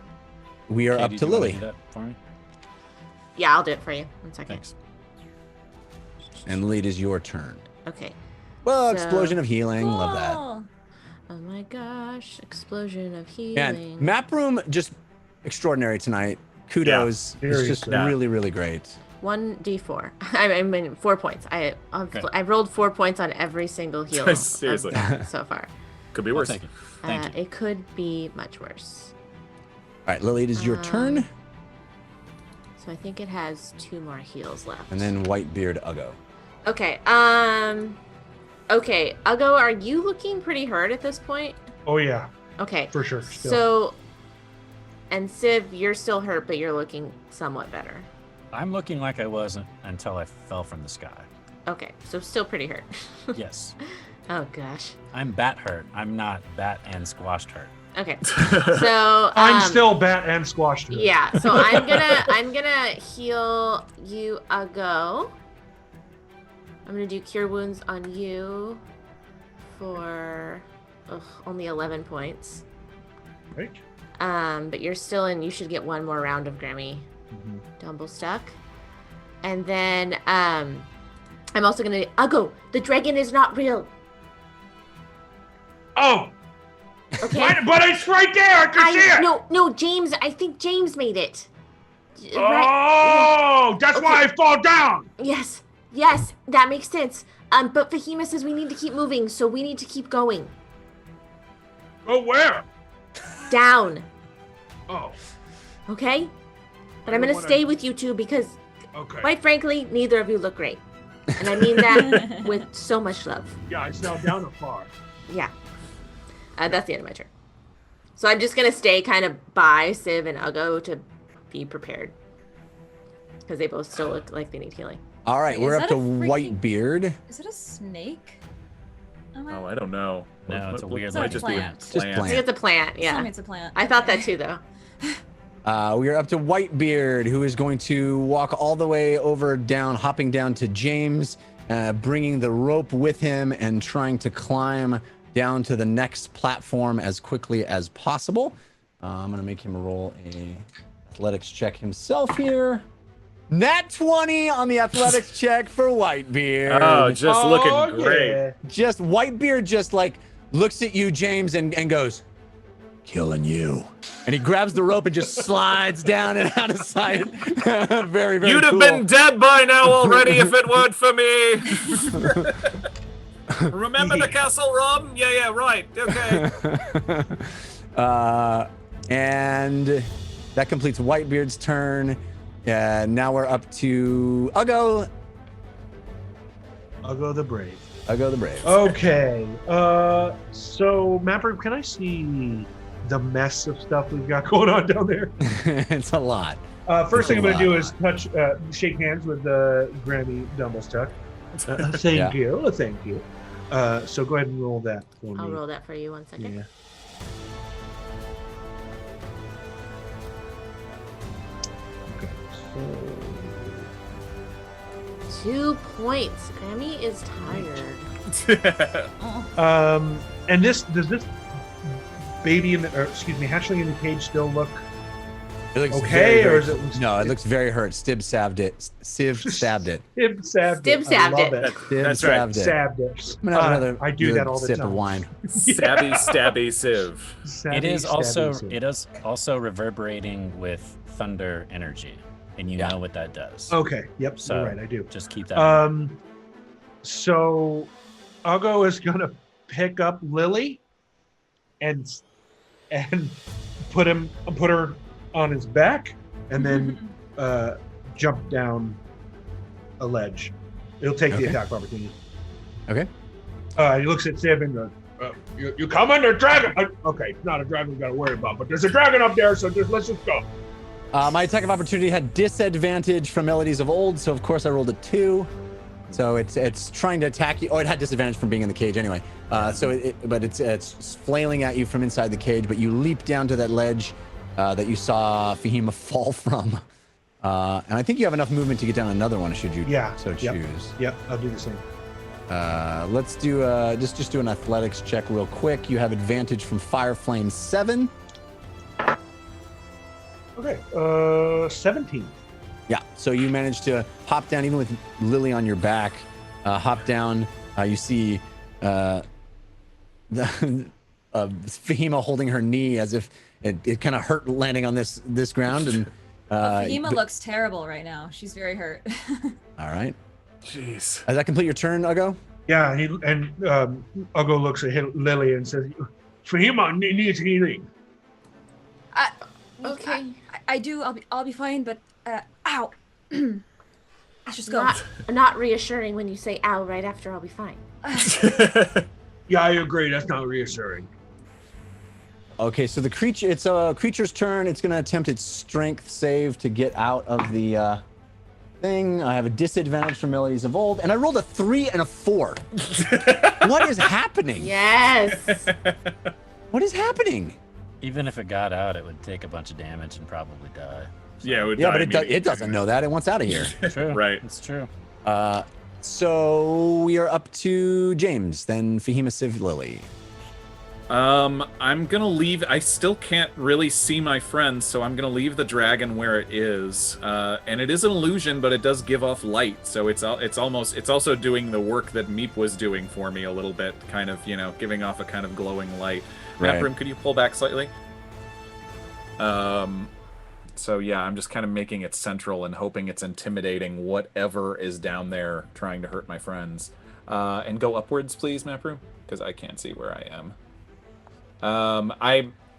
we are Okay, up did to you wanna Lily. do that for me? Yeah, I'll do it for you. 1 second. Thanks. And Lily, it is your turn. Okay. Well, So- explosion of healing. Love that. Oh, Oh my gosh. Explosion of healing. Man, map room just extraordinary tonight. Kudos. Yeah, it's very just good. really, really great. 1d4. I mean 4 points. I rolled 4 points on every single heal. Seriously. of that so far. Could be I'll worse. take it. Thank you. It could be much worse. All right, Lily, it is your turn. So I think it has 2 more heals left. And then Whitebeard Uggo. Okay. Okay, Uggo, are you looking pretty hurt at this point? Oh yeah, Okay. for sure. Still. So, and Civ, you're still hurt, but you're looking somewhat better. I'm looking like I wasn't until I fell from the sky. Okay, so still pretty hurt. Yes. Oh gosh. I'm bat hurt. I'm not bat and squashed hurt. Okay. So I'm still bat and squashed. Hurt. Yeah. So I'm gonna heal you, Uggo. I'm gonna do cure wounds on you for only 11 points. Right. But you're still in. You should get 1 more round of Grammy Dumblestuck. And then I'm also gonna Uggo. The dragon is not real. Oh, Okay. but it's right there. I can see it. No, James. I think James made it. Oh, that's why I fall down. Yes, that makes sense. But Fahima says we need to keep moving, so we need to keep going. Go where? Down, Oh, okay? But I'm don't gonna wanna- stay with you two because Okay. Quite frankly, neither of you look great. And I mean that with so much love. Yeah, it's now down a far. Yeah. That's the end of my turn. So I'm just going to stay kind of by Civ and Uggo to be prepared. Because they both still look like they need healing. All right, Wait, we're is up that to a freaking- Whitebeard. Is it a snake? Oh, I don't know. No, it's a weird might like just be a plant. Just I think plant. it's a plant, Tell me yeah. it's a plant. I thought Okay. that too, though. We are up to Whitebeard, who is going to walk all the way over down, hopping down to James, bringing the rope with him and trying to climb down to the next platform as quickly as possible. I'm going to make him roll a athletics check himself here. Nat 20 on the athletics check for Whitebeard. Oh, just looking great. Yeah. Just Whitebeard just like looks at you, James, and goes, killing you. And he grabs the rope and just slides down and out of sight. Very, very You'd cool. have been dead by now already if it weren't for me. Remember the castle rum? Yeah, right. Okay. And that completes Whitebeard's turn. Now we're up to Uggo. I'll go the brave. Uggo the Brave. Okay. So Mapper, can I see the mess of stuff we've got going on down there? It's a lot. First thing I'm It's a going to do is shake hands with Grammy Dumblestuck. Thank you. Thank you. So go ahead and roll that for me. I'll roll that for you 1 second. Yeah. Okay. 2 points. Grammy is tired. And does this baby hatchling in the cage still look It looks okay, very, or very- is it? No, it looks very hurt. Civ stabbed it. Stib sabbed it. Stib sabbed I love it. it. Civ That's right. stabbed it. Sabbed it. I'm gonna have another I do good that all the sip time. of wine. Stabby, stabby, civ. It is also Stabby. it is also reverberating with thunder energy, and you Yeah. know what that does. Okay. Yep. So you're right. I do. just keep that. in mind. So Uggo is gonna pick up Lily and put her on his back and then jump down a ledge. It'll take the Okay. attack of opportunity. Okay. He looks at Civ and goes, you come under dragon. Okay, it's not a dragon we gotta worry about, but there's a dragon up there, so let's just go. My attack of opportunity had disadvantage from Melodies of Old, so of course I rolled a 2. So it's trying to attack you. Oh, it had disadvantage from being in the cage anyway. But it's flailing at you from inside the cage. But you leap down to that ledge that you saw Fahima fall from, and I think you have enough movement to get down another one should you so Yep. choose. Yep, I'll do the same. Let's do just do an athletics check real quick. You have advantage from Fire Flame 7. Okay, 17. Yeah, so you managed to hop down, even with Lily on your back. Hop down. You see Fahima holding her knee as if it kind of hurt landing on this ground. And Fahima looks terrible right now. She's very hurt. all right. Jeez. Does that complete your turn, Uggo? Yeah, Uggo looks at Lily and says, Fahima needs healing. Okay. I do. I'll be fine. But ow. Let's just go. Not reassuring when you say ow right after I'll be fine. Yeah, I agree. That's not reassuring. Okay, so it's a creature's turn. It's going to attempt its strength save to get out of the thing. I have a disadvantage from Melodies of Old, and I rolled a 3 and a 4. What is happening? Yes. What is happening? Even if it got out, it would take a bunch of damage and probably die. Yeah, it would Yeah, die but it immediately. doesn't know that. It wants out of here. True. Right. It's true. So we are up to James, then Fahima, Civ, Lily. I'm gonna leave. I still can't really see my friends, so I'm gonna leave the dragon where it is. And it is an illusion, but it does give off light, so it's also doing the work that Meep was doing for me a little bit, kind of, giving off a kind of glowing light. Right. Maproom, could you pull back slightly? So yeah, I'm just kind of making it central and hoping it's intimidating whatever is down there trying to hurt my friends. And go upwards, please, Maproom, because I can't see where I am.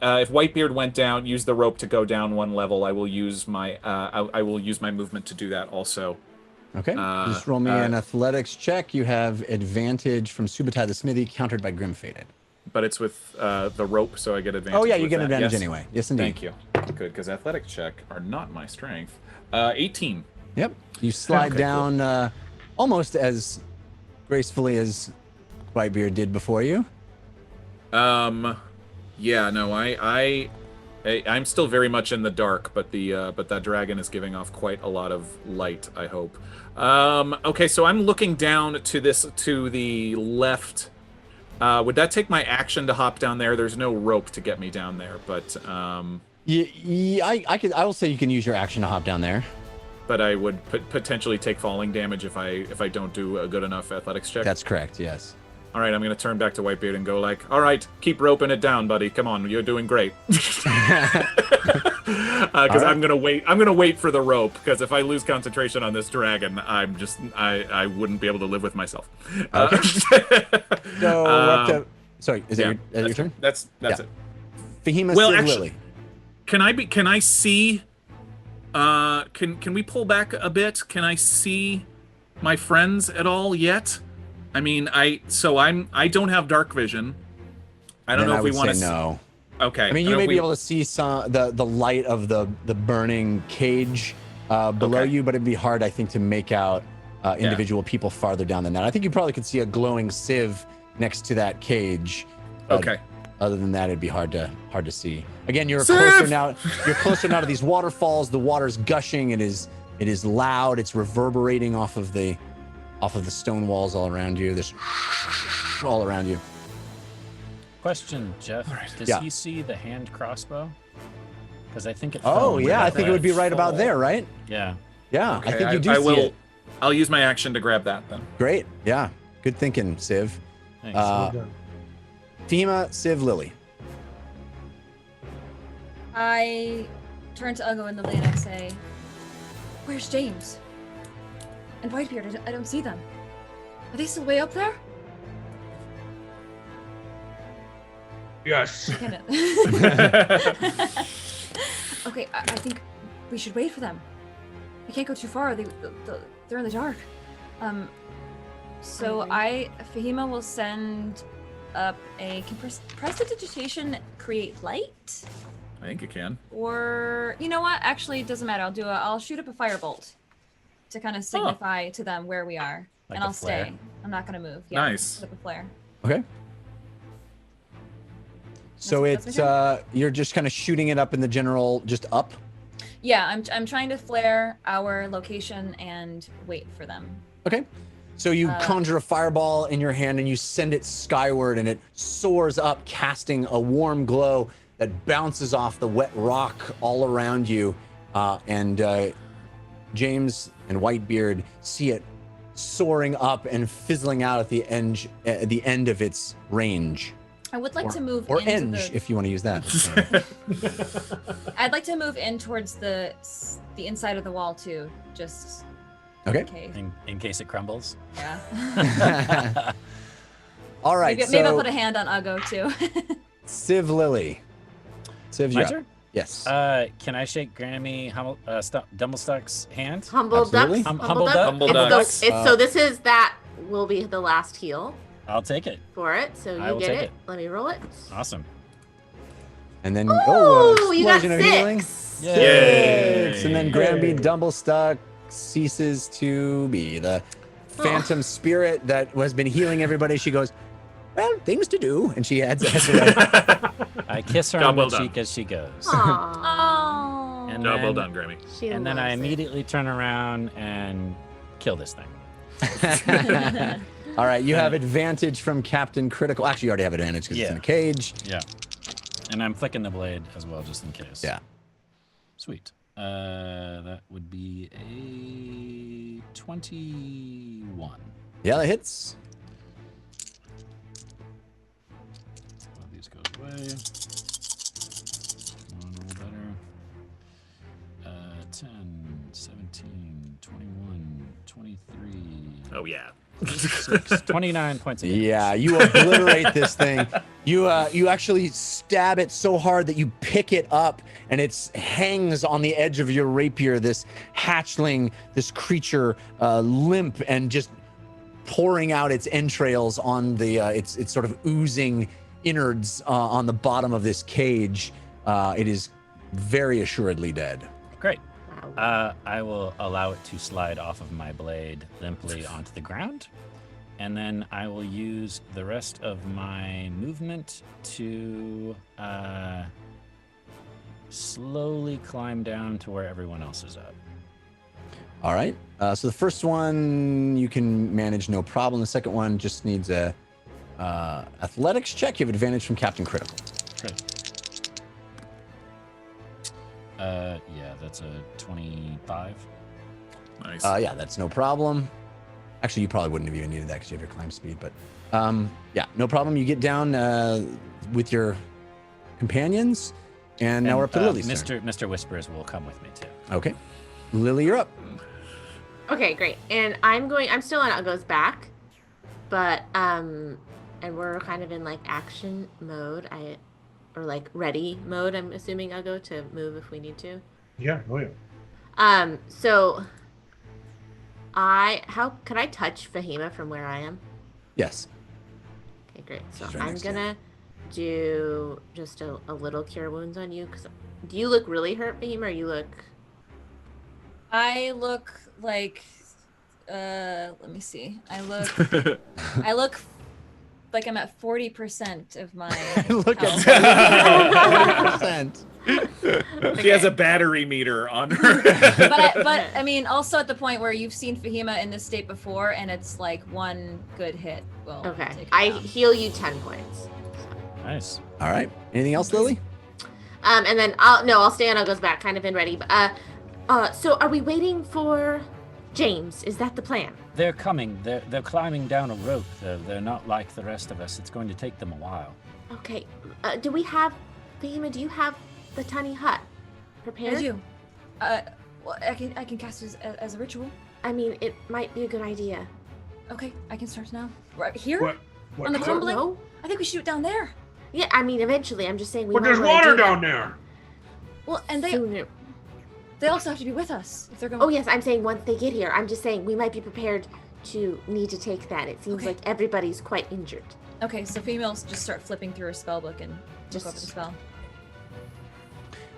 if Whitebeard went down, use the rope to go down 1 level, I will use my I will use my movement to do that also. Okay. Just roll me an athletics check. You have advantage from Subutai the Smithy, countered by Grim Faded. But it's with the rope, so I get advantage. Oh yeah, you with get that. advantage Yes. anyway. Yes, indeed. Thank you. Good, because athletic check are not my strength. 18. Yep. You slide Okay, down almost as gracefully as Whitebeard did before you. Yeah, no, I'm still very much in the dark, but that dragon is giving off quite a lot of light, I hope. Okay, so I'm looking down to the left. Would that take my action to hop down there? There's no rope to get me down there, but I will say you can use your action to hop down there. But I would potentially take falling damage if I don't do a good enough athletics check. That's correct. Yes. All right, I'm gonna turn back to Whitebeard and go like, all right, keep roping it down, buddy. Come on, you're doing great. Because I'm gonna wait for the rope. Because if I lose concentration on this dragon, I wouldn't be able to live with myself. So up to, sorry, is that your turn? That's it. Fahima Well, Sid actually, Lily. Can I see? Can we pull back a bit? Can I see my friends at all yet? I mean, I don't have dark vision. I don't know if we want to. No. Okay. I mean, you may be able to see some the light of the burning cage below you, but it'd be hard, I think, to make out individual people farther down than that. I think you probably could see a glowing sieve next to that cage. Okay. Other than that, it'd be hard to see. Again, you're closer now. You're closer now to these waterfalls. The water's gushing. It is loud. It's reverberating off of the stone walls all around you. This all around you. Question, Jeff. Does Yeah. he see the hand crossbow? Because I think it. Oh fell yeah, I with think it the would be right about fall. there, right? Yeah. Yeah, Okay, I think you do I see will. it. I'll use my action to grab that then. Great. Yeah. Good thinking, Civ. Thanks. Fahima, Civ, Lily. I turn to Uggo and Lily and I say, "Where's James? And Whitebeard? I don't see them. Are they still way up there?" Yes. Okay, I think we should wait for them. We can't go too far. They're in the dark. So Fahima will send up a prestidigitation create light, I think it can. or you know what? Actually, it doesn't matter. I'll shoot up a firebolt to kind of signify to them where we are, Like and a I'll flare? stay. I'm not gonna move. Yeah, Nice. shoot up a flare. Okay. So That's it's my you're just kind of shooting it up in the general, just up. Yeah, I'm trying to flare our location and wait for them. Okay. So you conjure a fireball in your hand and you send it skyward, and it soars up, casting a warm glow that bounces off the wet rock all around you. And James and Whitebeard see it soaring up and fizzling out at the end of its range. I would like to move or into enge, the. if you want to use that. I'd like to move in towards the inside of the wall too, just Okay. in case. In case it crumbles. Yeah. All right. Maybe I'll so put a hand on Uggo too. Civ Lily. Civ, My you're up. turn? Yes. Can I shake Grammy Dumblestuck's hand? Humble Absolutely. ducks. Humble duck? Humble It's ducks. so this is that will be the last heal I'll take it. for it. So I you will get take it. it. Let me roll it. Awesome. And then Ooh, you got explosion of healing. 6. Yay. And then Granby Dumblestuck ceases to be the phantom spirit that has been healing everybody. She goes, well, things to do, and she heads away. I kiss her Job on the well done. cheek as she goes. Aw. And Job well then- done, Grammy. She And then I loves it. immediately turn around and kill this thing. All right, you have advantage from Captain Critical. Actually, you already have advantage because it's in a cage. Yeah. And I'm flicking the blade as well, just in case. Yeah. Sweet. That would be a 21. Yeah, that hits. One of these goes away. One a little better. 10, 17, 21, 23. Oh yeah. 29 points of damage. Yeah, you obliterate this thing. You actually stab it so hard that you pick it up, and it hangs on the edge of your rapier. This hatchling, this creature, limp and just pouring out its entrails on the its sort of oozing innards on the bottom of this cage. It is very assuredly dead. Great. I will allow it to slide off of my blade limply onto the ground, and then I will use the rest of my movement to slowly climb down to where everyone else is at. All right. So the first one you can manage no problem. The second one just needs a athletics check. You have advantage from Captain Critical. Great. Yeah, that's a 25. Nice. Yeah, that's no problem. Actually, you probably wouldn't have even needed that because you have your climb speed. But yeah, no problem. You get down with your companions, and now we're up to Lily's turn. Mr. Whispers will come with me too. Okay, Lily, you're up. Okay, great. And I'm still on Ugo's back, but and we're kind of in like action mode. Or like ready mode, I'm assuming I'll go to move if we need to. Yeah, oh yeah. So could I touch Fahima from where I am? Yes. Okay, great. So She's right I'm next to you. gonna do just a little cure wounds on you, because do you look really hurt, Fahima, or you look... I look like, let me see. I look like I'm at 40% of my Look health. at 40%. She has a battery meter on her. but I mean, also at the point where you've seen Fahima in this state before, and it's like one good hit will Okay, take her I down. heal you 10 points. Nice. All right. Anything else, Lily? And then I'll stay on Ugo's back, kind of in ready. But so are we waiting for James? Is that the plan? They're coming. They're climbing down a rope. They're not like the rest of us. It's going to take them a while. Okay. Do we have, Fahima, do you have the tiny hut prepared? I do. Well, I can cast it as a ritual. I mean, it might be a good idea. Okay, I can start now. Right here? What? On the I don't crumbling? know. I think we should do it down there. Yeah, I mean, eventually. I'm just saying we But might there's wanna water do that down there. Well, and sooner. they also have to be with us if they're going. Oh, yes, I'm saying once they get here. I'm just saying we might be prepared to need to take that. It seems Okay. like everybody's quite injured. Okay, so females just start flipping through her spell book and Just- look over the spell.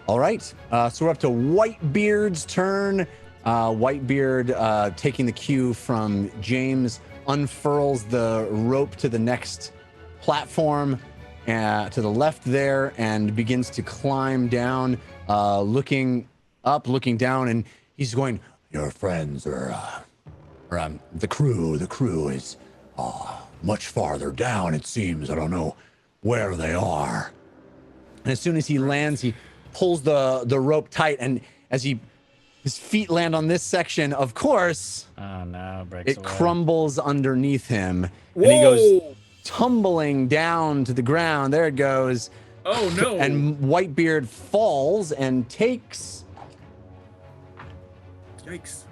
All right. So we're up to Whitebeard's turn. Whitebeard, taking the cue from James, unfurls the rope to the next platform to the left there and begins to climb down, looking up, looking down, and he's going, "Your friends are, the crew is much farther down, it seems. I don't know where they are." And as soon as he lands, he pulls the rope tight, and as his feet land on this section, of course, Oh no, breaks it away. crumbles underneath him, and he goes tumbling down to the ground. There it goes. Oh no. And Whitebeard falls and takes Yikes.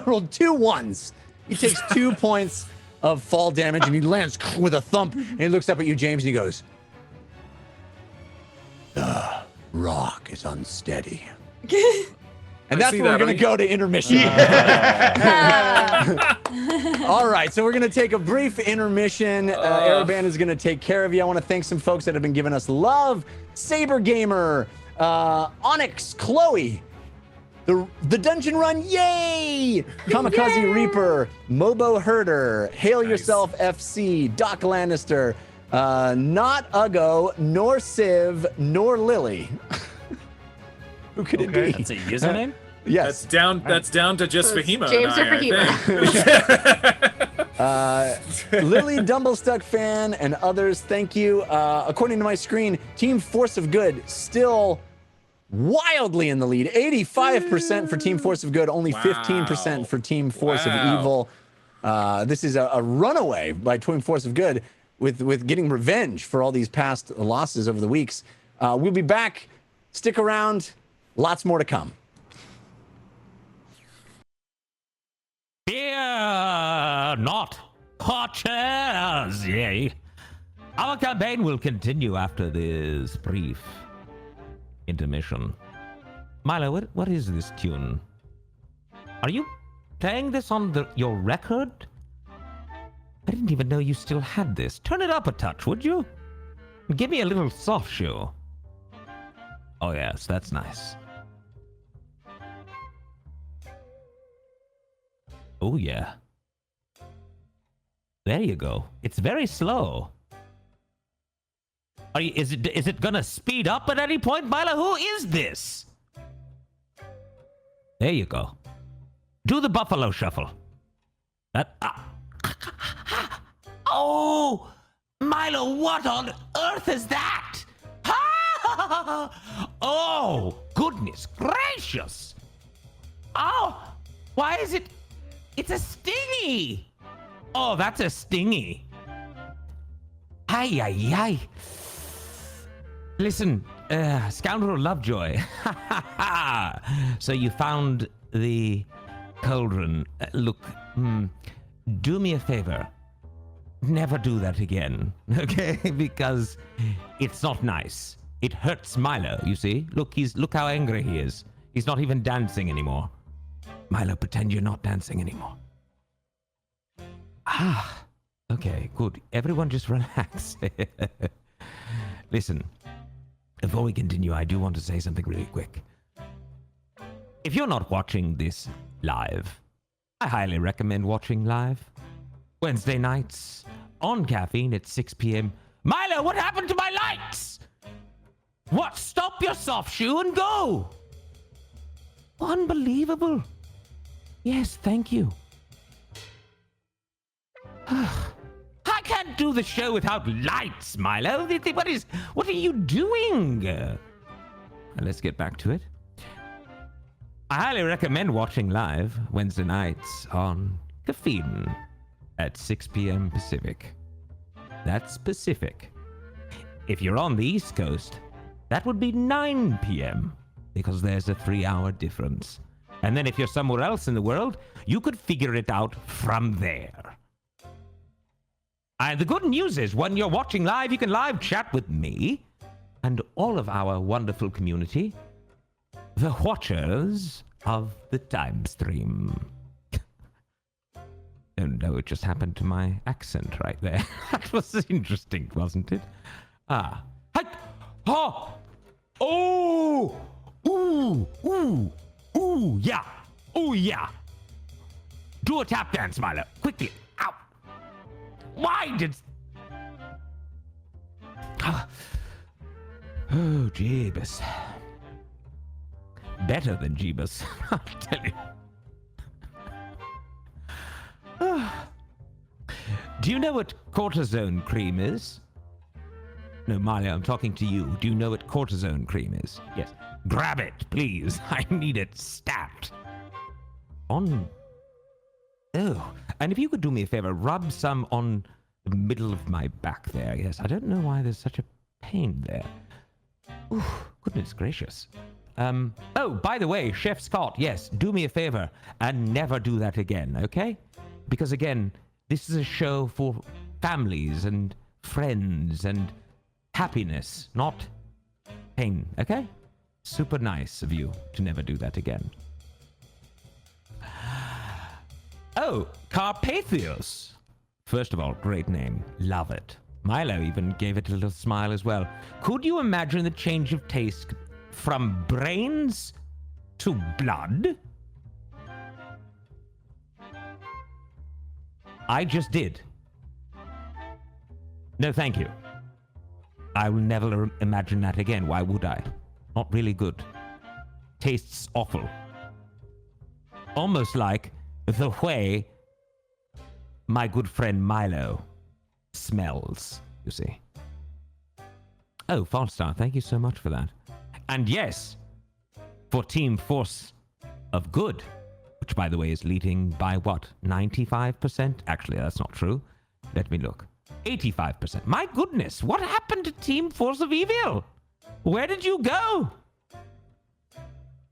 rolled 2 1s. He takes 2 points of fall damage, and he lands with a thump, and he looks up at you, James, and he goes, "The rock is unsteady." And that's see where we're that. going to go to intermission. All right, so we're going to take a brief intermission. Araband is going to take care of you. I want to thank some folks that have been giving us love. Saber Gamer, Onyx, Chloe, the Dungeon Run, yay! Kamikaze Reaper, Mobo Herder, Hail Yourself FC, Doc Lannister, not Ugo, nor Civ, nor Lily. Who could it be? That's a username? Yes. That's down to just So it's Fahima. James and or I think. Lily Dumblestuck fan and others, thank you. According to my screen, Team Force of Good still wildly in the lead. 85% for Team Force of Good, only 15% for Team Force of Wow. Evil. This is a runaway by Team Force of Good with getting revenge for all these past losses over the weeks. We'll be back. Stick around. Lots more to come. Yeah. not watchers. Yay. Our campaign will continue after this brief intermission. Milo, what is this tune? Are you playing this on your record? I didn't even know you still had this. Turn it up a touch, would you? Give me a little soft shoe. Oh yes, that's nice. Oh yeah. There you go. It's very slow. Is it gonna speed up at any point, Milo? Who is this? There you go. Do the buffalo shuffle. Oh, Milo, what on earth is that? Oh, goodness gracious. Oh, why is it? It's a stingy. Oh, that's a stingy. Ay, ay, ay. Listen, Scoundrel Lovejoy. So you found the cauldron. Look, do me a favor. Never do that again, okay? Because it's not nice. It hurts Milo, you see? Look how angry he is. He's not even dancing anymore. Milo, pretend you're not dancing anymore. Ah, okay, good. Everyone just relax. Listen, before we continue, I do want to say something really quick. If you're not watching this live, I highly recommend watching live. Wednesday nights, on Caffeine at 6 p.m. Milo, what happened to my lights? What? Stop your soft shoe and go! Unbelievable. Yes, thank you. I can't do the show without lights, Milo. What are you doing? Let's get back to it. I highly recommend watching live Wednesday nights on Caffeine at 6 p.m. Pacific. That's Pacific. If you're on the East Coast, that would be 9 p.m. because there's a 3-hour difference. And then if you're somewhere else in the world, you could figure it out from there. And the good news is, when you're watching live, you can live chat with me and all of our wonderful community, the watchers of the time stream. Oh no, it just happened to my accent right there. That was interesting, wasn't it? Ah. Hi. Oh. Oh. Ooh. Ooh. Ooh. Yeah. Ooh, yeah. Do a tap dance, Milo. Quickly. Ow. Why did... Oh, Jeebus. Better than Jeebus, I'll tell you. Do you know what cortisone cream is? No, Mario, I'm talking to you. Do you know what cortisone cream is? Yes. Grab it, please. I need it stat. On... Oh, and if you could do me a favor, rub some on the middle of my back there. Yes, I don't know why there's such a pain there. Ooh, goodness gracious. Oh, by the way, Chef Scott, yes, do me a favor and never do that again, okay? Because again, this is a show for families and friends and happiness, not pain, okay? Super nice of you to never do that again. Oh, Carpathios. First of all, great name. Love it. Milo even gave it a little smile as well. Could you imagine the change of taste from brains to blood? I just did. No, thank you. I will never imagine that again. Why would I? Not really good. Tastes awful. Almost like the way my good friend Milo smells, you see. Oh, Falstar, thank you so much for that. And yes, for Team Force of Good, which, by the way, is leading by what, 95%? Actually, that's not true. Let me look. 85%. My goodness, what happened to Team Force of Evil? Where did you go?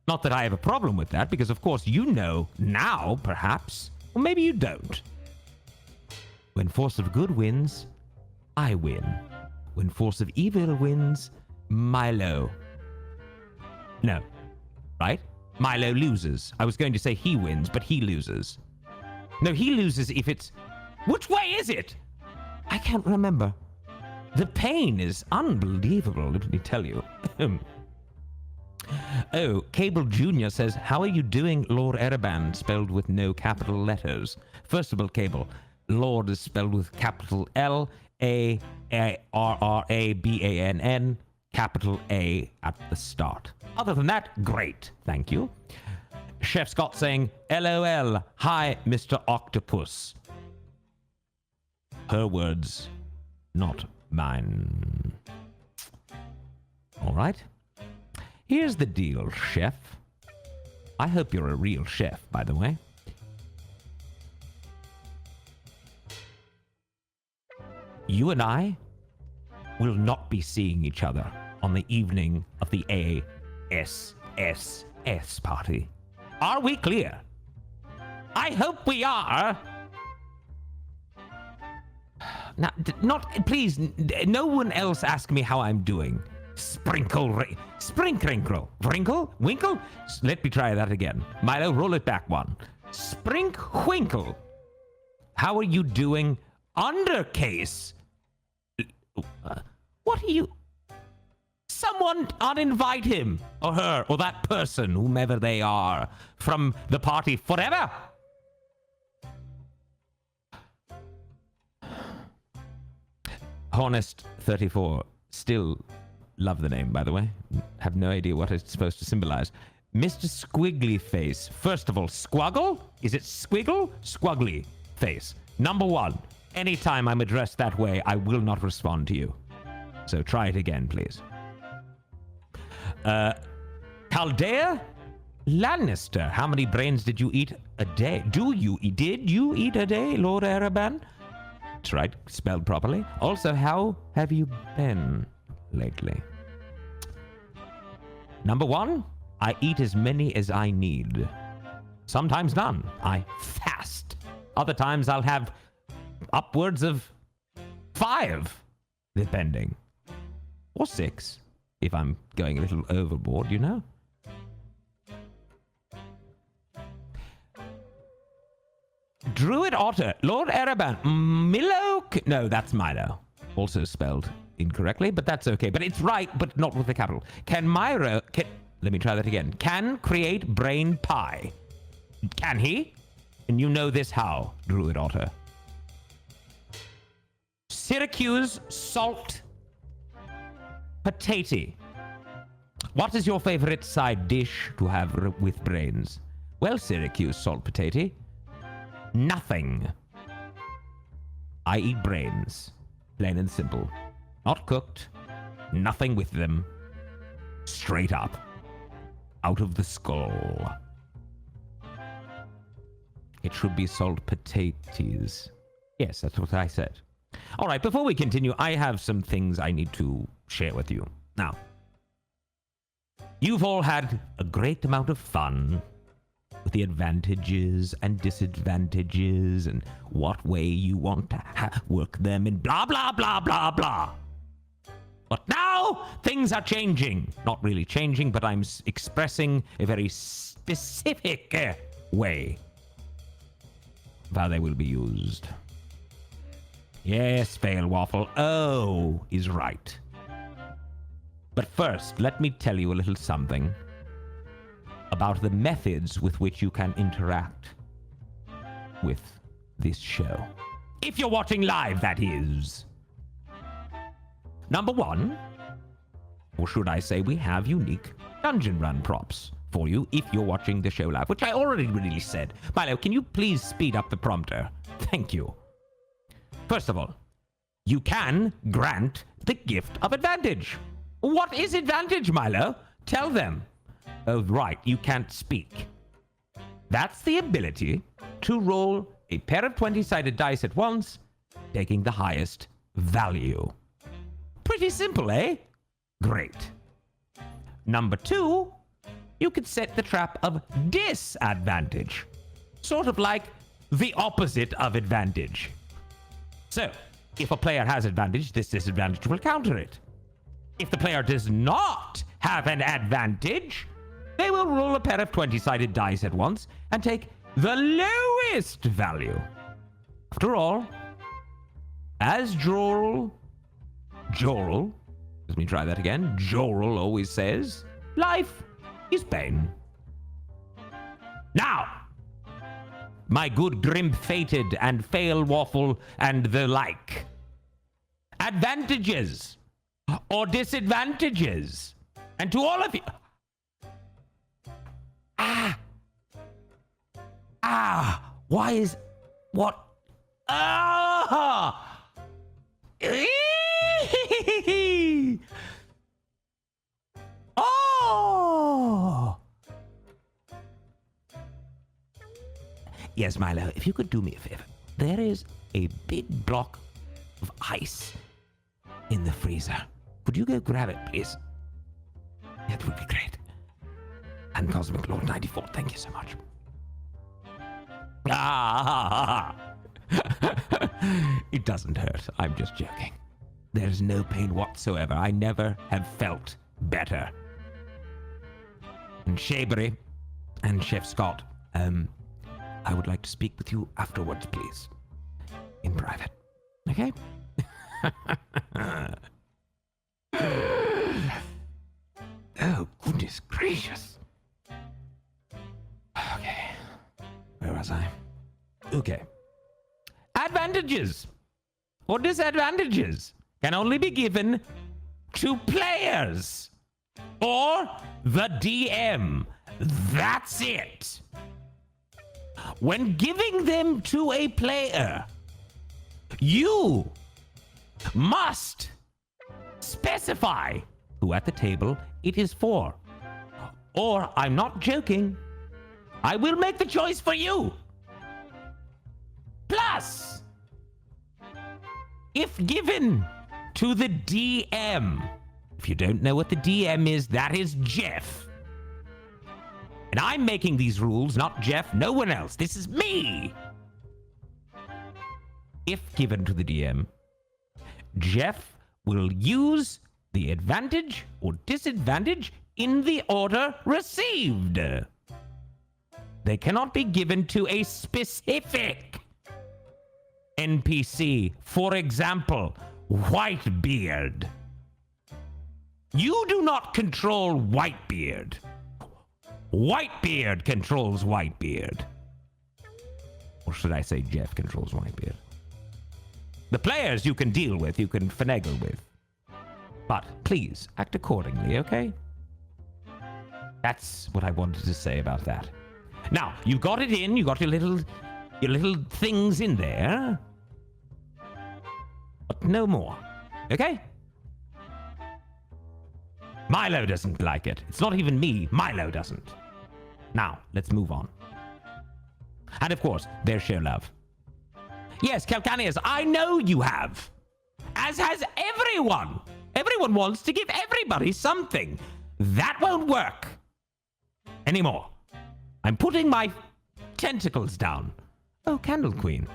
Not that I have a problem with that, because, of course, you know now, perhaps. Or maybe you don't. When force of good wins, I win. When force of evil wins, Milo. No. Right? Milo loses. I was going to say he wins, but he loses. No, he loses if it's... Which way is it? I can't remember. The pain is unbelievable, let me tell you. Oh, Cable Jr. says, how are you doing Lord Ereban spelled with no capital letters? First of all, Cable, Lord is spelled with capital L-A-R-R-A-B-A-N-N, capital A at the start. Other than that, great, thank you. Chef Scott saying, LOL, hi, Mr. Octopus. Her words, not mine. All right. Here's the deal, chef. I hope you're a real chef, by the way. You and I will not be seeing each other on the evening of the ASSS party. Are we clear? I hope we are. Now, please, no one else ask me how I'm doing. Sprinkle, wrinkle, winkle? Let me try that again. Milo, roll it back one. Sprinkwinkle. How are you doing? Undercase. What are you? Someone uninvite him, or her, or that person, whomever they are, from the party forever. Honest 34. Still love the name, by the way. Have no idea what it's supposed to symbolize. Mr. Squiggly Face. First of all, squuggle? Is it squiggle? Squuggly Face. Number one, anytime I'm addressed that way, I will not respond to you. So try it again, please. Chaldea Lannister. How many brains did you eat a day? Did you eat a day, Lord Ereban? That's right, spelled properly. Also, how have you been lately? Number one, I eat as many as I need. Sometimes none. I fast. Other times I'll have upwards of 5, depending. Or 6, if I'm going a little overboard, you know? Druid Otter, Lord Ereban, Milo. No, that's Milo. Also spelled incorrectly, but that's okay. But it's right, but not with the capital. Let me try that again. Can create brain pie. Can he? And you know this how, Druid Otter. Syracuse salt potato. What is your favorite side dish to have with brains? Well, Syracuse salt potato. Nothing. I eat brains. Plain and simple. Not cooked. Nothing with them. Straight up. Out of the skull. It should be salt potatoes. Yes, that's what I said. All right, before we continue, I have some things I need to share with you. Now, you've all had a great amount of fun with the advantages and disadvantages and what way you want to work them and blah, blah, blah, blah, blah. But now things are changing. Not really changing, but I'm expressing a very specific way of how they will be used. Yes, Fail Waffle. Oh, is right. But first, let me tell you a little something about the methods with which you can interact with this show. If you're watching live, that is. Number one, or should I say we have unique dungeon run prompts for you if you're watching the show live, which I already really said. Milo, can you please speed up the prompter? Thank you. First of all, you can grant the gift of advantage. What is advantage, Milo? Tell them. Oh, right, you can't speak. That's the ability to roll a pair of 20-sided dice at once, taking the highest value. Pretty simple, eh? Great. Number two, you could set the trap of disadvantage. Sort of like the opposite of advantage. So, if a player has advantage, this disadvantage will counter it. If the player does not have an advantage, they will roll a pair of 20-sided dice at once and take the lowest value. After all, as Jorl, let me try that again. Jorl always says, life is pain. Now, my good grim-fated and fail waffle and the like. Advantages or disadvantages. And to all of you... why is... What? Oh! Yes, Milo, if you could do me a favor. There is a big block of ice in the freezer. Could you go grab it, please? That would be great. And Cosmic Lord 94, thank you so much. It doesn't hurt. I'm just joking. There's no pain whatsoever. I never have felt better. And Shabery and Chef Scott, I would like to speak with you afterwards, please. In private. Okay? Oh, goodness gracious. Okay. Where was I? Okay. Advantages or disadvantages can only be given to players or the DM. That's it. When giving them to a player, you must specify who at the table it is for. Or, I'm not joking, I will make the choice for you. Plus, if given to the DM, if you don't know what the DM is, that is Jeff. And I'm making these rules, not Jeff, no one else. This is me. If given to the DM, Jeff will use the advantage or disadvantage in the order received. They cannot be given to a specific NPC. For example, Whitebeard. You do not control Whitebeard. Whitebeard controls Whitebeard. Or should I say Jeff controls Whitebeard? The players you can deal with, you can finagle with. But please, act accordingly, okay? That's what I wanted to say about that. Now, you've got it in, you got your little things in there. But no more, okay? Milo doesn't like it. It's not even me. Milo doesn't. Now, let's move on. And of course, there's sheer love. Yes, Calcanius, I know you have. As has everyone. Everyone wants to give everybody something. That won't work anymore. I'm putting my tentacles down. Oh, Candle Queen.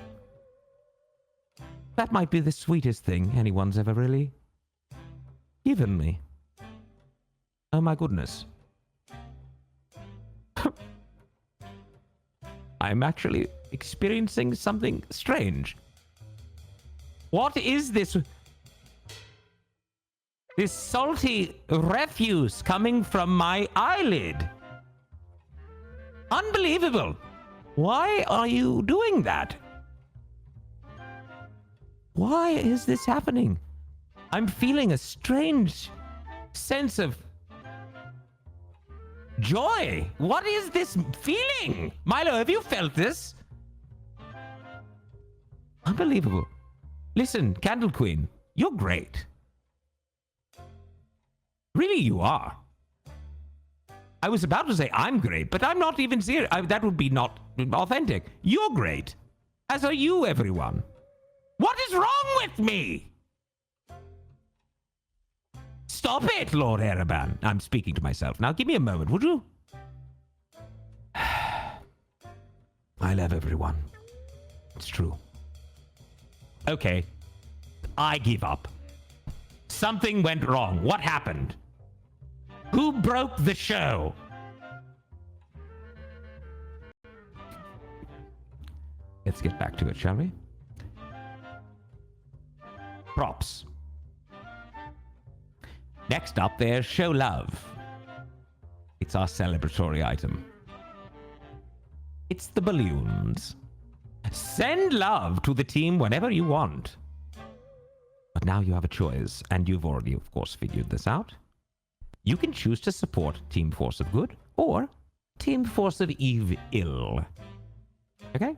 That might be the sweetest thing anyone's ever really given me. Oh my goodness. I'm actually experiencing something strange. What is this? This salty refuse coming from my eyelid. Unbelievable. Why are you doing that? Why is this happening? I'm feeling a strange sense of joy. What is this feeling? Milo, have you felt this? Unbelievable. Listen, Candle Queen, you're great. Really, you are. I was about to say I'm great, but I'm not even serious. That would be not authentic. You're great. As are you, everyone. What is wrong with me? Stop it, Lord Ereban. I'm speaking to myself. Now, give me a moment, would you? I love everyone. It's true. Okay. I give up. Something went wrong. What happened? Who broke the show? Let's get back to it, shall we? Props. Next up, there's Show Love. It's our celebratory item. It's the balloons. Send love to the team whenever you want. But now you have a choice, and you've already, of course, figured this out. You can choose to support Team Force of Good or Team Force of Evil. Okay?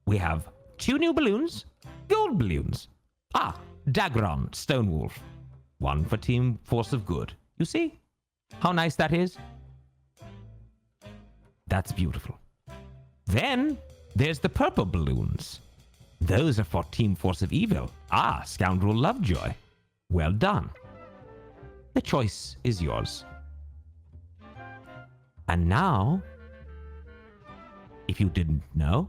We have 2 new balloons, gold balloons. Dagron, Stonewolf. 1 for Team Force of Good. You see how nice that is? That's beautiful. Then there's the purple balloons. Those are for Team Force of Evil. Scoundrel Lovejoy. Well done. The choice is yours. And now, if you didn't know,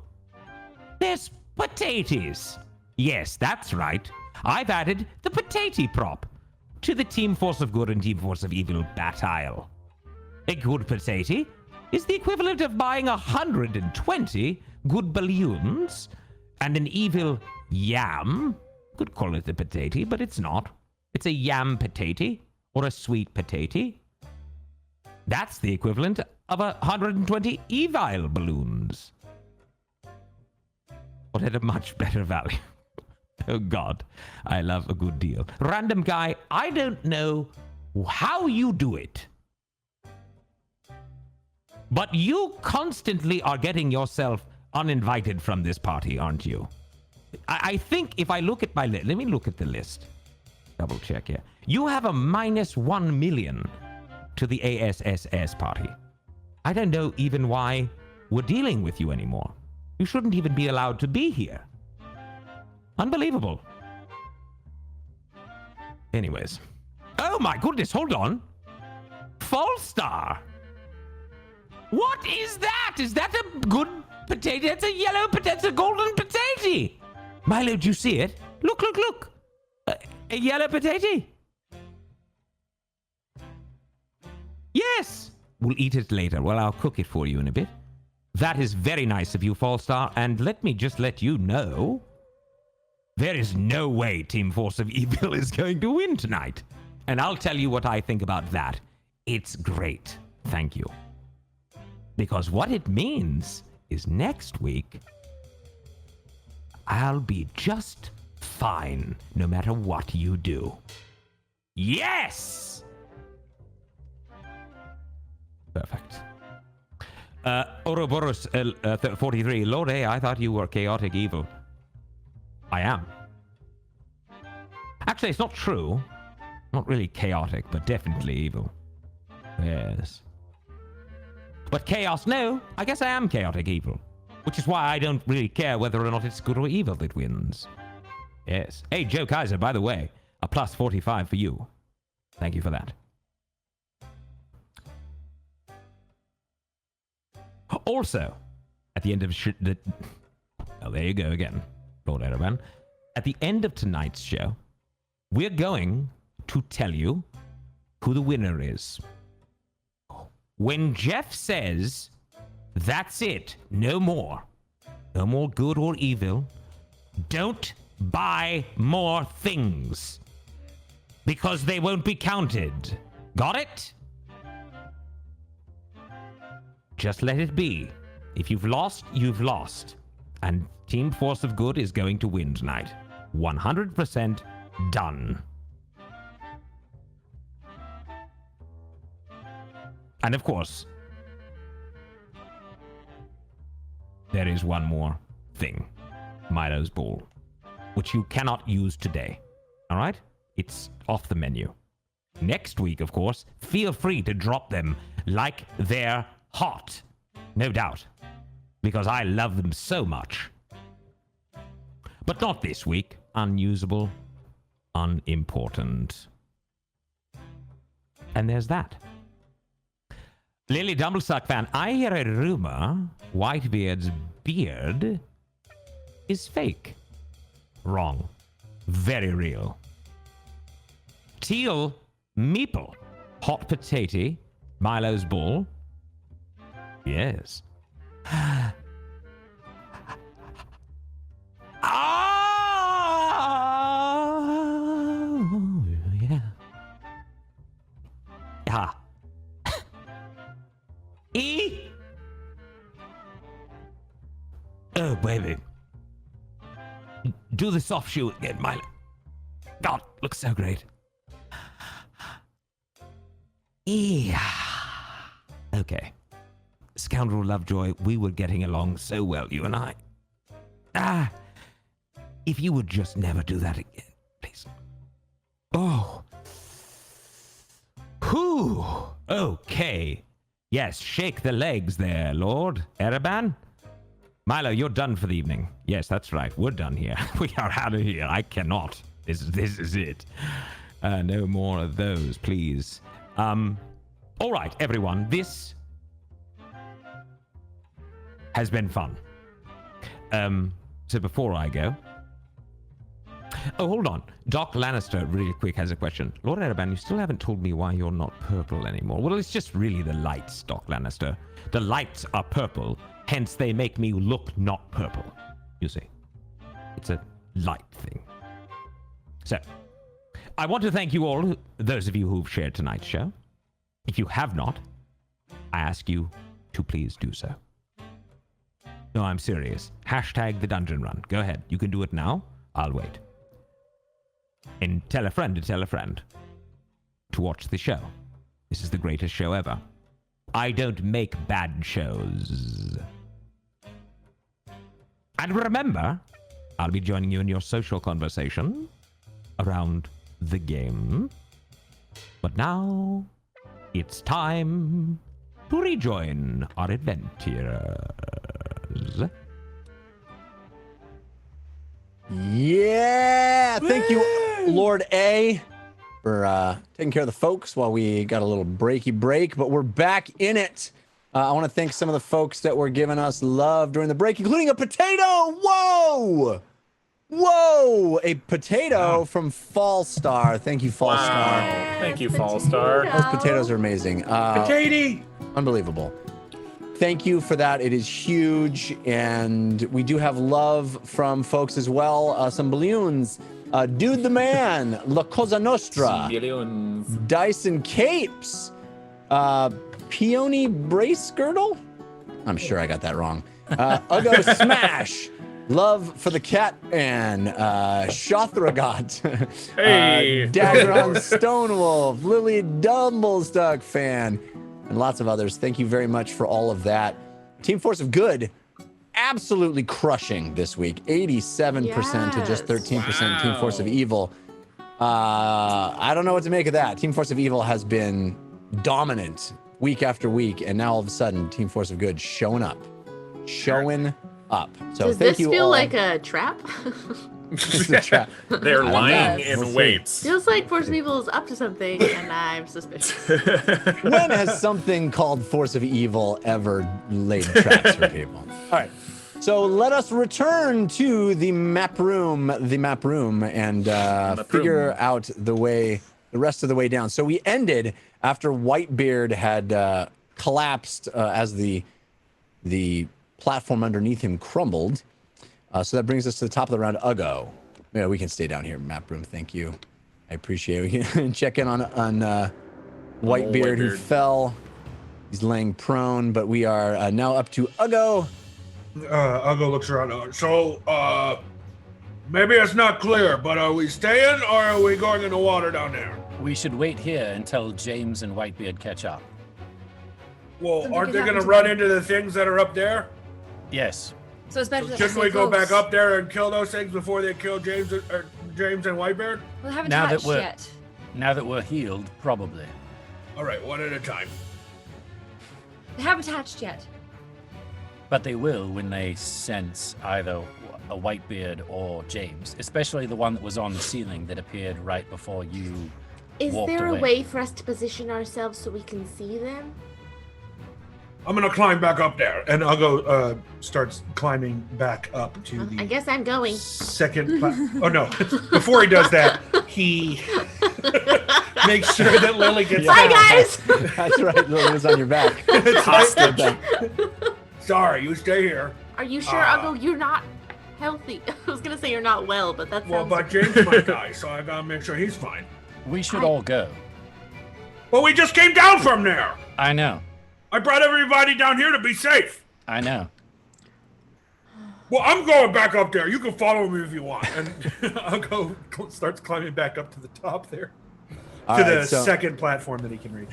there's potatoes. Yes, that's right. I've added the potato prop to the Team Force of Good and Team Force of Evil battle. A good potato is the equivalent of buying 120 good balloons, and an evil yam. Could call it a potato, but it's not. It's a yam potato or a sweet potato. That's the equivalent of 120 evil balloons. But at a much better value. Oh God, I love a good deal. Random guy, I don't know how you do it, but you constantly are getting yourself uninvited from this party, aren't you? I think if I look at my list, let me look at the list. Double check here. You have a -1 million to the ASSS party. I don't know even why we're dealing with you anymore. You shouldn't even be allowed to be here. Unbelievable. Anyways. Oh my goodness, hold on. False star. What is that? Is that a good potato? It's a yellow potato. It's a golden potato. Milo, do you see it? Look, look, look. A yellow potato. Yes. We'll eat it later. Well, I'll cook it for you in a bit. That is very nice of you, Fallstar. And let me just let you know, there is no way Team Force of Evil is going to win tonight. And I'll tell you what I think about that. It's great. Thank you. Because what it means is next week, I'll be just fine no matter what you do. Yes! Perfect. Ouroboros 43. Lord A, I thought you were chaotic evil. I am. Actually, it's not true. Not really chaotic, but definitely evil. Yes. But chaos, no. I guess I am chaotic evil. Which is why I don't really care whether or not it's good or evil that wins. Yes. Hey, Joe Kaiser, by the way, a plus 45 for you. Thank you for that. Also, at the end of well, there you go again, Lord Ereban. At the end of tonight's show, we're going to tell you who the winner is. When Jeff says, that's it, no more good or evil, don't buy more things, because they won't be counted. Got it? Just let it be. If you've lost, you've lost. And Team Force of Good is going to win tonight. 100% done. And of course, there is one more thing. Milo's Ball. Which you cannot use today. Alright? It's off the menu. Next week, of course, feel free to drop them like they're hot. No doubt. Because I love them so much. But not this week. Unusable. Unimportant. And there's that. Lily Dumblesuck fan, I hear a rumor Whitebeard's beard is fake. Wrong. Very real. Teal meeple. Hot potato. Milo's ball. Yes. Oh, yeah. Ah. E. Oh, baby. Do the soft shoe again, Milo. God, looks so great. Yeah. Okay. Scoundrel Lovejoy, we were getting along so well, you and I. If you would just never do that again, please. Oh. Whew. Okay. Yes, shake the legs there, Lord. Ereban? Milo, you're done for the evening. Yes, that's right. We're done here. We are out of here. I cannot. This is it. No more of those, please. All right, everyone. This has been fun. So before I go... Oh, hold on. Doc Lannister, really quick, has a question. Lord Ereban, you still haven't told me why you're not purple anymore. Well, it's just really the lights, Doc Lannister. The lights are purple, hence they make me look not purple. You see. It's a light thing. So, I want to thank you all, those of you who've shared tonight's show. If you have not, I ask you to please do so. No, I'm serious. Hashtag the dungeon run. Go ahead. You can do it now. I'll wait. And tell a friend to tell a friend to watch the show. This is the greatest show ever. I don't make bad shows. And remember, I'll be joining you in your social conversation around the game. But now, it's time to rejoin our adventurers. Yeah! Thank you, Lord A, for taking care of the folks while we got a little breaky break, but we're back in it. I want to thank some of the folks that were giving us love during the break, including a potato! Whoa! Whoa! A potato from Fallstar. Thank you, Fallstar. Thank you, Fallstar. Those potatoes are amazing. Potato! Unbelievable. Thank you for that. It is huge. And we do have love from folks as well. Some balloons. Dude the Man. La Cosa Nostra. Dyson Capes. Peony Brace Girdle? I'm sure I got that wrong. Uggo Smash. Love for the cat and Shothragot. Hey. Daggeron Stonewolf. Lily Dumblestuck fan. And lots of others. Thank you very much for all of that. Team Force of Good, absolutely crushing this week. 87% to just 13% Team Force of Evil. I don't know what to make of that. Team Force of Evil has been dominant week after week, and now all of a sudden, Team Force of Good showing up. Showing up. So Does thank this you feel all. like a trap? It's a trap. They're lying in We'll see. wait. Feels like Force of Evil is up to something, and I'm suspicious. When has something called Force of Evil ever laid traps for people? All right. So let us return to the map room, and figure out the rest of the way down. So we ended after Whitebeard had collapsed as the platform underneath him crumbled. So that brings us to the top of the round. Uggo. Yeah, we can stay down here, map room. Thank you. I appreciate it. We can check in on Whitebeard, who fell. He's laying prone, but we are now up to Uggo. Uggo looks around. So, maybe it's not clear, but are we staying or are we going in the water down there? We should wait here until James and Whitebeard catch up. Well, Something aren't could they going to happen to run them. into the things that are up there? Yes. So it's better to Shouldn't stay we go back close. up there and kill those things before they kill James and Whitebeard? Well, they haven't Now that touched we're- yet. Now that we're healed, probably. All right, one at a time. They haven't attached yet. But they will when they sense either a Whitebeard or James, especially the one that was on the ceiling that appeared right before you Is walked there away. a way for us to position ourselves so we can see them? I'm gonna climb back up there, and I'll go. Starts climbing back up to the. I guess I'm going. Second. Oh no! Before he does that, he makes sure that Lily gets. Bye, guys. That's right. Lily was on your back. Hostage. Sorry, you stay here. Are you sure, Uggo? You're not healthy. I was gonna say you're not well, but that's but James is my guy, so I gotta make sure he's fine. We should all go. Well, we just came down from there. I know. I brought everybody down here to be safe. I know. Well, I'm going back up there. You can follow me if you want. And Uggo starts climbing back up to the top there. All to right, the second platform that he can reach.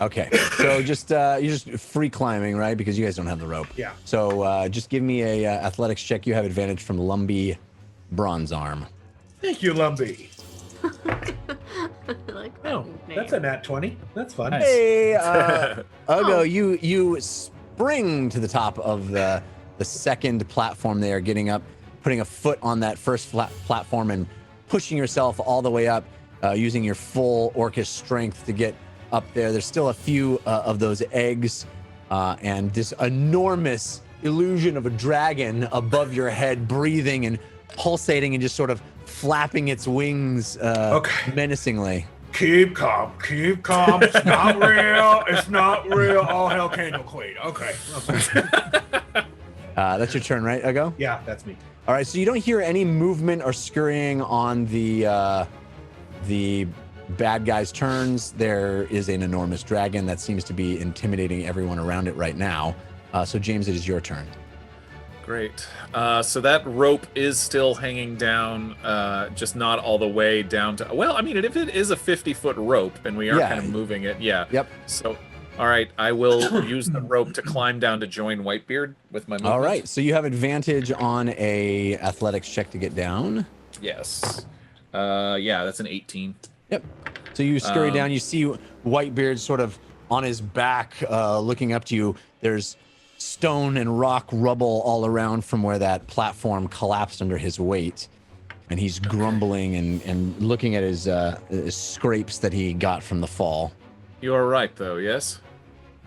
Okay, so just you're just free climbing, right? Because you guys don't have the rope. Yeah. So just give me a athletics check. You have advantage from Lumbee Bronze Arm. Thank you, Lumbee. like Oh, that's a nat 20. That's fun. Nice. Hey, Uggo, you spring to the top of the second platform there, getting up, putting a foot on that first platform and pushing yourself all the way up, using your full orcish strength to get up there. There's still a few of those eggs and this enormous illusion of a dragon above your head, breathing and pulsating and just sort of flapping its wings menacingly. Keep calm. It's not real. It's not real. All hell Candle Queen. Okay. That's your turn, right, Uggo? Yeah, that's me. All right, so you don't hear any movement or scurrying on the bad guy's turns. There is an enormous dragon that seems to be intimidating everyone around it right now. So James, it is your turn. Great. So that rope is still hanging down, just not all the way down to. Well, I mean, if it is a 50-foot rope and we are kind of moving it, yeah. Yep. So, all right, I will use the rope to climb down to join Whitebeard with my movement. All right, so you have advantage on a athletics check to get down. Yes. Yeah, that's an 18. Yep. So you scurry down. You see Whitebeard sort of on his back, looking up to you. There's stone and rock rubble all around from where that platform collapsed under his weight, and he's grumbling and looking at his scrapes that he got from the fall. You are right, though. Yes.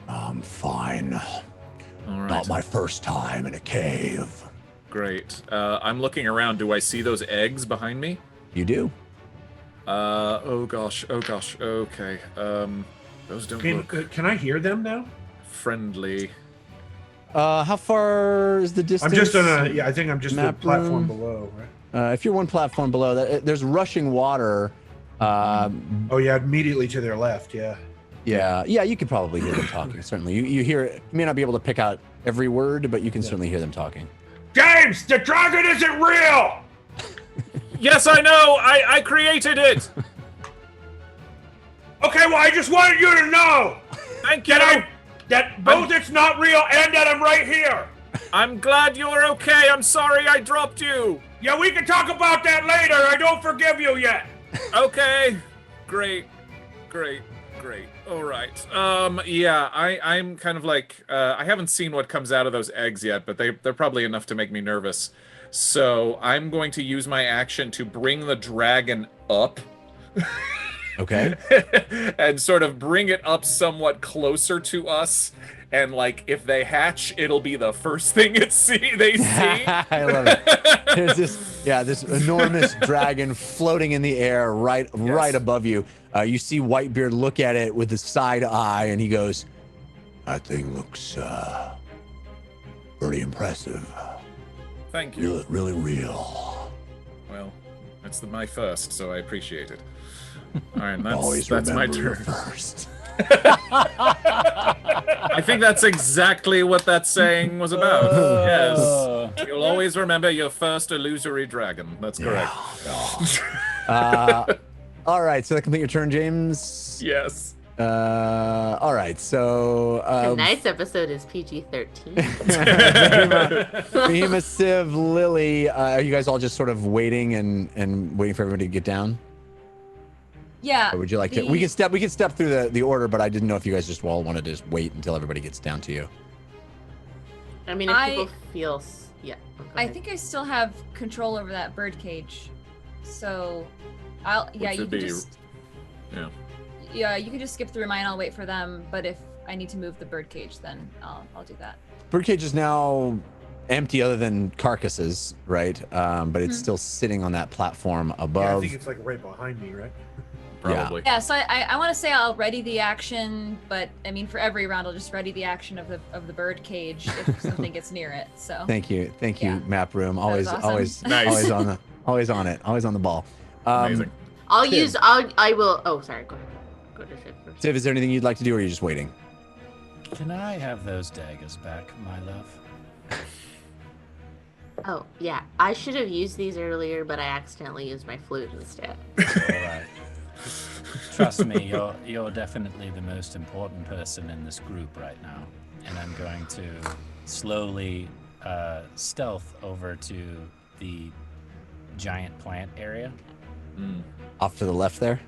I'm fine. All right. Not my first time in a cave. Great. I'm looking around. Do I see those eggs behind me? You do. Oh gosh. Okay. Those don't look Can I hear them now? friendly. How far is the distance? I'm just on a. Yeah, I think I'm just a Map platform room. below, right? If you're one platform below that, there's rushing water. Oh yeah, immediately to their left. Yeah. Yeah, you could probably hear them talking. Certainly, you hear. You may not be able to pick out every word, but you can certainly hear them talking. James, the dragon isn't real. Yes, I know. I created it. Okay, well, I just wanted you to know Thank you. that both it's not real and that I'm right here. I'm glad you're okay. I'm sorry I dropped you. Yeah, we can talk about that later. I don't forgive you yet. Okay. Great. All right. Yeah, I'm kind of like, I haven't seen what comes out of those eggs yet, but they're probably enough to make me nervous. So I'm going to use my action to bring the dragon up. Okay. And sort of bring it up somewhat closer to us. And like, if they hatch, it'll be the first thing they see. I love it. There's this enormous dragon floating in the air right above you. You see Whitebeard look at it with a side eye, and he goes, "That thing looks pretty impressive. Thank you. Really real." Well, that's my first, so I appreciate it. All right, Always that's my remember your turn. first. I think that's exactly what that saying was about. Yes. You'll always remember your first illusory dragon. That's correct. All right, so that complete your turn, James? Yes. All right, so... Tonight's episode is PG-13. Behemoth, Civ, Lily, are you guys all just sort of waiting and waiting for everybody to get down? Yeah. Or would you like to? We can step through the order, but I didn't know if you guys just all wanted to just wait until everybody gets down to you. I mean, if people feel... Yeah. I think I still have control over that bird cage. So, you can just... Yeah. Yeah, you can just skip through mine. I'll wait for them. But if I need to move the birdcage, then I'll do that. Birdcage is now empty other than carcasses, right? But it's still sitting on that platform above. Yeah, I think it's like right behind me, right? Probably. Yeah, so I want to say I'll ready the action, but I mean for every round I'll just ready the action of the bird cage if something gets near it. So Thank you, Yeah. Map Room. was Always, awesome. always, Nice. always on it, always on the ball. Amazing. I will. Oh, sorry. Go ahead. Go to Shiv first. Civ, is there anything you'd like to do, or are you just waiting? Can I have those daggers back, my love? Oh, yeah. I should have used these earlier, but I accidentally used my flute instead. All right. Trust me, you're definitely the most important person in this group right now, and I'm going to slowly stealth over to the giant plant area. Off to the left there.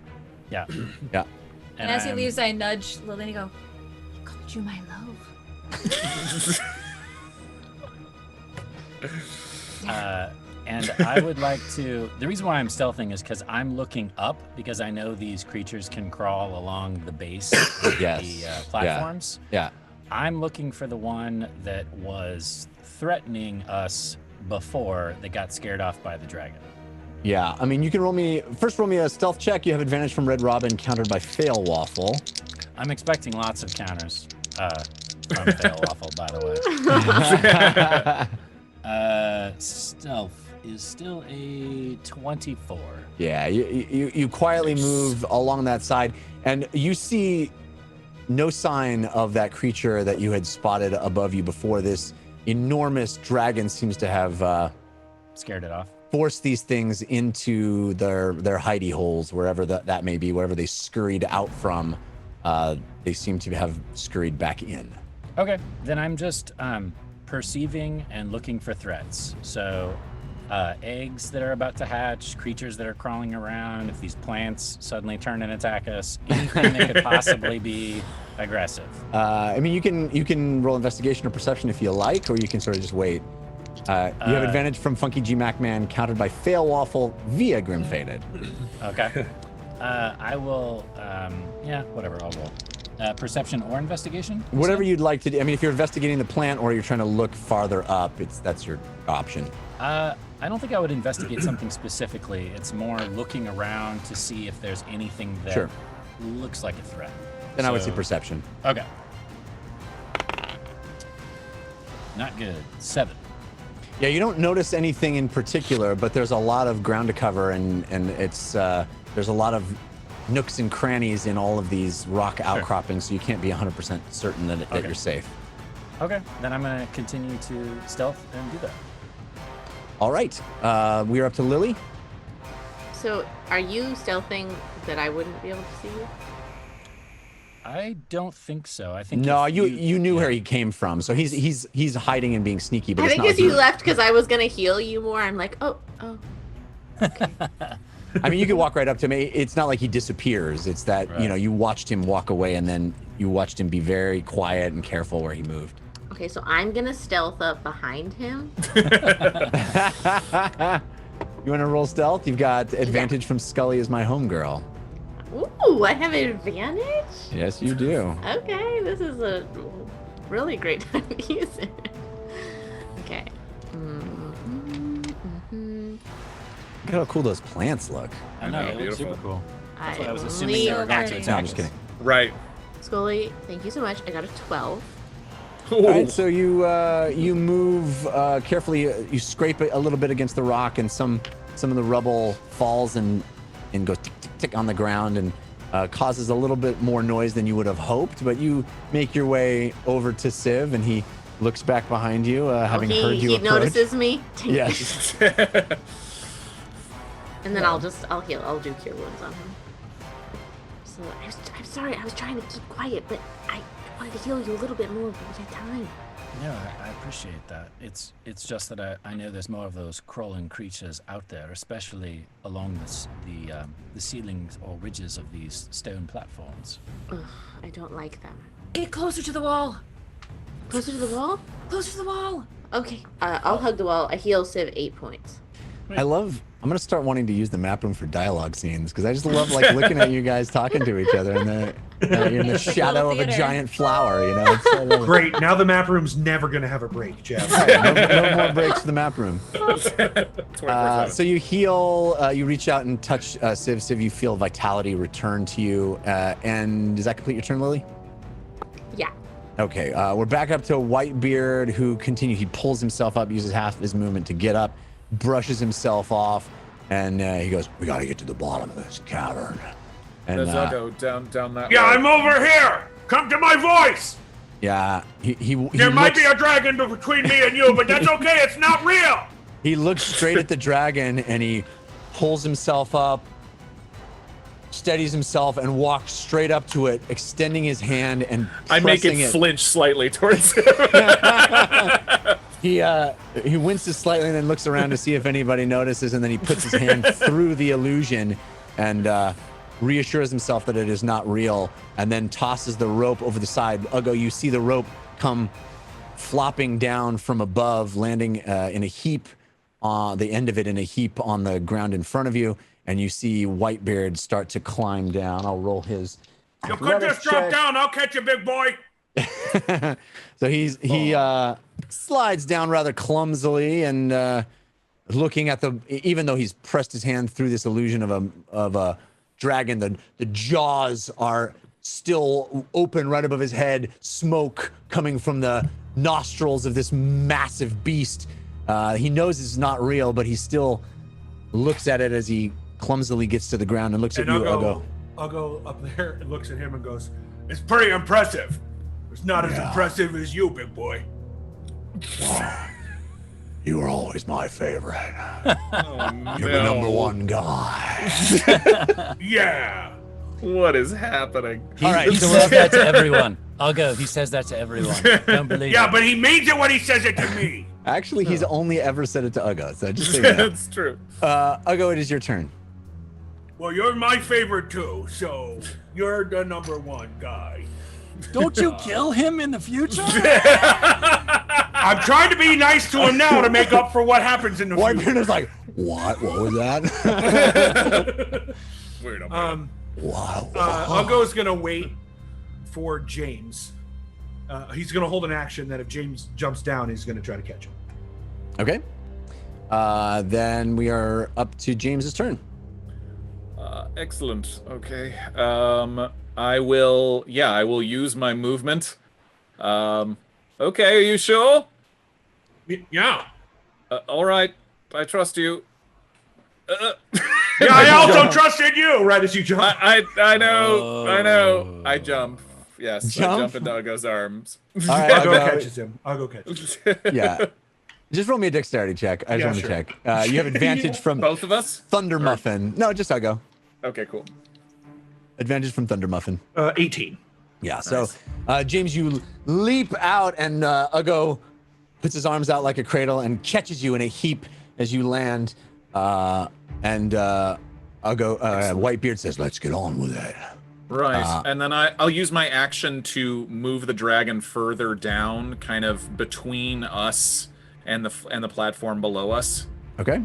Yeah. Yeah. and as he I'm- leaves, I nudge Lily and go, "He called you my love." And I would like to. The reason why I'm stealthing is because I'm looking up because I know these creatures can crawl along the base of Yes. the Yeah. platforms. Yeah. I'm looking for the one that was threatening us before that got scared off by the dragon. Yeah. I mean, you can roll me a stealth check. You have advantage from Red Robin, countered by Fail Waffle. I'm expecting lots of counters from Fail Waffle, by the way. Stealth is still a 24. Yeah, you quietly move along that side, and you see no sign of that creature that you had spotted above you before. This enormous dragon seems to have Scared it off. forced these things into their hidey holes, wherever that may be, wherever they scurried out from. They seem to have scurried back in. Okay, then I'm just perceiving and looking for threats. So, eggs that are about to hatch, creatures that are crawling around, if these plants suddenly turn and attack us, anything that could possibly be aggressive. I mean, you can roll investigation or perception if you like, or you can sort of just wait. You have advantage from Funky G Macman, countered by Fail Waffle via Grim Faded. Okay. I will, yeah, whatever, I'll roll. Perception or investigation? you Whatever said? you'd like to do. I mean, if you're investigating the plant or you're trying to look farther up, that's your option. I don't think I would investigate something specifically. It's more looking around to see if there's anything that Sure. looks like a threat. Then I would say So- perception. Okay. Not good. 7. Yeah, you don't notice anything in particular, but there's a lot of ground to cover, and it's there's a lot of nooks and crannies in all of these rock outcroppings, so you can't be 100% certain that Okay. you're safe. Okay, then I'm gonna continue to stealth and do that. All right, we're up to Lily. So, are you stealthing that I wouldn't be able to see you? I don't think so. I think No, if you knew where he came from, so he's hiding and being sneaky. But I it's think not as like you left because I was gonna heal you more. I'm like, oh. I mean, you could walk right up to him. It's not like he disappears. It's that Right. you watched him walk away, and then you watched him be very quiet and careful where he moved. Okay, so I'm gonna stealth up behind him. You want to roll stealth? You've got advantage from Scully as my homegirl. Ooh, I have an advantage? Yes, you do. Okay, this is a really great time to use it. Okay. Look at how cool those plants look. I know, know, it looks beautiful. super cool. That's what I was only- assuming they were going to So attack No, I'm just us. kidding. Right. Scully, thank you so much. I got a 12. All right, so you move carefully. You scrape a little bit against the rock, and some of the rubble falls and goes tick tick tick on the ground, and causes a little bit more noise than you would have hoped. But you make your way over to Civ, and he looks back behind you, having heard you he approach. notices me. Yes. And then I'll heal. I'll do cure wounds on him. So I'm sorry. I was trying to keep quiet, but I wanted to heal you a little bit more when we had time. No, I appreciate that. It's just that I know there's more of those crawling creatures out there, especially along the ceilings or ridges of these stone platforms. Ugh, I don't like them. Get closer to the wall. Closer to the wall? Closer to the wall. Okay. I'll hug the wall. I heal Civ 8 points. I'm gonna start wanting to use the map room for dialogue scenes because I just love like looking at you guys talking to each other and you're in the shadow of a giant flower. You know. It's, Great. Now the map room's never gonna have a break, Jeff. no more breaks for the map room. So you heal. You reach out and touch Civ. Civ, you feel vitality return to you. And does that complete your turn, Lily? Yeah. Okay. We're back up to Whitebeard, who continues. He pulls himself up, uses half of his movement to get up, brushes himself off, and he goes, "We gotta get to the bottom of this cavern." And There's go down that Yeah, way. I'm over here. Come to my voice. yeah, he There might be a dragon between me and you, but that's okay. It's not real. He looks straight at the dragon and he pulls himself up, steadies himself, and walks straight up to it, extending his hand and I make pressing it flinch slightly towards him. He winces slightly and then looks around to see if anybody notices, and then he puts his hand through the illusion and reassures himself that it is not real, and then tosses the rope over the side. Ugo, you see the rope come flopping down from above, landing in a heap, the end of it in a heap on the ground in front of you, and you see Whitebeard start to climb down. I'll roll his. You could just drop down. I'll catch you, big boy. So he slides down rather clumsily and looking at even though he's pressed his hand through this illusion of a dragon, the jaws are still open right above his head, smoke coming from the nostrils of this massive beast. He knows it's not real, but he still looks at it as he clumsily gets to the ground and looks at you, Ugo. Ugo up there and looks at him and goes, "It's pretty impressive. It's not as impressive as you, big boy." You were always my favorite. Oh, You're the number one guy. Yeah. What is happening? All right, He says that to everyone. I'll go. He says that to everyone. Don't believe Yeah, it. but he means it when he says it to me. Actually, he's only ever said it to Ugo, so just so you know. That's true. Ugo, it is your turn. Well, you're my favorite too, so you're the number one guy. Don't you kill him in the future? I'm trying to be nice to him now to make up for what happens in the future. Whitebeard is like, what? What was that? Wait a minute. Wow. Ugo's gonna wait for James. He's gonna hold an action that if James jumps down, he's gonna try to catch him. Okay. Then we are up to James's turn. Excellent. Okay. I will use my movement. Okay, are you sure? Yeah. All right. I trust you. Yeah, I also trusted you. Right as you jump. I know. I jump. Yes, I jump into Ugo's arms. All right, Ugo Ugo. catches him. Ugo catches him. Yeah. Just roll me a dexterity check. I just want to check. You have advantage from Both of us? Thunder Muffin. No, just Ugo. Okay, cool. Advantage from Thunder Muffin. 18. Yeah, so James, you leap out and Ugo puts his arms out like a cradle and catches you in a heap as you land. And Whitebeard says, "Let's get on with it." Right, and then I'll use my action to move the dragon further down, kind of between us and the platform below us. Okay.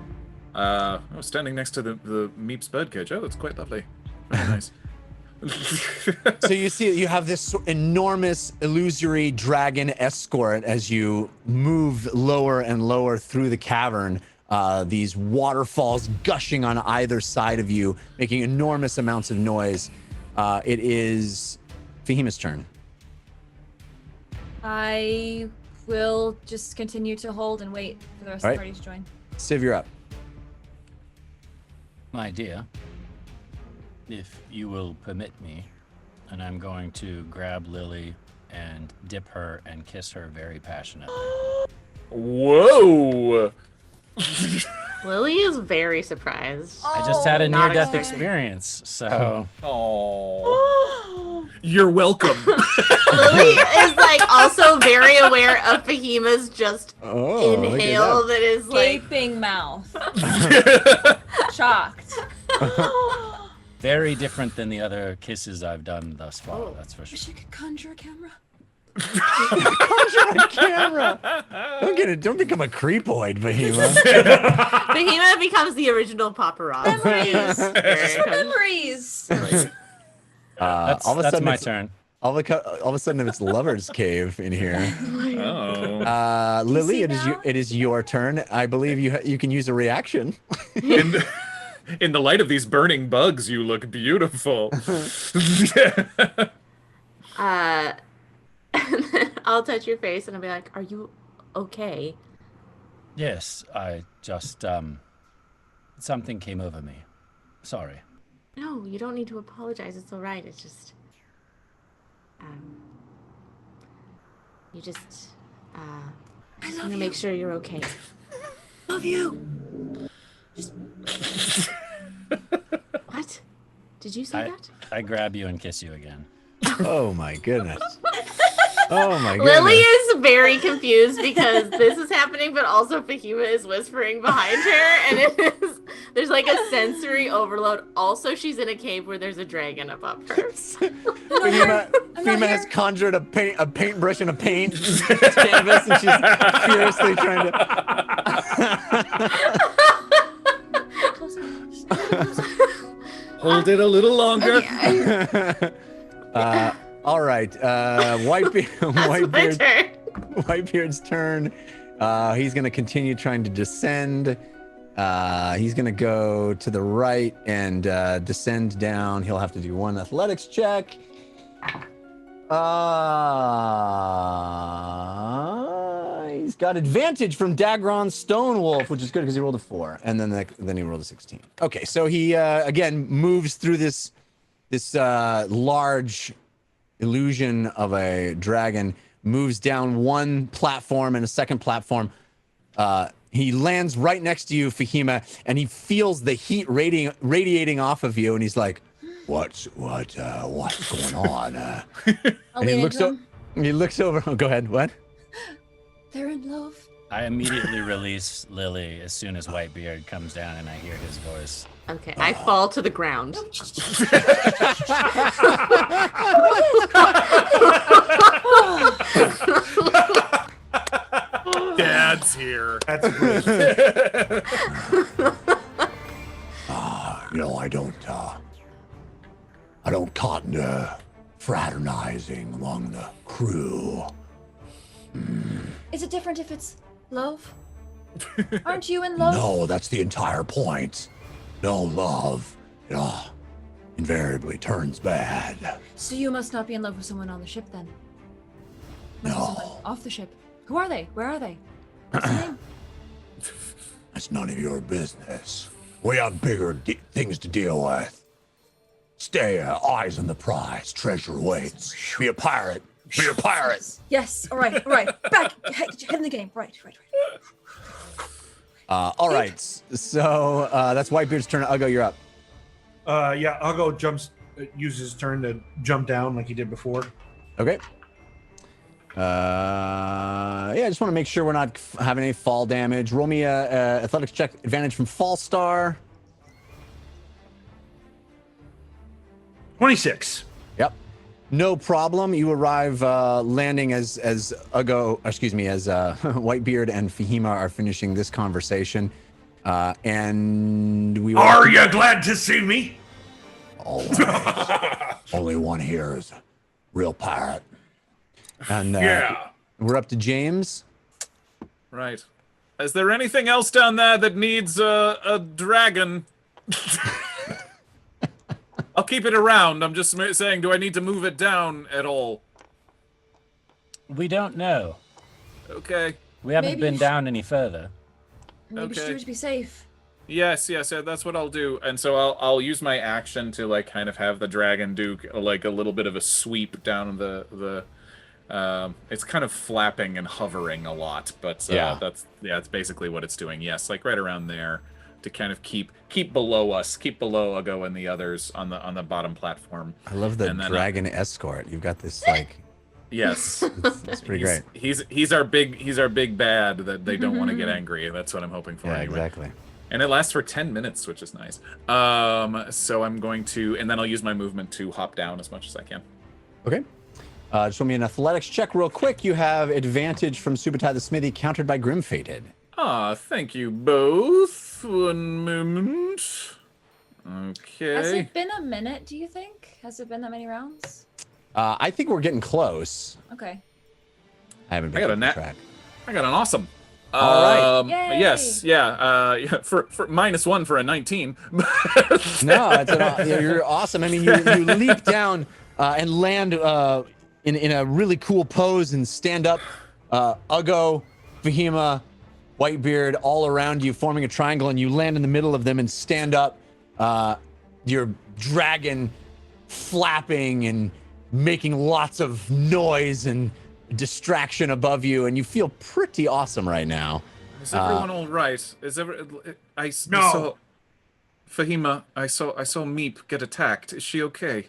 I was standing next to the Meep's birdcage. Oh, it's quite lovely. Very nice. So you see, you have this enormous illusory dragon escort as you move lower and lower through the cavern. These waterfalls gushing on either side of you, making enormous amounts of noise. It is Fahima's turn. I will just continue to hold and wait for the rest of the party to join. Civ, you're up. My dear, if you will permit me, and I'm going to grab Lily and dip her and kiss her very passionately. Whoa! Lily is very surprised. I just had a not near-death expecting. experience, so... Oh. You're welcome. Lily is like also very aware of Fahima's just inhale that is like Gaping mouth. Shocked. Very different than the other kisses I've done thus far, that's for Wish sure. I could conjure a camera. Conjure on camera. Don't become a creepoid, Behemoth. Behemoth becomes the original paparazzi. Memories. That's all of a sudden my it's- turn. All of a sudden, it's Lover's Cave in here. Oh. Lily, see it is your turn. I believe you can use a reaction. In the light of these burning bugs, you look beautiful. I'll touch your face and I'll be like, "Are you okay?" Yes, I just something came over me. Sorry. No, you don't need to apologize. It's all right. It's just, you just want to make sure you're okay. Love you. What? Did you say that? I grab you and kiss you again. Oh my goodness. Oh my goodness. Lily is very confused because this is happening, but also Fahima is whispering behind her, and there's like a sensory overload. Also, she's in a cave where there's a dragon above her. Fahima has conjured a paintbrush and a paint canvas, and she's furiously trying to. Hold it a little longer. All right, Whitebeard's turn. He's going to continue trying to descend. He's going to go to the right and descend down. He'll have to do one athletics check. He's got advantage from Dagron's Stone Wolf, which is good because he rolled a 4, and then he rolled a 16. Okay, so he again moves through this large illusion of a dragon, moves down one platform and a second platform. He lands right next to you, Fahima, and he feels the heat radiating off of you, and he's like, what's going on? And he looks over. Oh, go ahead. What? They're in love. I immediately release Lily as soon as Whitebeard comes down and I hear his voice. Okay, I fall to the ground. Dad's here. That's great. I don't cotton fraternizing among the crew. Is it different if it's love? Aren't you in love? No, that's the entire point. No love, invariably turns bad. So you must not be in love with someone on the ship then? Must be someone No, off the ship. Who are they? Where are they? What's their name? that's none of your business. We have bigger things to deal with. Stay eyes on the prize. Treasure waits. Be a pirate. Be a pirate. Yes. All right. Back. Head in the game. Right. All right, so that's Whitebeard's turn. Uggo, you're up. Yeah, Uggo uses his turn to jump down like he did before. Okay. Yeah, I just want to make sure we're not having any fall damage. Roll me a athletics check advantage from Fallstar. 26. Yep. No problem. You arrive landing as Uggo, excuse me, as Whitebeard and Fahima are finishing this conversation. And we will... Are you glad to see me? Always. Only one here is a real pirate. And Yeah. we're up to James. Right. Is there anything else down there that needs a dragon? I'll keep it around. I'm just saying, do I need to move it down at all? We don't know. Okay. We haven't Maybe been you down any further. Maybe Okay. should be safe. Yes, that's what I'll do. And so I'll use my action to like kind of have the dragon do like a little bit of a sweep down the it's kind of flapping and hovering a lot, but that's basically what it's doing. Yes, like right around there to kind of keep below us, keep below Uggo and the others on the bottom platform. I love the And then, dragon escort. You've got this like... Yes. It's pretty great. He's our big bad that they don't want to get angry. That's what I'm hoping for. Yeah, anyway. exactly. And it lasts for 10 minutes, which is nice. So I'm going to, and then I'll use my movement to hop down as much as I can. Okay. Just roll me an athletics check real quick. You have advantage from Subutai the Smithy, countered by Grim Fated. Ah, thank you both. One moment. Okay. Has it been a minute, do you think? Has it been that many rounds? I think we're getting close. Okay. I haven't been I got a keeping nat. track. I got an awesome. All right. Yay! Yes, yeah. For -1 for a 19. No, you're awesome. I mean, you leap down and land in a really cool pose and stand up. Uggo, Fahima, Whitebeard all around you, forming a triangle, and you land in the middle of them and stand up. Your dragon flapping and making lots of noise and distraction above you, and you feel pretty awesome right now. Is everyone all right? Saw Fahima. I saw Meep get attacked. Is she okay?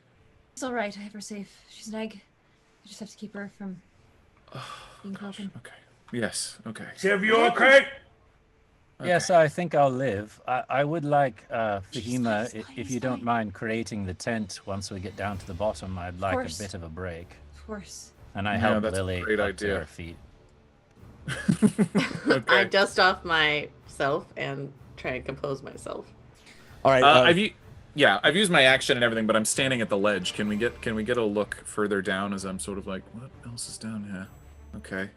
It's all right. I have her safe. She's an egg. I just have to keep her from being broken. Okay. Yes. Okay. Sev, you okay? Yes, I think I'll live. I would like, Fahima, if you don't mind creating the tent once we get down to the bottom, I'd like a bit of a break. Of course. And I help that's a Lily great up idea. to her feet. I dust off myself and try and compose myself. All right. I've used my action and everything, but I'm standing at the ledge. Can we get a look further down as I'm sort of like, what else is down here? Okay.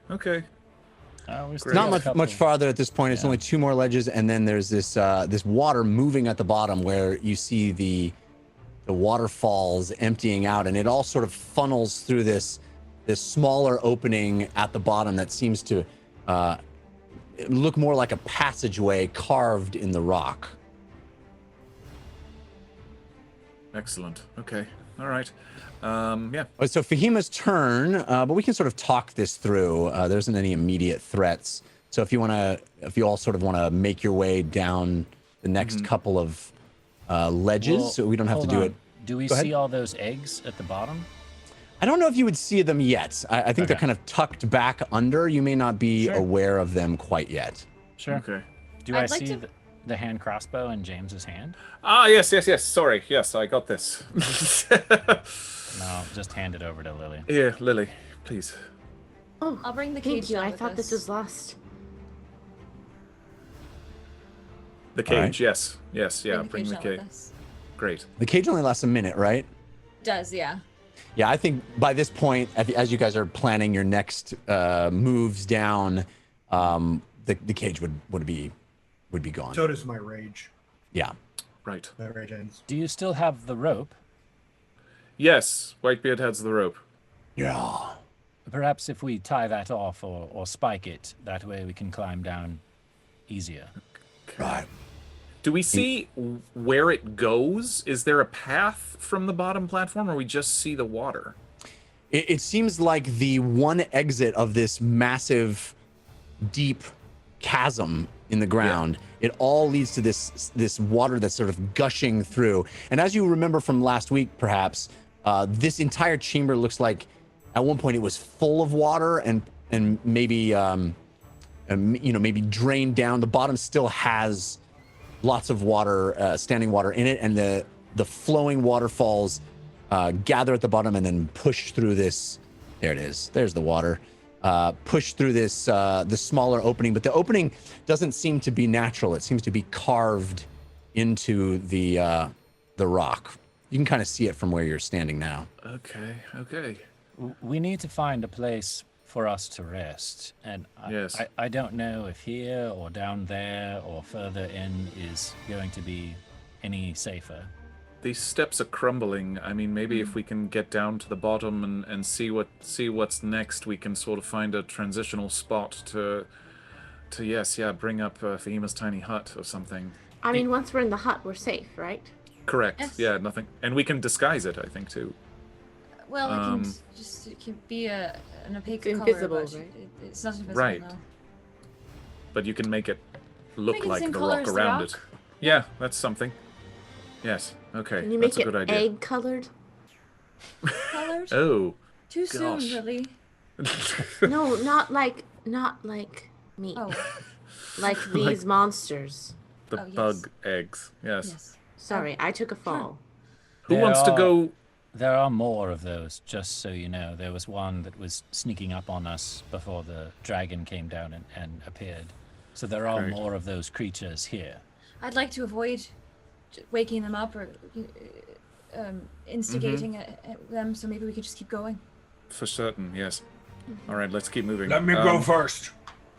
Not much farther at this point. It's only 2 more ledges, and then there's this this water moving at the bottom where you see the waterfalls emptying out, and it all sort of funnels through this smaller opening at the bottom that seems to look more like a passageway carved in the rock. Excellent. Okay. All right. Yeah. So Fahima's turn, but we can sort of talk this through. There isn't any immediate threats. So if you all sort of want to make your way down the next couple of ledges, so we don't have to do it. Do we Go ahead. see all those eggs at the bottom? I don't know if you would see them yet. I think they're kind of tucked back under. You may not be aware of them quite yet. Sure. Okay. Do I see the hand crossbow in James's hand? Ah, yes. Sorry. Yes, I got this. No, just hand it over to Lily. Here, Lily, please. Oh, I'll bring the cage thank you. down I with thought this us. was lost. The cage, right. yes. Yeah, bring the down with cage. us. Great. The cage only lasts a minute, right? Does, yeah. Yeah, I think by this point, as you guys are planning your next moves down, the cage would be gone. So does my rage. Yeah. Right. My rage ends. Do you still have the rope? Yes, Whitebeard has the rope. Yeah. Perhaps if we tie that off or spike it, that way we can climb down easier. Right. Do we see where it goes? Is there a path from the bottom platform, or we just see the water? It seems like the one exit of this massive, deep chasm in the ground. It all leads to this water that's sort of gushing through. And as you remember from last week, perhaps, this entire chamber looks like at one point it was full of water and maybe maybe drained down. The bottom still has lots of water, standing water in it, and the flowing waterfalls gather at the bottom and then push through this. There it is. There's the water. Push through this smaller opening, but the opening doesn't seem to be natural. It seems to be carved into the rock. You can kind of see it from where you're standing now. Okay. We need to find a place for us to rest, and Yes. I don't know if here or down there or further in is going to be any safer. These steps are crumbling. I mean, maybe if we can get down to the bottom and see what's next, we can sort of find a transitional spot to bring up Fahima's tiny hut or something. I mean, once we're in the hut, we're safe, right? Correct. Yes. Yeah, nothing. And we can disguise it, I think, too. Well, it can be an opaque It's color, invisible, but right? it's not invisible, Right. no. But you can make it look Make it the like same the color rock as the around rock? it. Yeah, that's something. Yes. Okay. Can you make that's a it good idea. egg colored? Colors? Oh. Too soon, gosh. really. No, not like me. Oh, Like these monsters. The Oh, yes. bug eggs. Yes. yes. Sorry, I took a fall. Who They wants to are- go? There are more of those, just so you know. There was one that was sneaking up on us before the dragon came down and appeared. So there are Great. more of those creatures here. I'd like to avoid waking them up or instigating them, so maybe we could just keep going. For certain, yes. All right, let's keep moving. Let me go first.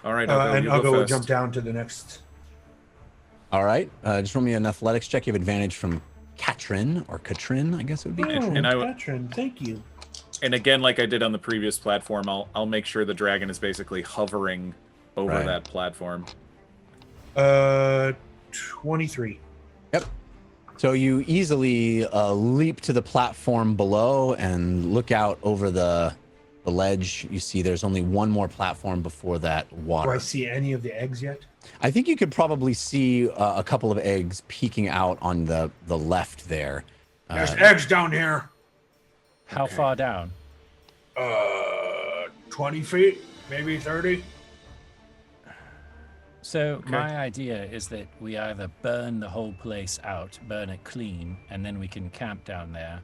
All right, And you I'll go first. jump down to the next. All right. Just roll me an athletics check. You have advantage from Katrin, or Katrin, I guess it would be. And I- Katrin, thank you. And again, like I did on the previous platform, I'll make sure the dragon is basically hovering over Right. that platform. 23. Yep. So you easily leap to the platform below and look out over the ledge. You see there's only one more platform before that Do water. I see any of the eggs yet? I think you could probably see a couple of eggs peeking out on the left there. There's eggs down here. How far down? 20 feet, maybe 30. So my idea is that we either burn the whole place out, burn it clean, and then we can camp down there,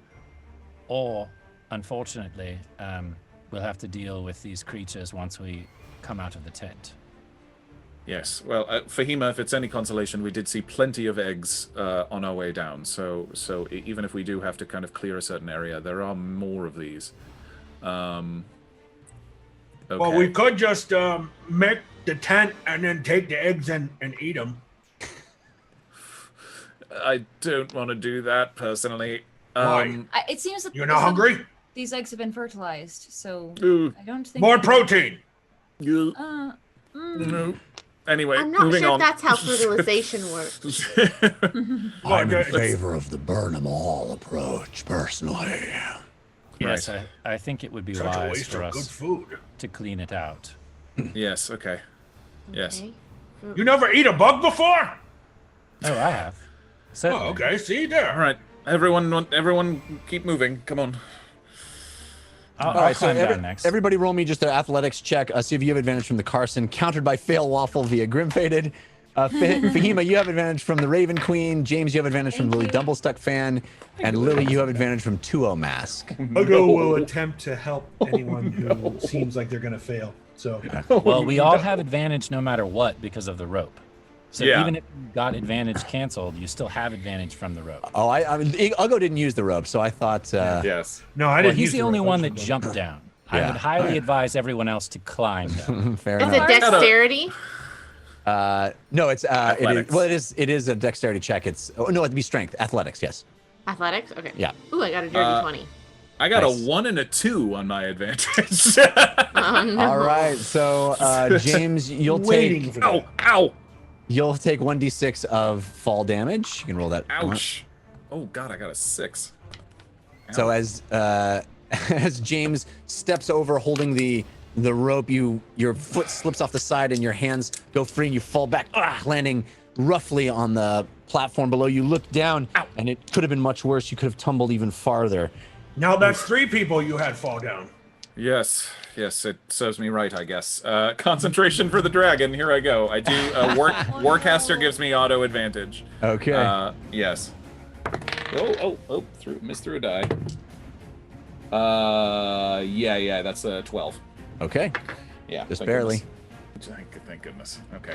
or, unfortunately, we'll have to deal with these creatures once we come out of the tent. Yes. Well, Fahima, if it's any consolation, we did see plenty of eggs on our way down. So even if we do have to kind of clear a certain area, there are more of these. Okay. Well, we could just make the tent and then take the eggs and eat them. I don't want to do that personally. Why? It seems that You're not hungry? These eggs have been fertilized, so Ooh. I don't think More protein. No. Anyway, I'm not moving sure on. if that's how fertilization works. I'm in favor of the burn 'em all approach, personally. Yes, I think it would be Such a wise waste for of good us food. to clean it out. Yes. Okay. Yes. Okay. You never eat a bug before? Oh, I have. Certainly. Oh, okay. See there. All right. Everyone, keep moving. Come on. I'll All right, so climb down next. everybody roll me just an athletics check. See if you have advantage from the Carson, countered by Fail Waffle via Grim-Fated. Fahima, you have advantage from the Raven Queen. James, you have advantage from Lily Dumblestuck Fan. And Lily, you have advantage from Tuo Mask. Ugo will attempt to help anyone who seems like they're going to fail. So, Well, we all have advantage no matter what because of the rope. So Yeah. even if you got advantage canceled, you still have advantage from the rope. Oh, I mean, Ugo didn't use the rope, so I thought. Yes. no, I Well, didn't he's use the only rope. one that jumped down. I Yeah. would highly advise everyone else to climb down. Fair Is enough. it dexterity? No, it's Athletics. it is a dexterity check. It's no, it'd be strength, athletics. Yes. Athletics? Okay. Yeah. Ooh, I got a dirty 20. I got Nice. a 1 and a 2 on my advantage. Oh, no. All right, so James, you'll Waiting take for that. Ow! you'll take 1d6 of fall damage. You can roll that. Ouch! Oh God, I got a 6. So as as James steps over, holding the rope, your foot slips off the side and your hands go free, and you fall back, landing roughly on the platform below. You look down, and it could have been much worse. You could have tumbled even farther. Now that's 3 people you had fall down. Yes, it serves me right, I guess. Concentration for the dragon. Here I go. I do. Warcaster gives me auto advantage. Okay. Yes. Oh! Missed through a die. Yeah. That's 12. Okay. Yeah. Just thank barely. goodness. Thank goodness. Okay.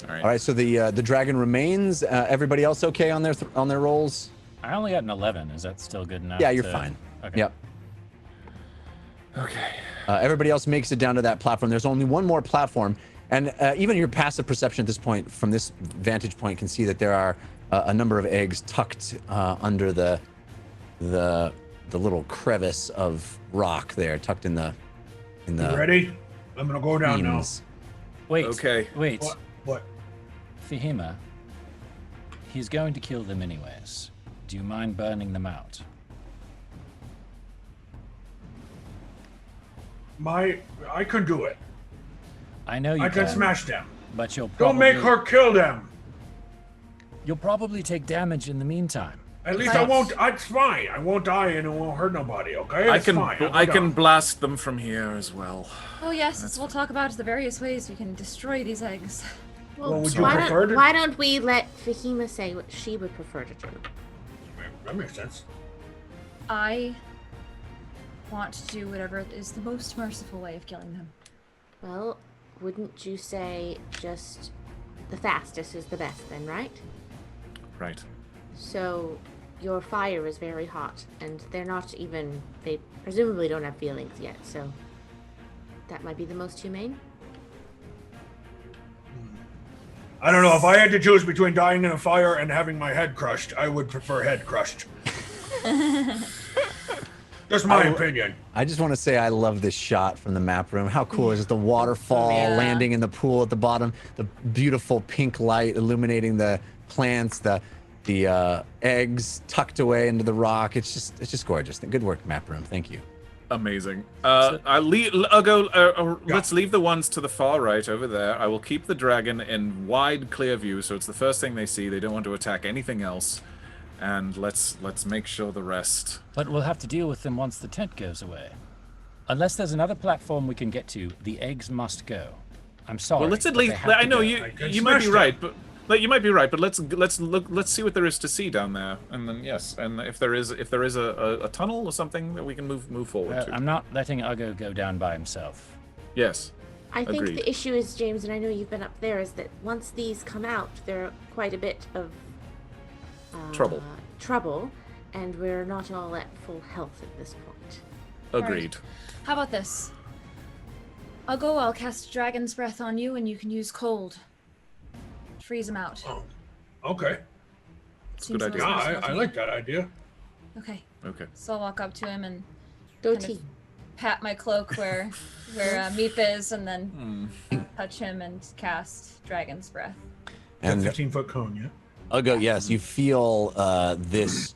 All right. All right. So the dragon remains. Everybody else okay on their rolls? I only got an 11. Is that still good enough? Yeah, you're to- fine. Okay. Yep. Okay. Everybody else makes it down to that platform. There's only one more platform, and even your passive perception at this point, from this vantage point, can see that there are a number of eggs tucked under the little crevice of rock there, tucked in the You ready? I'm going to go down now. beams. Wait. Okay. Wait. What? Fahima. He's going to kill them anyways. Do you mind burning them out? I can do it. I know you I can smash them. but you'll probably, Don't make her kill them. You'll probably take damage in the meantime. At least I won't. It's fine. I won't die and it won't hurt nobody. Okay? I It's can fine. I can blast them from here as well. Oh yes, we'll talk about the various ways we can destroy these eggs. Well, would you why, prefer why don't we let Fahima say what she would prefer to do? That makes sense. I want to do whatever is the most merciful way of killing them. Well, wouldn't you say just the fastest is the best then, right? Right. So your fire is very hot, and they're not even, they presumably don't have feelings yet, so that might be the most humane. I don't know. If I had to choose between dying in a fire and having my head crushed, I would prefer head crushed. Just my opinion. I just want to say I love this shot from the map room. How cool is it? The waterfall landing in the pool at the bottom, the beautiful pink light illuminating the plants, the eggs tucked away into the rock. It's just gorgeous. Good work, map room. Thank you. Amazing. I'll go. Let's leave the ones to the far right over there. I will keep the dragon in wide, clear view, so it's the first thing they see. They don't want to attack anything else. And let's make sure the rest. But we'll have to deal with them once the tent goes away. Unless there's another platform we can get to, the eggs must go. I'm sorry. Well, let's at least. I know you might be right, but you might be right. But let's look. Let's see what there is to see down there, and then yes, and if there is a tunnel or something that we can move forward to. I'm not letting Uggo go down by himself. Yes. I think Agreed. the issue is, James, and I know you've been up there, is that once these come out, there are quite a bit of trouble, and we're not all at full health at this point. Agreed. Right. How about this? I'll cast Dragon's Breath on you, and you can use cold. Freeze him out. Oh, okay. That's a good idea. Yeah, I like that idea. Okay. Okay. So I'll walk up to him and Goatee. pat my cloak where Meep is, and then touch him and cast Dragon's Breath. And 15-foot cone, yeah. Uggo, yes, you feel this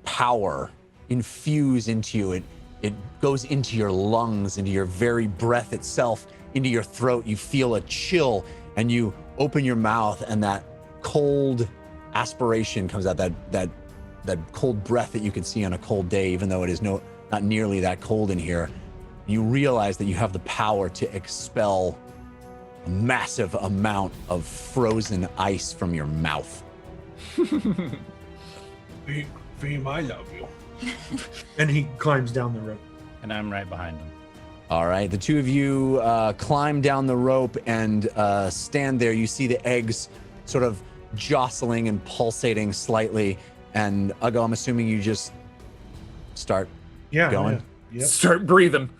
power infuse into you. It goes into your lungs, into your very breath itself, into your throat. You feel a chill, and you open your mouth, and that cold aspiration comes out. That cold breath that you can see on a cold day, even though it is not nearly that cold in here. You realize that you have the power to expel a massive amount of frozen ice from your mouth. Feem, I love you. And he climbs down the rope. And I'm right behind him. All right, the two of you climb down the rope and stand there. You see the eggs sort of jostling and pulsating slightly. And Uggo, I'm assuming you just start going? Yeah. Yep. Start breathing.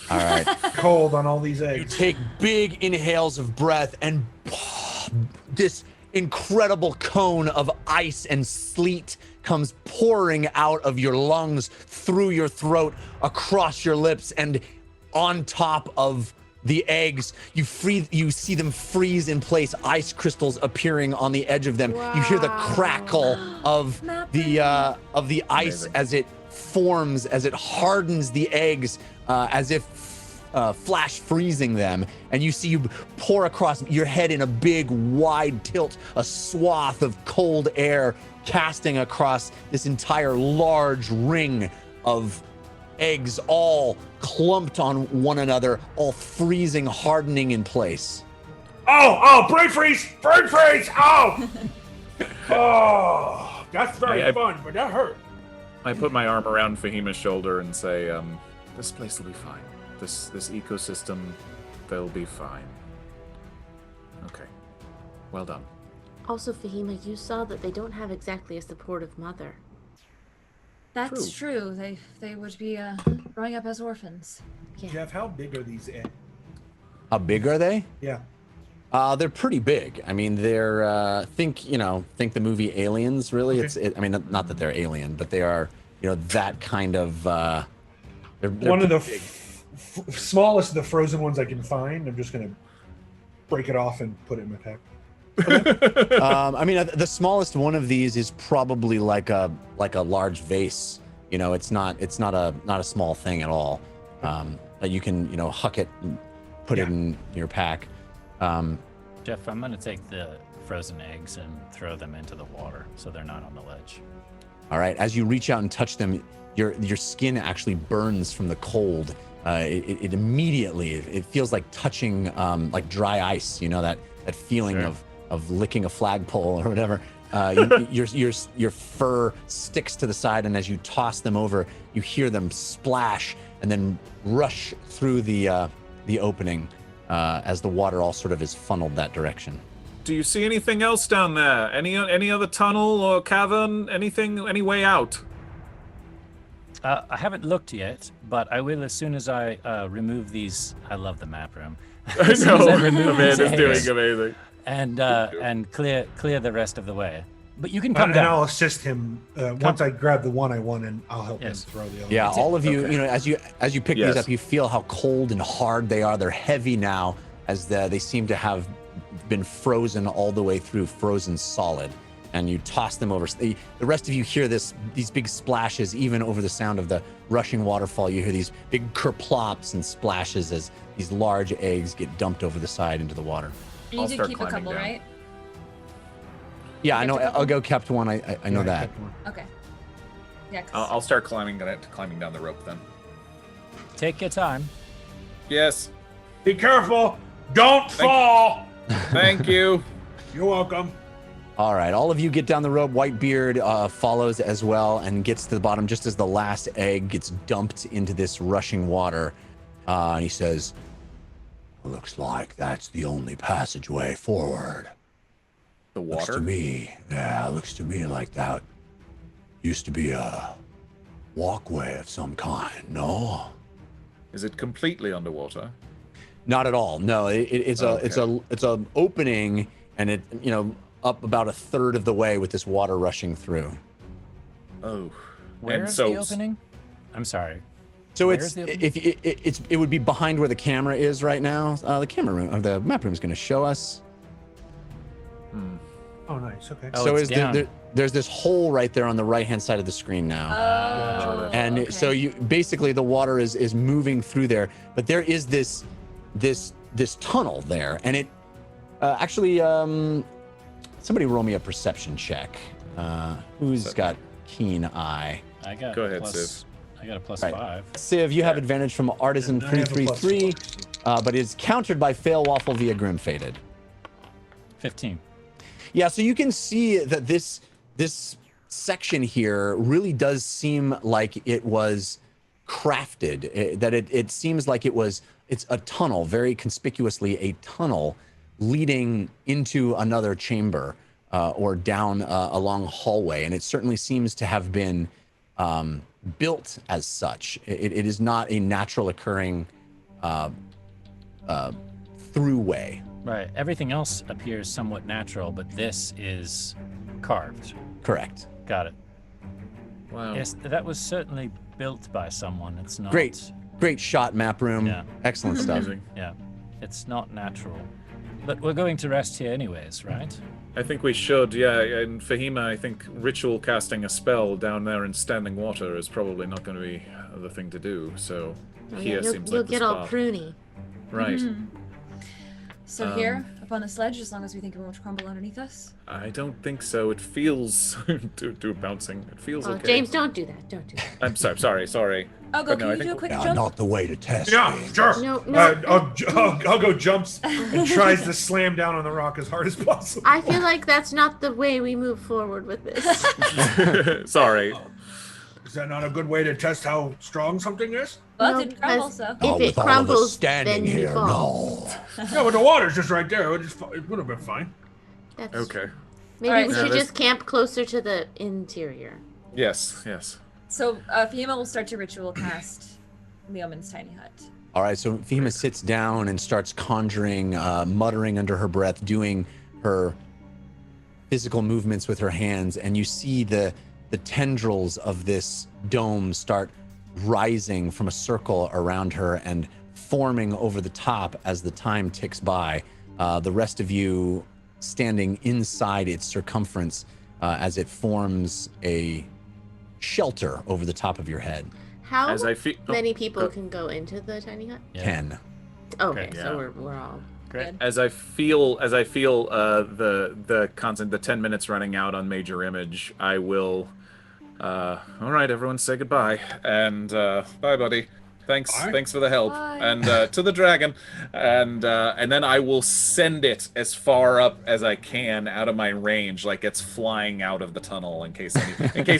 All right. Cold on all these You eggs. take big inhales of breath, and this incredible cone of ice and sleet comes pouring out of your lungs, through your throat, across your lips, and on top of the eggs. You see them freeze in place, ice crystals appearing on the edge of them. You hear the crackle of the ice as it forms, as it hardens the eggs, as if flash freezing them. And you see you pour across your head in a big wide tilt, a swath of cold air casting across this entire large ring of eggs, all clumped on one another, all freezing, hardening in place. Oh, brain freeze! Brain freeze! Oh! Oh, that's very fun, but that hurt. I put my arm around Fahima's shoulder and say, this place will be fine. This ecosystem, they'll be fine. Okay. Well done. Also, Fahima, you saw that they don't have exactly a supportive mother. That's true. They would be growing up as orphans. Yeah. Jeff, how big are these eggs? How big are they? Yeah. They're pretty big. I mean, they're think the movie Aliens. Really, Okay. I mean, not that they're alien, but they are that kind of. They're One of the pretty big. smallest of the frozen ones I can find. I'm just gonna break it off and put it in my pack. I mean, the smallest one of these is probably like a large vase. It's not a small thing at all. That you can huck it, and put it in your pack. Jeff, I'm gonna take the frozen eggs and throw them into the water so they're not on the ledge. All right. As you reach out and touch them, your skin actually burns from the cold. It immediately it feels like touching like dry ice. That feeling Sure. of licking a flagpole or whatever. Your fur sticks to the side, and as you toss them over, you hear them splash and then rush through the opening as the water all sort of is funneled that direction. Do you see anything else down there? Any other tunnel or cavern? Anything? Any way out? I haven't looked yet, but I will as soon as I remove these. I love the map room. I As soon as know. remove Amanda's these doing eggs amazing. and clear the rest of the way. But you can And come down. I'll assist him once I grab the one I want, and I'll help him throw the other. Yeah, one. all of you, Okay. you know, as you pick Yes. these up, you feel how cold and hard they are. They're heavy now, as they seem to have been frozen all the way through, frozen solid. And you toss them over. The rest of you hear these big splashes, even over the sound of the rushing waterfall. You hear these big kerplops and splashes as these large eggs get dumped over the side into the water. You I'll did start keep a climbing couple, down. right? Yeah, I know. Kept a couple? Elgo kept one. I know Yeah, I that. kept one. Okay. Yeah. 'Cause I'll start climbing down the rope then. Take your time. Yes. Be careful! Don't fall! Thank you. You're welcome. All right, all of you get down the rope. Whitebeard follows as well and gets to the bottom just as the last egg gets dumped into this rushing water. And he says, Looks like that's the only passageway forward. The Looks to water. me, yeah, looks to me like that used to be a walkway of some kind, no? Is it completely underwater? "Not at all. No, it's a opening, and it up about a third of the way with this water rushing through. Oh. Where's the opening? I'm sorry. So Where's it's the it would be behind where the camera is right now. The camera room, the map room is going to show us. Oh, nice. Okay. Oh, So it's down. there's this hole right there on the right hand side of the screen now. Oh, And okay. so you basically the water is moving through there, but there is this tunnel there, and it actually somebody roll me a perception check. Who's got keen eye? I got Go ahead, plus, I got a plus Right. 5. Civ, you have advantage from Artisan And I have a plus 333, but is countered by Fail Waffle via Grim Fated. 15. Yeah, so you can see that this section here really does seem like it was crafted. That it seems like it's a tunnel, very conspicuously a tunnel leading into another chamber or down a long hallway, and it certainly seems to have been built as such. It is not a natural occurring throughway. Right. Everything else appears somewhat natural, but this is carved. Correct. Got it. Wow. Yes, that was certainly built by someone. It's not. Great shot, map room. Yeah. Excellent stuff. Amazing. Yeah. It's not natural. But we're going to rest here anyways, right? I think we should, yeah. And Fahima, I think ritual casting a spell down there in standing water is probably not going to be the thing to do. So here seems you'll like the get all spot. pruny. Right. So here, up on the sledge, as long as we think it won't crumble underneath us. I don't think so. It feels do bouncing. It feels Oh, okay. James, don't do that. Don't do that. I'm sorry. Oh, go! But no, Can I you do think a quick Yeah, jump? not the way to test Yeah, me. sure. No, I'll go jumps and tries to slam down on the rock as hard as possible. I feel like that's not the way we move forward with this. Sorry. Is that not a good way to test how strong something is? Well, No, it didn't crumble, because- so. Oh, If it with all of us crumbles, standing then you here, fall. no. Yeah, but the water's just right there. It would have been fine. That's Okay. Maybe Alright, we so should this- just camp closer to the interior. Yes. So Fahima will start to ritual cast Leoman's tiny hut. All right, so Fahima sits down and starts conjuring, muttering under her breath, doing her physical movements with her hands, and you see the tendrils of this dome start rising from a circle around her and forming over the top as the time ticks by. The rest of you standing inside its circumference as it forms a shelter over the top of your head. How As I feel many people can go into the tiny hut? Yeah. 10. Okay, Yeah. so we're all Great. As I feel the content, the 10 minutes running out on major image, I will. All right, everyone, say goodbye, and bye, buddy. Thanks for the help. Bye. And to the dragon, and then I will send it as far up as I can out of my range, like it's flying out of the tunnel in case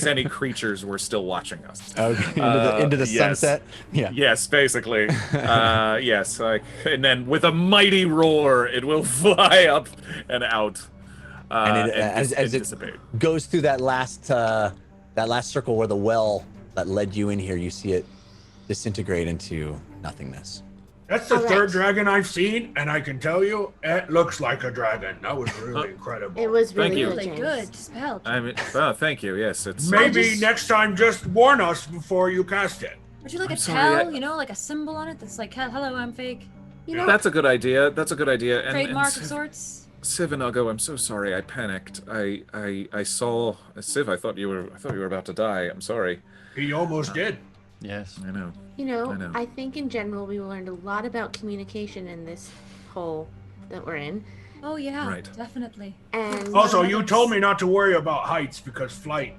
any creatures were still watching us. Okay, into the yes. sunset. Yeah. Yes, basically. Yes, and then with a mighty roar, it will fly up and out. And as it dissipate. goes through that last circle where the well that led you in here, you see it disintegrate into nothingness. That's the third dragon I've seen, and I can tell you, it looks like a dragon. That was really incredible. It was Thank really you. good. Really James. good spell. I mean, well, thank you. Yes, it's Maybe next time, just warn us before you cast it. Would you like a sorry, tell, like a symbol on it that's like, hello, I'm fake? You know, That's a good idea. That's a good idea. Trademark of sorts? Civ and Ugo, I'm so sorry. I panicked. I saw Civ. I thought you were about to die. I'm sorry. He almost did. Yes. I know. you know, I know. I think in general we learned a lot about communication in this hole that we're in. Oh yeah, Right. definitely. And Also, you told me not to worry about heights because flight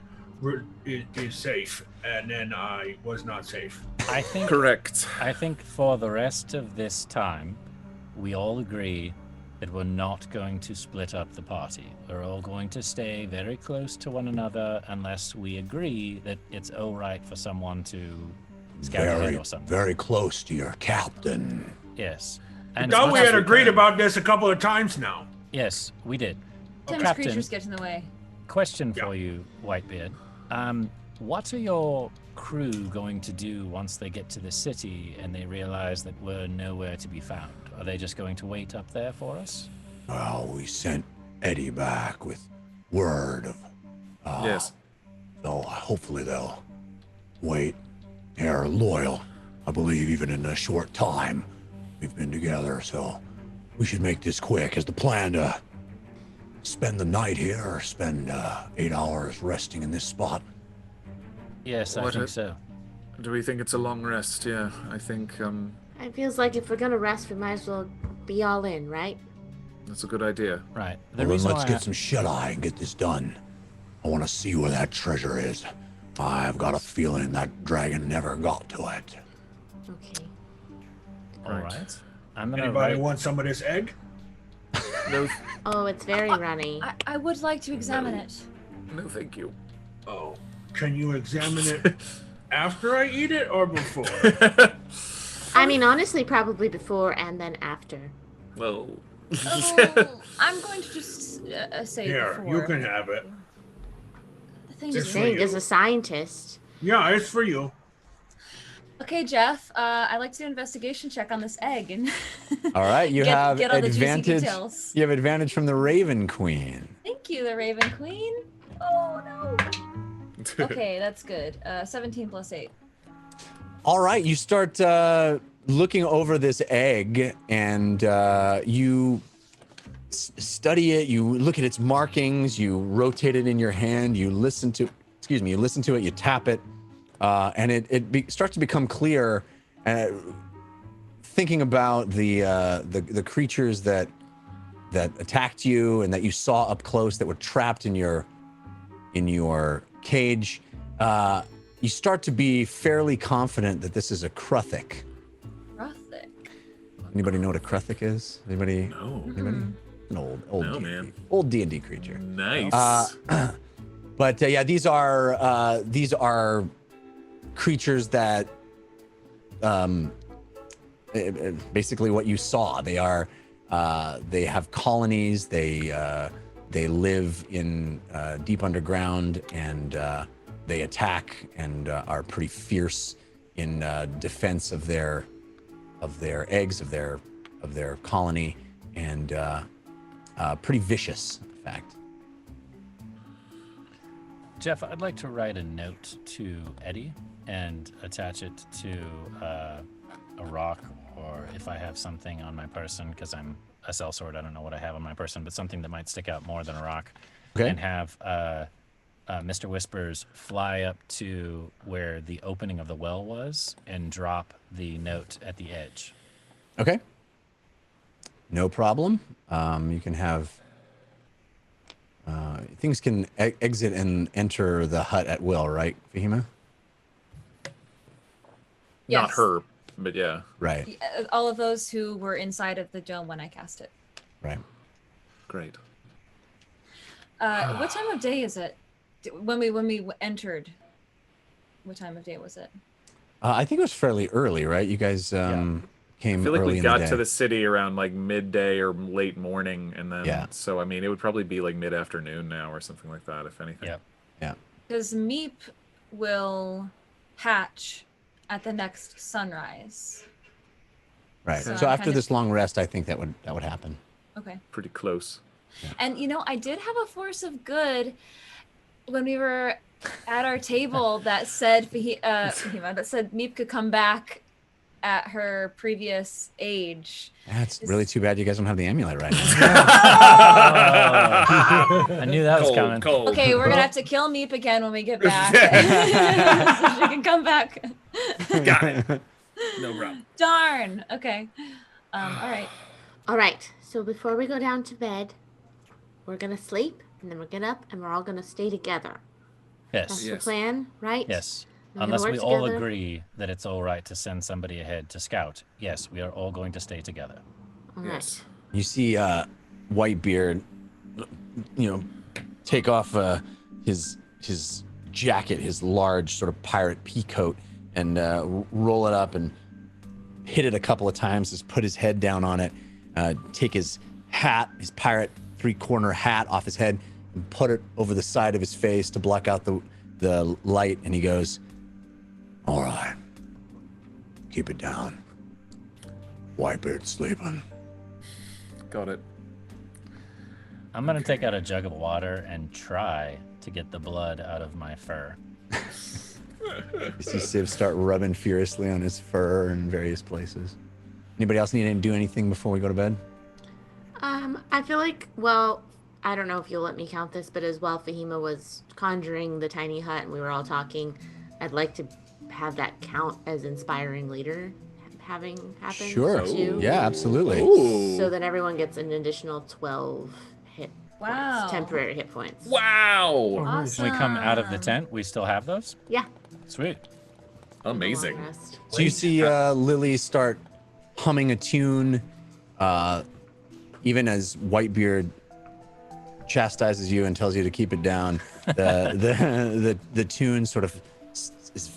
is safe, and then I was not safe. I think Correct. I think for the rest of this time, we all agree that we're not going to split up the party. We're all going to stay very close to one another unless we agree that it's all right for someone to scout ahead Very, or something. very close to your captain. Yes. I And thought as we much had as agreed can- about this a couple of times now. Yes, we did. Sometimes Captain, creatures get in the way. question Yeah. for you, Whitebeard. What are your crew going to do once they get to the city and they realize that we're nowhere to be found? Are they just going to wait up there for us? Well, we sent Eddie back with word of. Yes. So hopefully they'll wait. They're loyal, I believe, even in the short time we've been together. So we should make this quick. Is the plan to spend the night here or spend 8 hours resting in this spot? Yes, I What think a- so. Do we think it's a long rest? Yeah, I think it feels like if we're gonna rest, we might as well be all in, right? that's a good idea. Right. The Well, then reason let's why get some shut-eye and get this done. I want to see where that treasure is. I've got a feeling that dragon never got to it. Okay. All Right. right. I'm gonna Anybody write. want some of this egg? No, Oh, it's very runny. I would like to examine it. no, thank you. Oh, can you examine it after I eat it or before? I mean, honestly, probably before and then after. Well, Oh, I'm going to just say Here, before. you can have it. The thing It's is, for Saying you. as a scientist. Yeah, it's for you. okay, Jeff. I'd like to do an investigation check on this egg and. All right, you Get- have get all the juicy advantage. details. You have advantage from the Raven Queen. Thank you, the Raven Queen. Oh no. Okay, that's good. 17 plus 8. All right, you start looking over this egg, and you study it. You look at its markings. You rotate it in your hand. You listen to, you listen to it. You tap it, and it starts to become clear. Thinking about the creatures that attacked you and that you saw up close that were trapped in your cage, you start to be fairly confident that this is a Kruthic. Rothic. Anybody know what a Kruthic is? Anybody? No. Anybody? An old No, D&D, man. old D&D creature. Nice. But yeah, these are creatures that basically what you saw. They have colonies. They live in deep underground, and they attack and are pretty fierce in defense of their eggs, of their colony, and pretty vicious, in fact. Jeff, I'd like to write a note to Eddie and attach it to a rock, or if I have something on my person, because I'm a sellsword, I don't know what I have on my person, but something that might stick out more than a rock. Okay. And have Mr. Whispers fly up to where the opening of the well was and drop the note at the edge. Okay. No problem. You can have things can exit and enter the hut at will, right, Fahima? Not Yes. her. but yeah. Right. All of those who were inside of the dome when I cast it. Right. Great. What time of day is it? When we entered, what time of day was it? I think it was fairly early, right? You guys came I feel like early we in got the day. to the city around like midday or late morning, and then so I mean it would probably be like mid-afternoon now or something like that, if anything. Yeah. Because Meep will hatch at the next sunrise. Right. So So I'm after kind of- this long rest, I think that would happen. Okay. Pretty close. And I did have a force of good when we were at our table that said Fahima, that said Meep could come back at her previous age. That's really too bad you guys don't have the amulet right now. I knew that was coming. Cold. Okay, we're gonna have to kill Meep again when we get back. So she can come back. Got it. No problem. Darn. Okay. All right. All right. So before we go down to bed, we're gonna sleep, and then we'll get up, and we're all gonna stay together. That's Yes. the plan, right? Yes. We're gonna Unless we work all together. agree that it's all right to send somebody ahead to scout. Yes, we are all going to stay together. All right. You see Whitebeard, take off his jacket, his large sort of pirate pea coat, and roll it up and hit it a couple of times. Just put his head down on it, take his hat, his pirate three-corner hat off his head, and put it over the side of his face to block out the light. And he goes, All right. Keep it down. Whitebeard's sleeping. Got it. I'm going to take out a jug of water and try to get the blood out of my fur. You see Civ start rubbing furiously on his fur in various places. Anybody else need to do anything before we go to bed? I feel like, well, I don't know if you'll let me count this, but as while Fahima was conjuring the tiny hut and we were all talking, I'd like to have that count as inspiring leader having happened. Sure. Too. Yeah, absolutely. So then everyone gets an additional 12 hit Wow. points, temporary hit points. Wow. When we come out of the tent, we still have those? Yeah. Sweet. Amazing. Long rest. So you see Lily start humming a tune, even as Whitebeard chastises you and tells you to keep it down. The tune sort of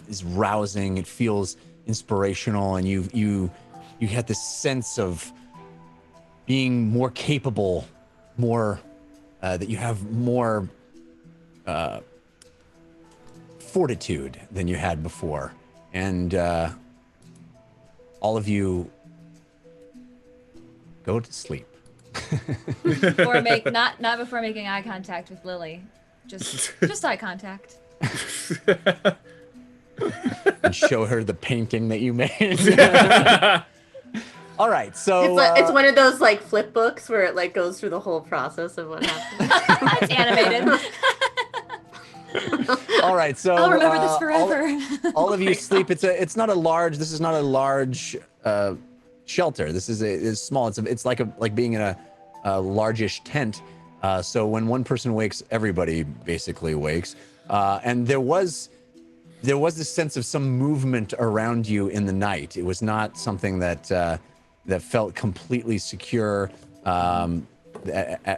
is rousing. It feels inspirational, and you get this sense of being more capable, more that you have more fortitude than you had before, and all of you go to sleep. Not before making eye contact with Lily. Just eye contact. And show her the painting that you made. All right, so It's one of those like flip books where it like goes through the whole process of what happened. It's animated. all right, so I'll remember this forever. all of you sleep. This is not a large shelter. This is small. It's like being in a largish tent. So when one person wakes, everybody basically wakes. And there was this sense of some movement around you in the night. It was not something that felt completely secure. At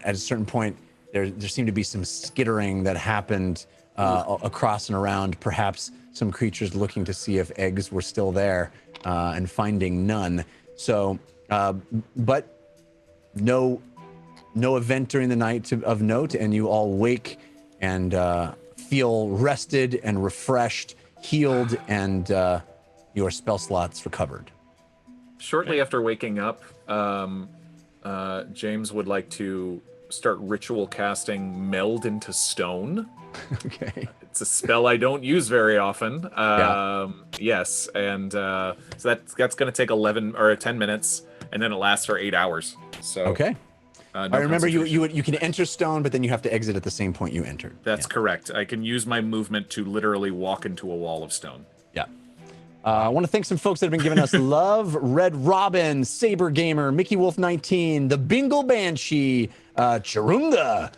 a certain point, there seemed to be some skittering that happened across and around. Perhaps some creatures looking to see if eggs were still there and finding none. So, but no event during the night of note, and you all wake and feel rested and refreshed, healed, and your spell slots recovered. Shortly after waking up, James would like to start ritual casting Meld into Stone. Okay. It's a spell I don't use very often. Yes, and so that's going to take 11 or 10 minutes, and then it lasts for 8 hours. So Okay. no I remember concentration. you can enter stone, but then you have to exit at the same point you entered. That's correct. I can use my movement to literally walk into a wall of stone. Yeah. I want to thank some folks that have been giving us love. Red Robin, Saber Gamer, Mickey Wolf 19, The Bingle Banshee, Charunga,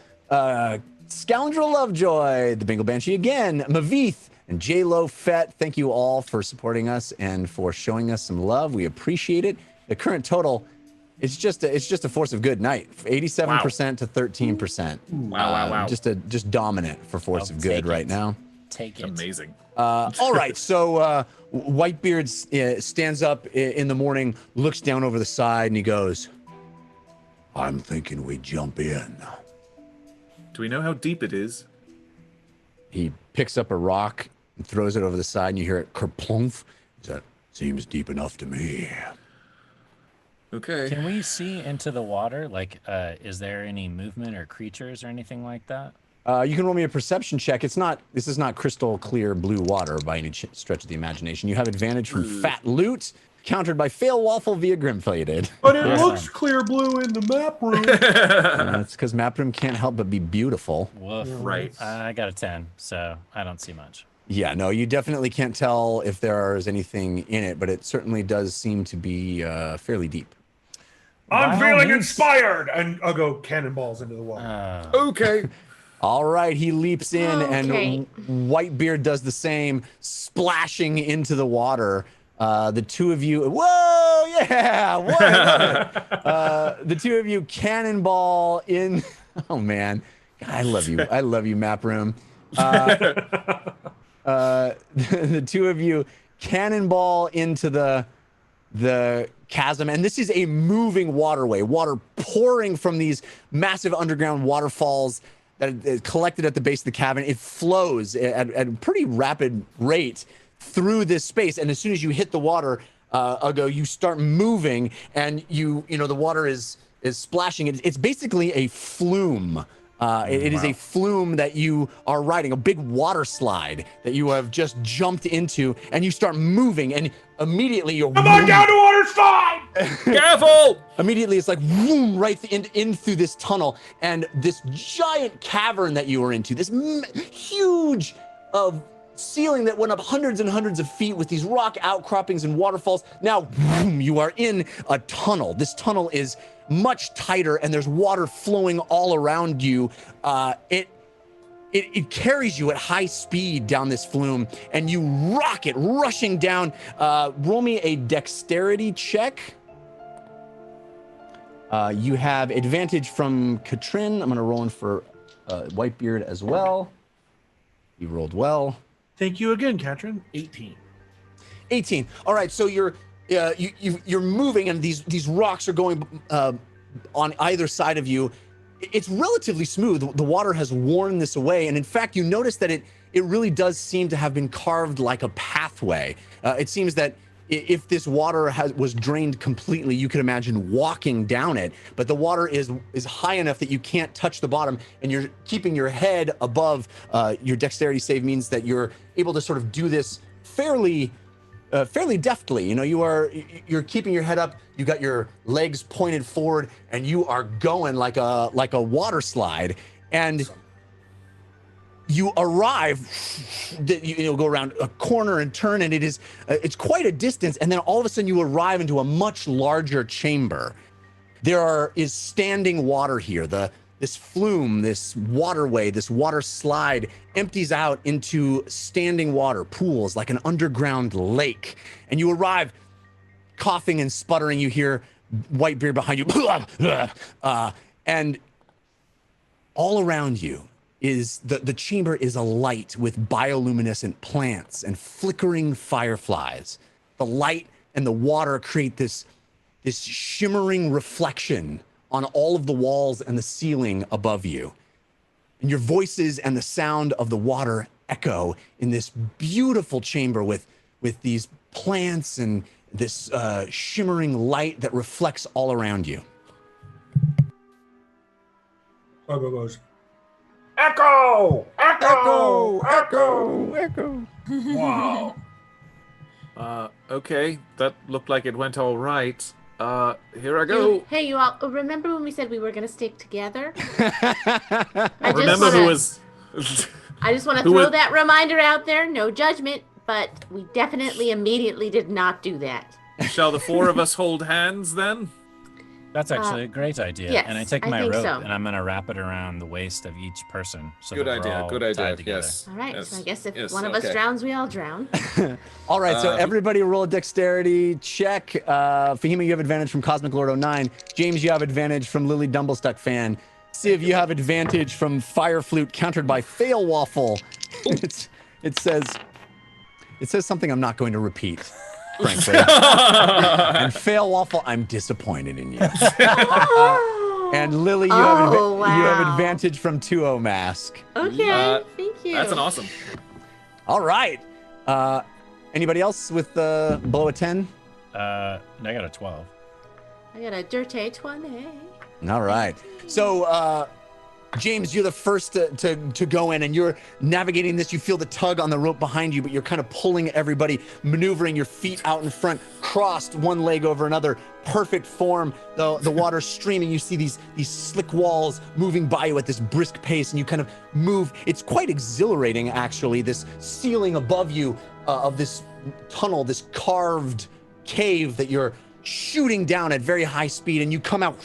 Scoundrel Lovejoy, The Bingle Banshee again, Mavith, and J-Lo Fett. Thank you all for supporting us and for showing us some love. We appreciate it. The current total, it's just a force of good night. 87% to 13%. Wow. Just dominant for force of good right now. Take it. Amazing. All right, so Whitebeard stands up in the morning, looks down over the side, and he goes, I'm thinking we jump in. Do we know how deep it is? he picks up a rock and throws it over the side, and you hear it kerplunk. That seems deep enough to me. Okay. Can we see into the water? Like, is there any movement or creatures or anything like that? You can roll me a perception check. This is not crystal clear blue water by any stretch of the imagination. You have advantage from fat loot, countered by fail waffle via grim-plated. But it looks clear blue in the map room. That's because map room can't help but be beautiful. Woof. Right. I got a 10, so I don't see much. Yeah, no, you definitely can't tell if there is anything in it, but it certainly does seem to be fairly deep. I'm feeling inspired, and I'll go cannonballs into the water. Okay. All right, he leaps in, and Whitebeard does the same, splashing into the water. The two of you, whoa, yeah, whoa, the two of you cannonball in. Oh man, God, I love you, map room. The two of you cannonball into the chasm, and this is a moving waterway, water pouring from these massive underground waterfalls that is collected at the base of the cavern. It flows at a pretty rapid rate through this space, and as soon as you hit the water, you start moving, and the water is splashing. It's basically a flume. It is a flume that you are riding, a big water slide that you have just jumped into, and you start moving, and immediately you're— Come on down to water slide! Careful! Immediately it's like whoom, right in through this tunnel, and this giant cavern that you are into, this huge ceiling that went up hundreds and hundreds of feet with these rock outcroppings and waterfalls. Now, whoom, you are in a tunnel. This tunnel is much tighter, and there's water flowing all around you. It carries you at high speed down this flume, and you rocket rushing down. Roll me a dexterity check. You have advantage from Katrin. I'm going to roll in for Whitebeard as well. You rolled well. Thank you again, Katrin. 18. 18. All right, so you're moving, and these rocks are going on either side of you. It's relatively smooth. The water has worn this away, and in fact, you notice that it really does seem to have been carved like a pathway. It seems that if this water was drained completely, you could imagine walking down it, but the water is high enough that you can't touch the bottom, and you're keeping your head above. Your dexterity save means that you're able to sort of do this fairly deftly. You're keeping your head up, you got your legs pointed forward, and you are going like a water slide. And you arrive, go around a corner and turn, and it's quite a distance, and then all of a sudden you arrive into a much larger chamber. There is standing water here. This flume, this waterway, this water slide empties out into standing water pools like an underground lake. And you arrive coughing and sputtering. You hear Whitebeard behind you. And all around you is the chamber is alight with bioluminescent plants and flickering fireflies. The light and the water create this shimmering reflection on all of the walls and the ceiling above you. And your voices and the sound of the water echo in this beautiful chamber with these plants and this shimmering light that reflects all around you. Bubba goes, Echo! Echo! Echo! Echo! Wow. Okay, that looked like it went all right. Here I go. Hey, you all, remember when we said we were going to stick together? I just want to throw that reminder out there. No judgment, but we definitely immediately did not do that. Shall the four of us hold hands then? That's actually a great idea. yes, and I take I my think rope so. and I'm gonna wrap it around the waist of each person. So Good that we're idea. all Good tied idea. together. Yes. All right, Yes. so I guess if Yes, one of us okay. drowns, we all drown. All right, so everybody roll a dexterity check. Fahima, you have advantage from Cosmic Lord 09. James, you have advantage from Lily Dumblestuck Fan. Civ, you have advantage from Fire Flute, countered by Fail Waffle. It says something I'm not going to repeat, frankly. And Fail Waffle, I'm disappointed in you. And Lily, you have advantage from 2-0 Mask. Okay, thank you. That's an awesome. All right. Anybody else with below a 10? I got a 12. I got a dirty 20. All right. So, James, you're the first to go in, and you're navigating this. You feel the tug on the rope behind you, but you're kind of pulling everybody, maneuvering your feet out in front, crossed one leg over another, perfect form. The water streaming. You see these slick walls moving by you at this brisk pace, and you kind of move. It's quite exhilarating, actually. This ceiling above you of this tunnel, this carved cave that you're shooting down at very high speed, and you come out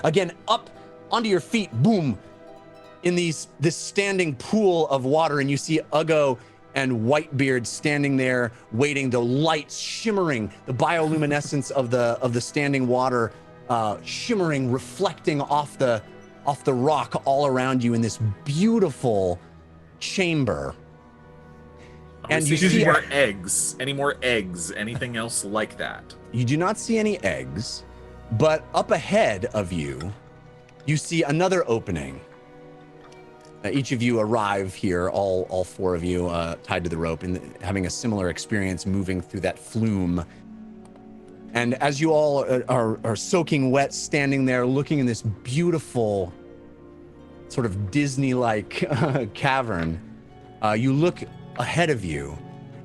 again up onto your feet, boom, in this standing pool of water, and you see Uggo and Whitebeard standing there waiting, the lights shimmering, the bioluminescence of the standing water shimmering, reflecting off the rock all around you in this beautiful chamber. And you see more eggs? Any more eggs? Anything else like that? You do not see any eggs, but up ahead of you, you see another opening. Each of you arrive here, all four of you, tied to the rope and having a similar experience moving through that flume. And as you all are soaking wet, standing there looking in this beautiful sort of Disney-like cavern, you look ahead of you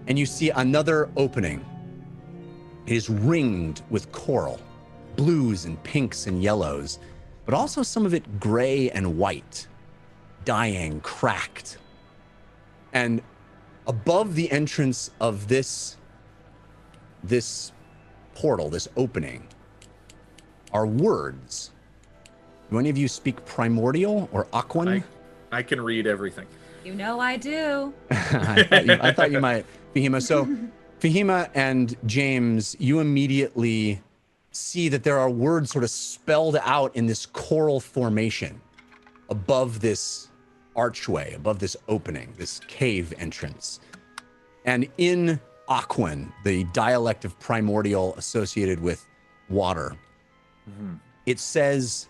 and you see another opening. It is ringed with coral, blues and pinks and yellows, but also some of it gray and white, dying, cracked. And above the entrance of this portal, this opening, are words. Do any of you speak Primordial or Aquan? I can read everything. You know I do. I thought you might, Fahima. So, Fahima and James, you immediately see that there are words sort of spelled out in this coral formation above this archway, above this opening, this cave entrance. And in Aquan, the dialect of Primordial associated with water, it says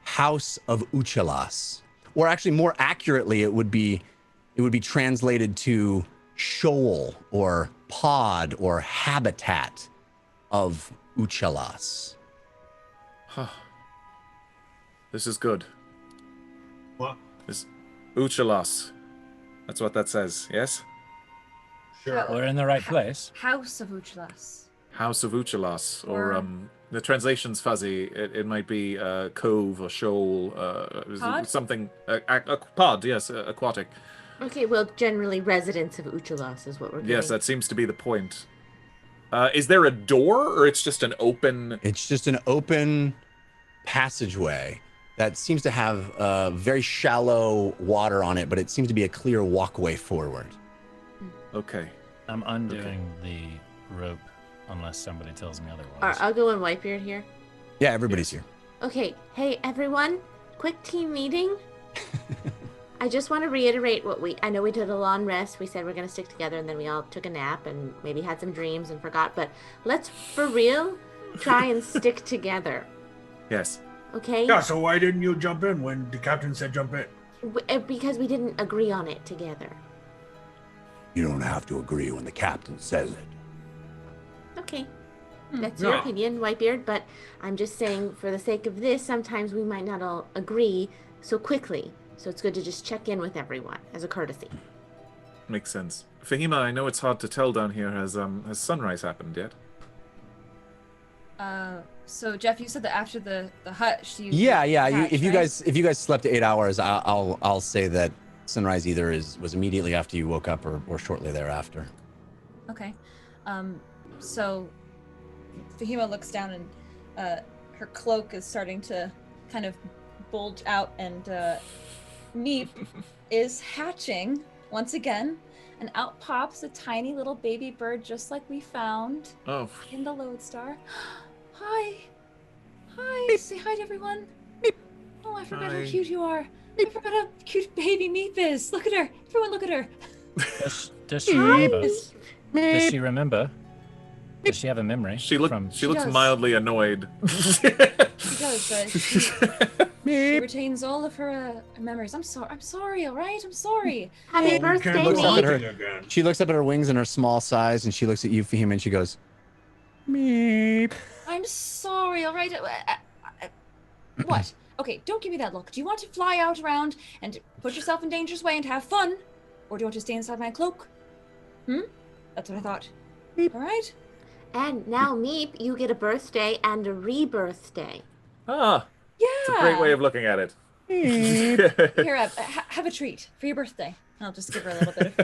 House of Uchalas. Or actually, more accurately, it would be translated to shoal or pod or habitat of Uchalas. Huh. This is good. What? This Uchalas. That's what that says, yes? Sure. We're in the right place. House of Uchalas. House of Uchalas, or the translation's fuzzy. It might be cove or shoal, Pod? something. A pod, yes, aquatic. Okay, well, generally residents of Uchalas is what we're getting. Yes, that seems to be the point. Is there a door, or it's just an open? It's just an open passageway that seems to have very shallow water on it, but it seems to be a clear walkway forward. Okay. I'm undoing the rope unless somebody tells me otherwise. Are Uggo and Whitebeard here? Yeah, everybody's here. Okay, hey everyone, quick team meeting. I just want to reiterate I know we did a long rest. We said we're going to stick together and then we all took a nap and maybe had some dreams and forgot, but let's for real try and stick together. Yes. Okay? Yeah, so why didn't you jump in when the captain said jump in? Because we didn't agree on it together. You don't have to agree when the captain says it. Okay. That's your opinion, Whitebeard, but I'm just saying for the sake of this, sometimes we might not all agree so quickly. So it's good to just check in with everyone as a courtesy. Makes sense. Fahima, I know it's hard to tell down here. Has sunrise happened yet? So Jeff, you said that after the hutch, you Yeah. hatch, If you right? guys slept 8 hours, I'll say that sunrise either was immediately after you woke up or shortly thereafter. Okay. So Fahima looks down and her cloak is starting to kind of bulge out, and Meep is hatching once again, and out pops a tiny little baby bird just like we found in the lodestar. Hi. Hi. Say hi to everyone. Oh, I forgot how cute you are. I forgot how cute baby Meep is. Look at her. Everyone look at her. Does she remember? Does she remember? Does she have a memory? She looks does. mildly annoyed. She does, but she retains all of her memories. I'm sorry, all right? I'm sorry. Happy birthday, looks up at Meep. her. She looks up at her wings and her small size, and she looks at you, Fahim, and she goes, Meep. I'm sorry, all right? What? Okay, don't give me that look. Do you want to fly out around and put yourself in danger's way and have fun? Or do you want to stay inside my cloak? That's what I thought. All right? And now, Meep, you get a birthday and a rebirth day. Ah, Yeah. it's a great way of looking at it. Here, have a treat for your birthday. I'll just give her a little bit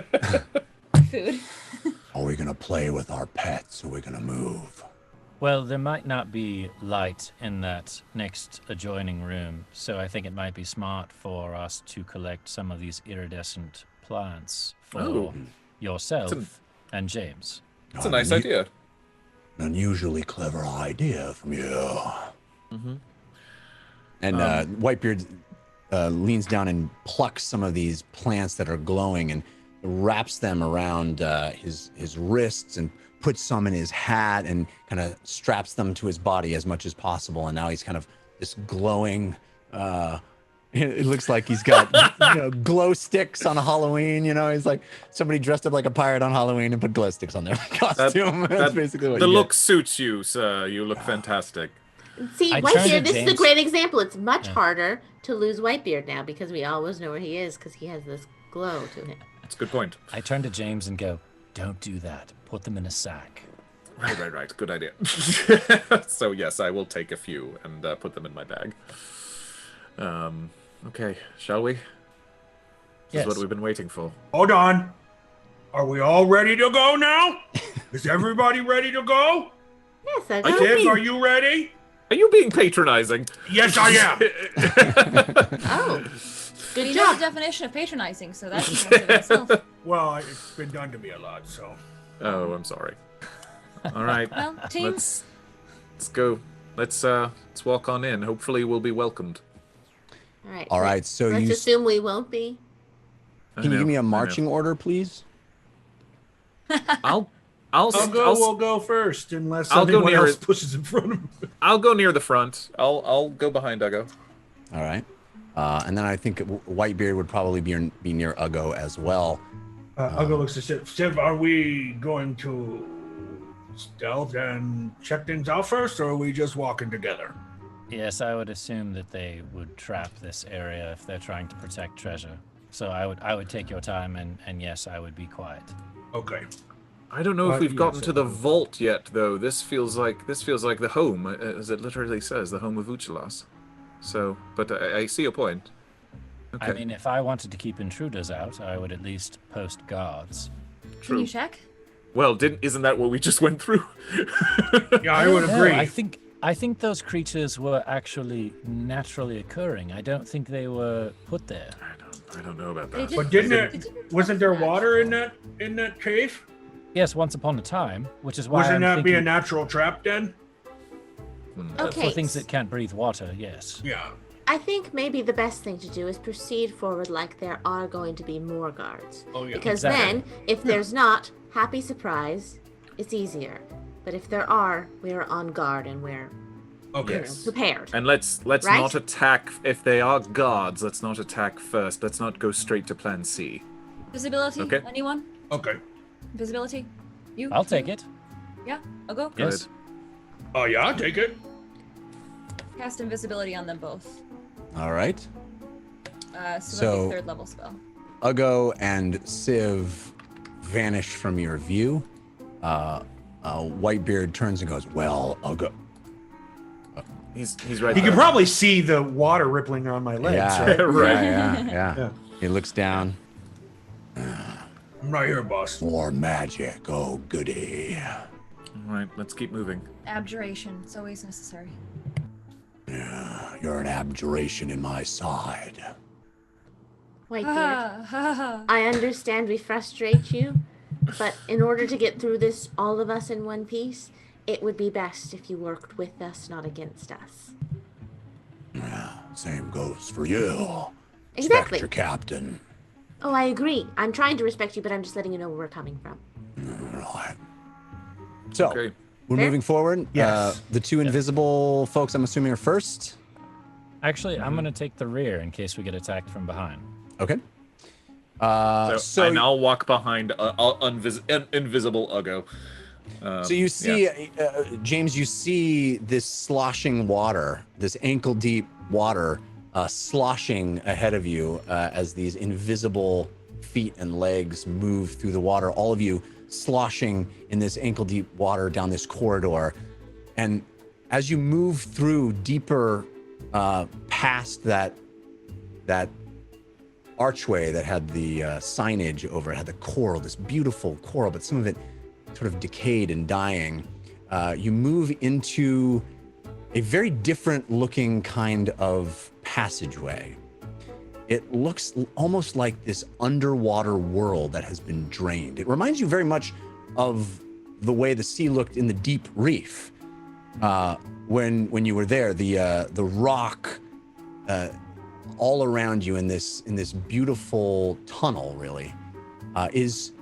of food. Are we gonna play with our pets, or are we gonna move? Well, there might not be light in that next adjoining room, so I think it might be smart for us to collect some of these iridescent plants for yourself and James. It's a nice idea. An unusually clever idea from you. And Whitebeard leans down and plucks some of these plants that are glowing and wraps them around his wrists and puts some in his hat and kind of straps them to his body as much as possible. And now he's kind of this glowing. It looks like he's got glow sticks on Halloween. He's like somebody dressed up like a pirate on Halloween and put glow sticks on their costume. That's basically what the you look get. suits you, sir. You look fantastic. See, I Whitebeard, turned to this is a James. great example. It's much harder to lose Whitebeard now because we always know where he is because he has this glow to him. That's a good point. I turn to James and go, "Don't do that. Put them in a sack." Right. Good idea. So yes, I will take a few and put them in my bag. Okay, shall we? This Yes. is what we've been waiting for. Hold on. Are we all ready to go now? Is everybody ready to go? Yes, I Tibbs, are you ready? Are you being patronizing? Yes, I am. Oh, good You know the job. definition of patronizing, so that's impressive in itself. Well, it's been done to me a lot, so. Oh, I'm sorry. All right. Well, team. Let's go. Let's walk on in. Hopefully, we'll be welcomed. All right. So let's you assume we won't be. can you give me a marching order, please? I'll We'll go first, unless I'll go anyone near else it. pushes in front of me. I'll go near the front. I'll go behind Uggo. All right. And then I think Whitebeard would probably be near Uggo as well. Uggo looks to Civ. Civ, are we going to stealth and check things out first, or are we just walking together? Yes, I would assume that they would trap this area if they're trying to protect treasure. So I would take your time, and yes, I would be quiet. Okay. I don't know if we've yes, gotten to it the will. vault yet, though. This feels like the home, as it literally says, the home of Uchalas. So, but I see your point. Okay. I mean, if I wanted to keep intruders out, I would at least post guards. Can you check? Well, isn't that what we just went through? Yeah, I would No, agree. I think those creatures were actually naturally occurring. I don't think they were put there. I don't know about They that. did- But didn't they it? didn't Wasn't there naturally. water in that cave? Yes, once upon a time, which is why Wasn't I'm that be a thinking, natural trap then? Okay. for things that can't breathe water. Yes. Yeah. I think maybe the best thing to do is proceed forward like there are going to be more guards. Oh yeah. Because Exactly. then, if there's not, happy surprise, it's easier. But if there are, we're on guard and we're Okay. prepared. And let's Right? not attack if they are guards. Let's not attack first. Let's not go straight to Plan C. Visibility? Okay. Anyone? Okay. Visibility? You? I'll take it. Yeah, I'll go. Yes. Oh yeah, I'll take it. Cast invisibility on them both. All right. So that'd So- be 3rd level spell. Uggo and Civ vanish from your view. Whitebeard turns and goes, "Well, Uggo." He's right He there. can probably see the water rippling on my legs. Yeah, Right? Right. yeah. Yeah. He looks down. I'm right here, boss. More magic. Oh, goody. All right, let's keep moving. Abjuration. It's always necessary. Yeah, you're an abjuration in my side. Whitebeard, I understand we frustrate you, but in order to get through this, all of us in one piece, it would be best if you worked with us, not against us. Yeah, same goes for you. Exactly. Respect your captain. Oh, I agree. I'm trying to respect you, but I'm just letting you know where we're coming from. Right. So, Okay. we're Fair? moving forward. Yes. The two invisible folks, I'm assuming, are first. Actually, I'm going to take the rear in case we get attacked from behind. Okay. And I'll walk behind invisible Uggo. So you see, James, you see this sloshing water, this ankle-deep water sloshing ahead of you as these invisible feet and legs move through the water, all of you sloshing in this ankle-deep water down this corridor. And as you move through deeper past that archway that had the signage over it, had the coral, this beautiful coral, but some of it sort of decayed and dying. You move into a very different looking kind of passageway. It looks almost like this underwater world that has been drained. It reminds you very much of the way the sea looked in the deep reef when you were there. The rock all around you in this beautiful tunnel really is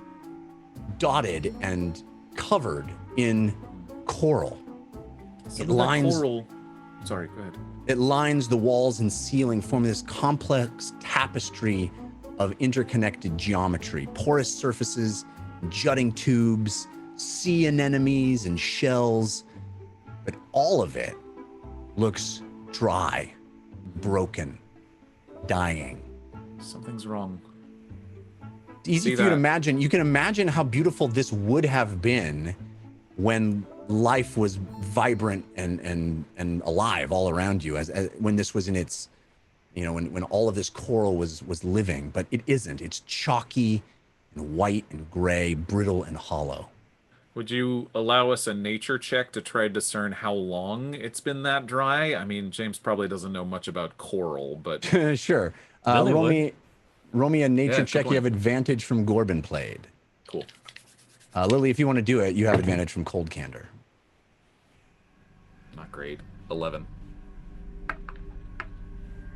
dotted and covered in coral. Some of that coral. Sorry, go ahead. It lines the walls and ceiling, forming this complex tapestry of interconnected geometry, porous surfaces, jutting tubes, sea anemones and shells. But all of it looks dry, broken, dying. Something's wrong. It's easy for you to imagine. You can imagine how beautiful this would have been when life was vibrant and alive all around you, as when this was in its, when all of this coral was living. But it isn't. It's chalky and white and gray, brittle and hollow. Would you allow us a nature check to try to discern how long it's been that dry? I mean, James probably doesn't know much about coral, but Sure. Roll me a nature check. You have advantage from Gorbin played. Cool. Lily, if you want to do it, you have advantage from Cold Candor. Not great. 11.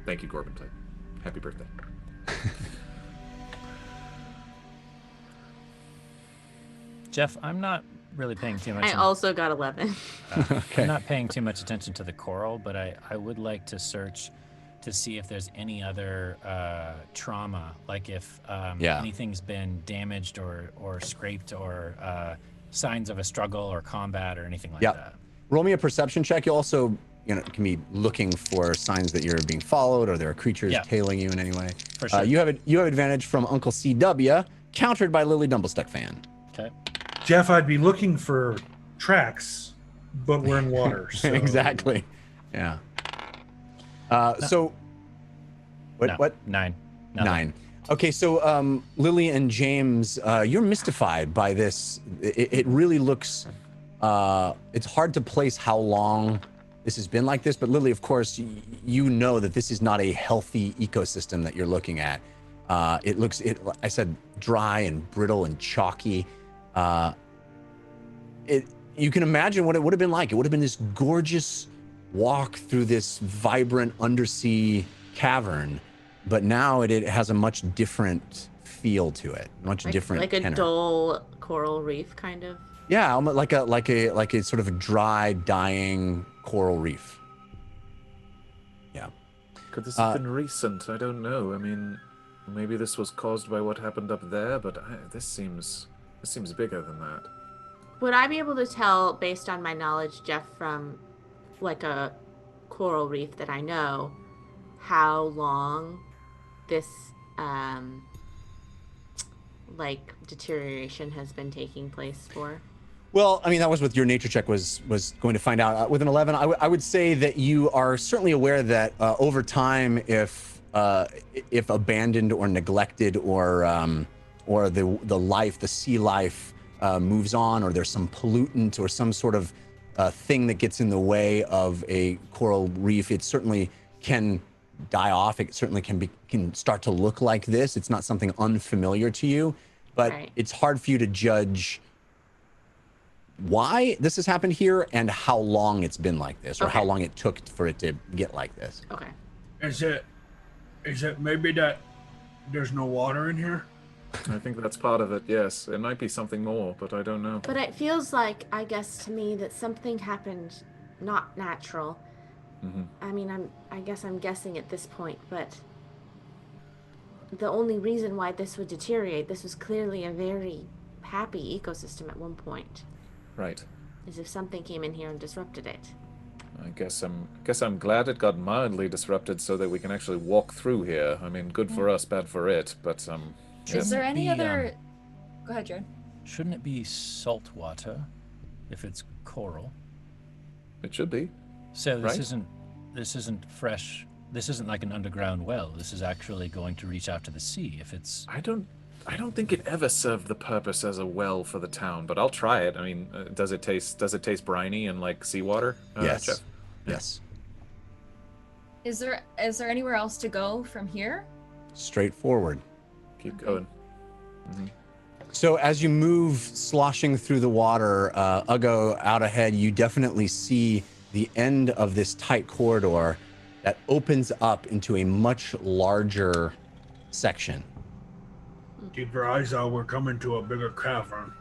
Thank you, Gorbin played. Happy birthday. Jeff, I'm not really paying too much. I also got 11. Okay. I'm not paying too much attention to the coral, but I would like to search to see if there's any other trauma, like if anything's been damaged or scraped or signs of a struggle or combat or anything like that. Roll me a perception check. You also, can be looking for signs that you're being followed or there are creatures tailing you in any way. For sure. You have advantage from Uncle CW, countered by Lily Dumblestuck fan. Okay. Jeff, I'd be looking for tracks, but we're in water. So. Exactly. Yeah. So, what? 9. Nothing. 9. Okay, so Lily and James, you're mystified by this. It really looks. It's hard to place how long this has been like this, but Lily, of course, you know that this is not a healthy ecosystem that you're looking at. It looks, I said, dry and brittle and chalky. You can imagine what it would have been like. It would have been this gorgeous walk through this vibrant undersea cavern, but now it has a much different feel to it, much different like a tenor. dull coral reef kind of. Yeah, almost like a sort of a dry, dying coral reef. Yeah. Could this have been recent? I don't know. I mean, maybe this was caused by what happened up there, but this seems bigger than that. Would I be able to tell, based on my knowledge, Jeff, from like a coral reef that I know, how long this deterioration has been taking place for? Well, I mean, that was what your nature check was going to find out. With an 11, I would say that you are certainly aware that over time, if abandoned or neglected or the sea life moves on, or there's some pollutant or some sort of thing that gets in the way of a coral reef. It certainly can die off. It certainly can start to look like this. It's not something unfamiliar to you, but it's hard for you to judge why this has happened here and how long it's been like this, or how long it took for it to get like this. Okay. Is it maybe that there's no water in here? I think that's part of it, yes. It might be something more, but I don't know. But it feels like, I guess to me, that something happened not natural. I mean, I guess I'm guessing at this point, but the only reason why this would deteriorate, this was clearly a very happy ecosystem at one point. Right. As if something came in here and disrupted it. I guess I'm glad it got mildly disrupted so that we can actually walk through here. I mean, good for us, bad for it, but Is there any other... Go ahead, Jared. Shouldn't it be salt water if it's coral? It should be. So this right? isn't fresh. This isn't like an underground well. This is actually going to reach out to the sea if it's... I don't think it ever served the purpose as a well for the town, but I'll try it. I mean, does it taste briny and like seawater? Yes. Jeff? Yes. Is there anywhere else to go from here? Straight forward. Keep going. So as you move sloshing through the water, Uggo, out ahead, you definitely see the end of this tight corridor that opens up into a much larger section. Keep your eyes out. We're coming to a bigger cavern.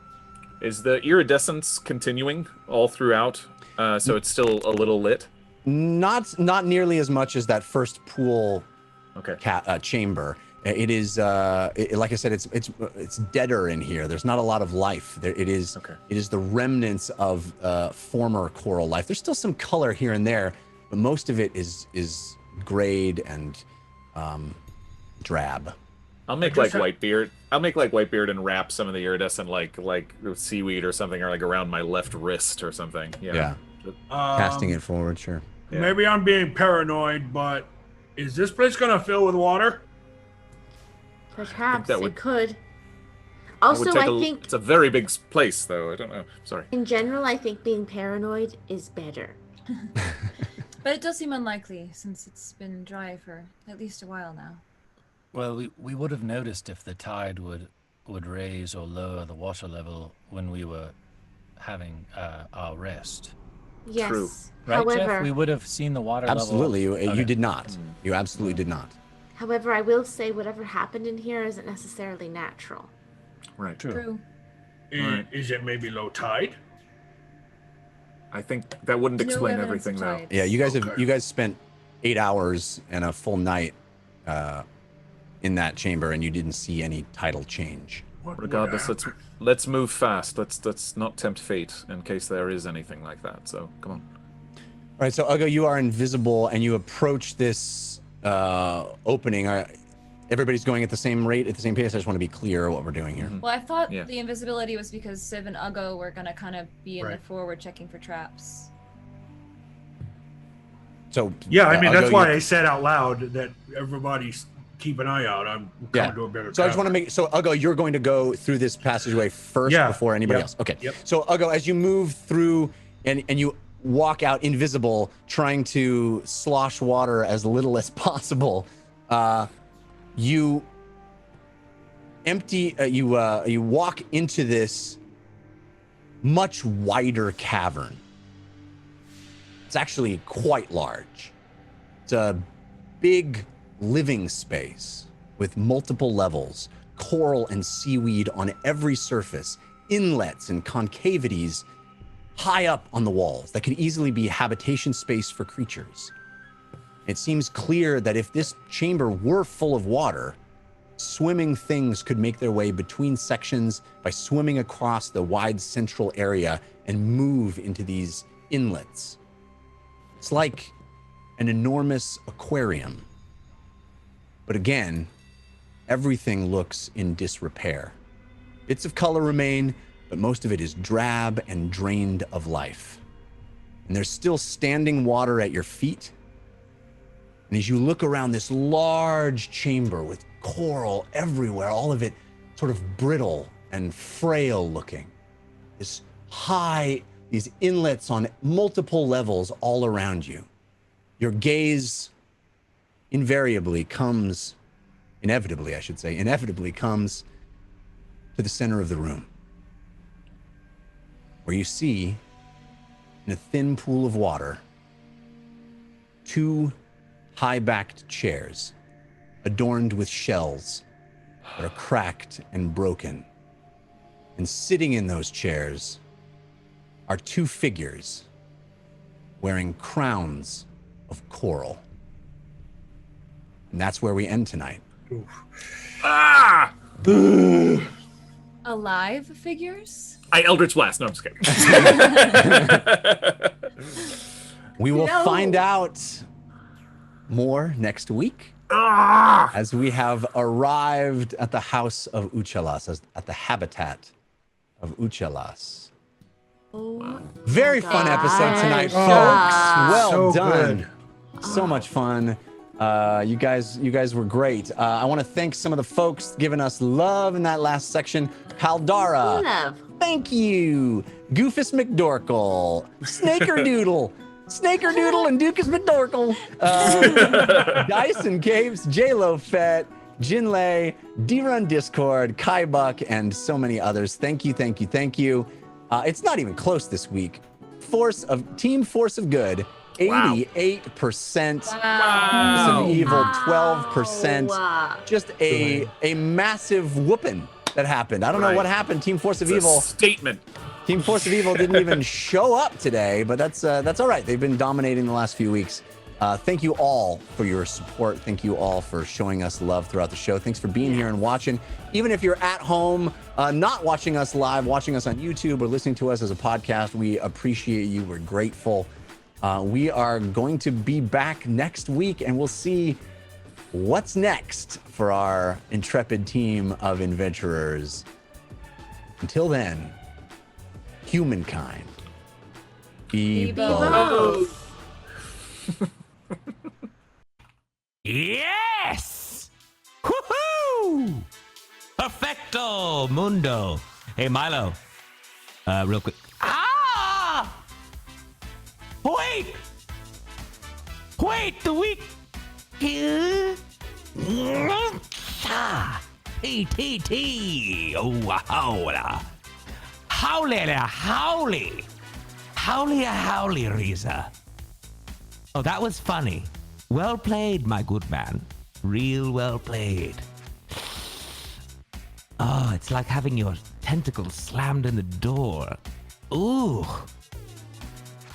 Is the iridescence continuing all throughout? So it's still a little lit? Not nearly as much as that first pool chamber. It is, like I said, it's deader in here. There's not a lot of life. It is the remnants of former coral life. There's still some color here and there, but most of it is grayed and drab. I'll make like Whitebeard. I'll make like Whitebeard and wrap some of the iridescent like seaweed or something, or like around my left wrist or something. Yeah. Casting it forward, sure. Yeah. Maybe I'm being paranoid, but is this place gonna fill with water? Perhaps that would- it could. Also, I think it's a very big place, though. I don't know. Sorry. in general, I think being paranoid is better. But it does seem unlikely since it's been dry for at least a while now. Well, we would have noticed if the tide would raise or lower the water level when we were having our rest. Yes. True. Right, However, Jeff? We would have seen the water Absolutely, level. you did not. You absolutely did not. However, I will say whatever happened in here isn't necessarily natural. Right. True. Right. Is it maybe low tide? I think that wouldn't No explain evidence of everything, though. tides. Yeah, you guys spent 8 hours and a full night in that chamber, and you didn't see any tidal change. Regardless, let's move fast. Let's not tempt fate in case there is anything like that. So come on. All right, so Uggo, you are invisible, and you approach this opening. Everybody's going at the same rate, at the same pace. I just want to be clear what we're doing here. Well, I thought Yeah. the invisibility was because Civ and Uggo were gonna kind of be in the forward checking for traps. So Yeah, I mean, that's Uggo, why I said out loud that everybody's keep an eye out. I'm coming to a bigger So I just want to make so Uggo, you're going to go through this passageway first before anybody else. Okay. Yep. So Uggo, as you move through and you walk out invisible, trying to slosh water as little as possible, you walk into this much wider cavern. It's actually quite large. It's a big living space with multiple levels, coral and seaweed on every surface, inlets and concavities high up on the walls that could easily be habitation space for creatures. It seems clear that if this chamber were full of water, swimming things could make their way between sections by swimming across the wide central area and move into these inlets. It's like an enormous aquarium. But again, everything looks in disrepair. Bits of color remain, but most of it is drab and drained of life. And there's still standing water at your feet. And as you look around this large chamber with coral everywhere, all of it sort of brittle and frail looking, this high, these inlets on multiple levels all around you. Your gaze inevitably comes to the center of the room, where you see, in a thin pool of water, 2 high-backed chairs adorned with shells that are cracked and broken. And sitting in those chairs are 2 figures wearing crowns of coral. And that's where we end tonight. Ah! Alive figures? I Eldritch Blast. No, I'm just kidding. We will find out more next week as we have arrived at the house of Uchalas, at the habitat of Uchalas. Oh, Very fun episode tonight, folks. Well So done. So much fun. You guys were great. I want to thank some of the folks giving us love in that last section. Paldara. Love. Thank you. Goofus McDorkle. Snakerdoodle. Snakerdoodle and Dukas McDorkle. Dyson Capes, J-Lo Fett, Jinlei, D-Run Discord, Kai Buck, and so many others. Thank you, thank you, thank you. It's not even close this week. Team Force of Good, 88%. wow. Force of Evil, 12%. Wow. Just a massive whooping that happened. I don't know Right. what happened. Team Force of It's a Evil. statement. Team Force of Evil didn't even show up today, but that's all right. They've been dominating the last few weeks. Thank you all for your support. Thank you all for showing us love throughout the show. Thanks for being here and watching. Even if you're at home, not watching us live, watching us on YouTube or listening to us as a podcast, we appreciate you. We're grateful. We are going to be back next week, and we'll see what's next for our intrepid team of adventurers. Until then, humankind, be bold. Yes! Woohoo! Perfecto mundo. Hey, Milo. Real quick. Ah! Wait! The week. T. Oh, wow. Howly, Riza. Oh, that was funny. Well played, my good man. Real well played. Oh, it's like having your tentacles slammed in the door. Ooh.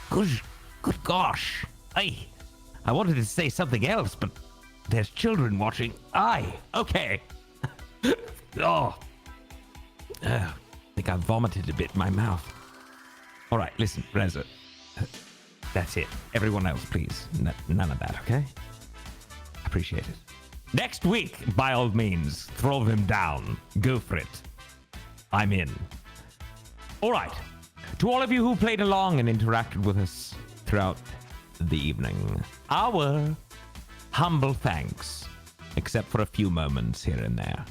Good gosh. I wanted to say something else, but there's children watching. Okay. Oh. I think I vomited a bit in my mouth. All right, listen, Reza. That's it. Everyone else, please. None of that, okay? Appreciate it. Next week, by all means, throw them down. Go for it. I'm in. All right. To all of you who played along and interacted with us throughout the evening, our humble thanks, except for a few moments here and there.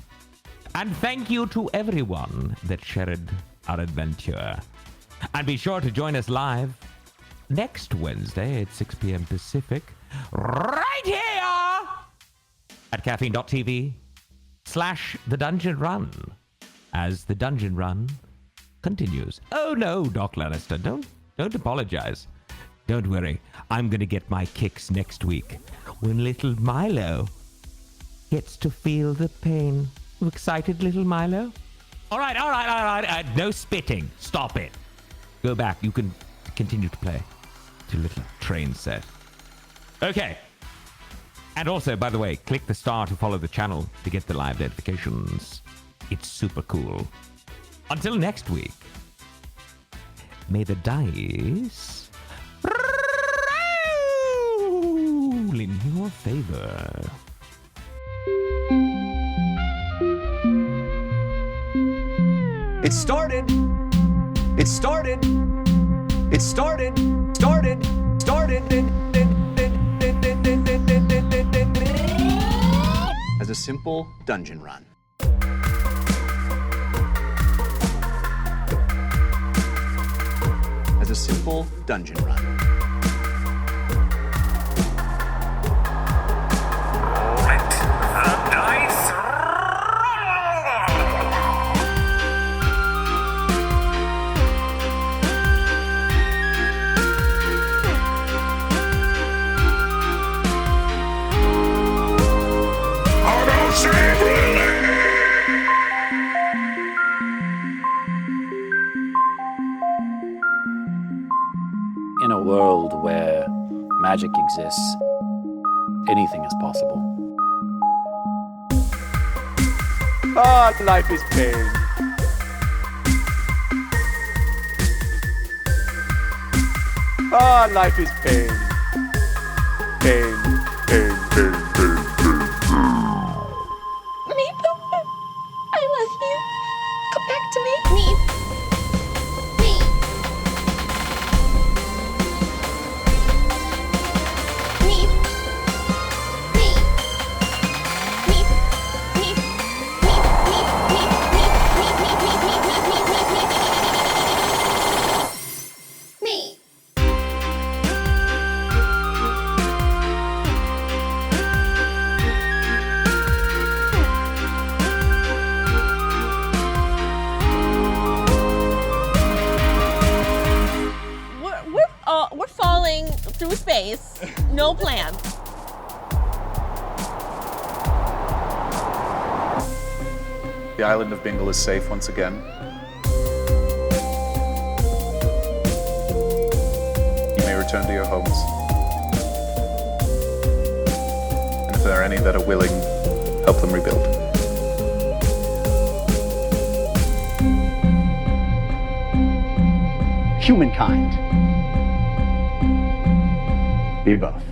And thank you to everyone that shared our adventure. And be sure to join us live next Wednesday at 6 p.m. Pacific, right here at caffeine.tv/The Dungeon Run, as The Dungeon Run continues. Oh no, Doc Lannister, don't apologize. Don't worry, I'm gonna get my kicks next week when little Milo gets to feel the pain. You excited, little Milo? All right. No spitting. Stop it. Go back. You can continue to play your little train set. Okay. And also, by the way, click the star to follow the channel to get the live notifications. It's super cool. Until next week, may the dice roll in your favor. It started as a simple dungeon run. As a simple dungeon run. Let the dice In a world where magic exists, anything is possible. Ah, life is pain. Ah, life is pain. Pain, pain, pain, pain, pain. Meep, I love you. Come back to me. Meep. Meep. Meep. Meep. Meep. Meep. Meep. Meep. Meep. We're falling through space. No plan. The island of Bingle is safe once again. You may return to your homes. And if there are any that are willing, help them rebuild. Humankind. Be both.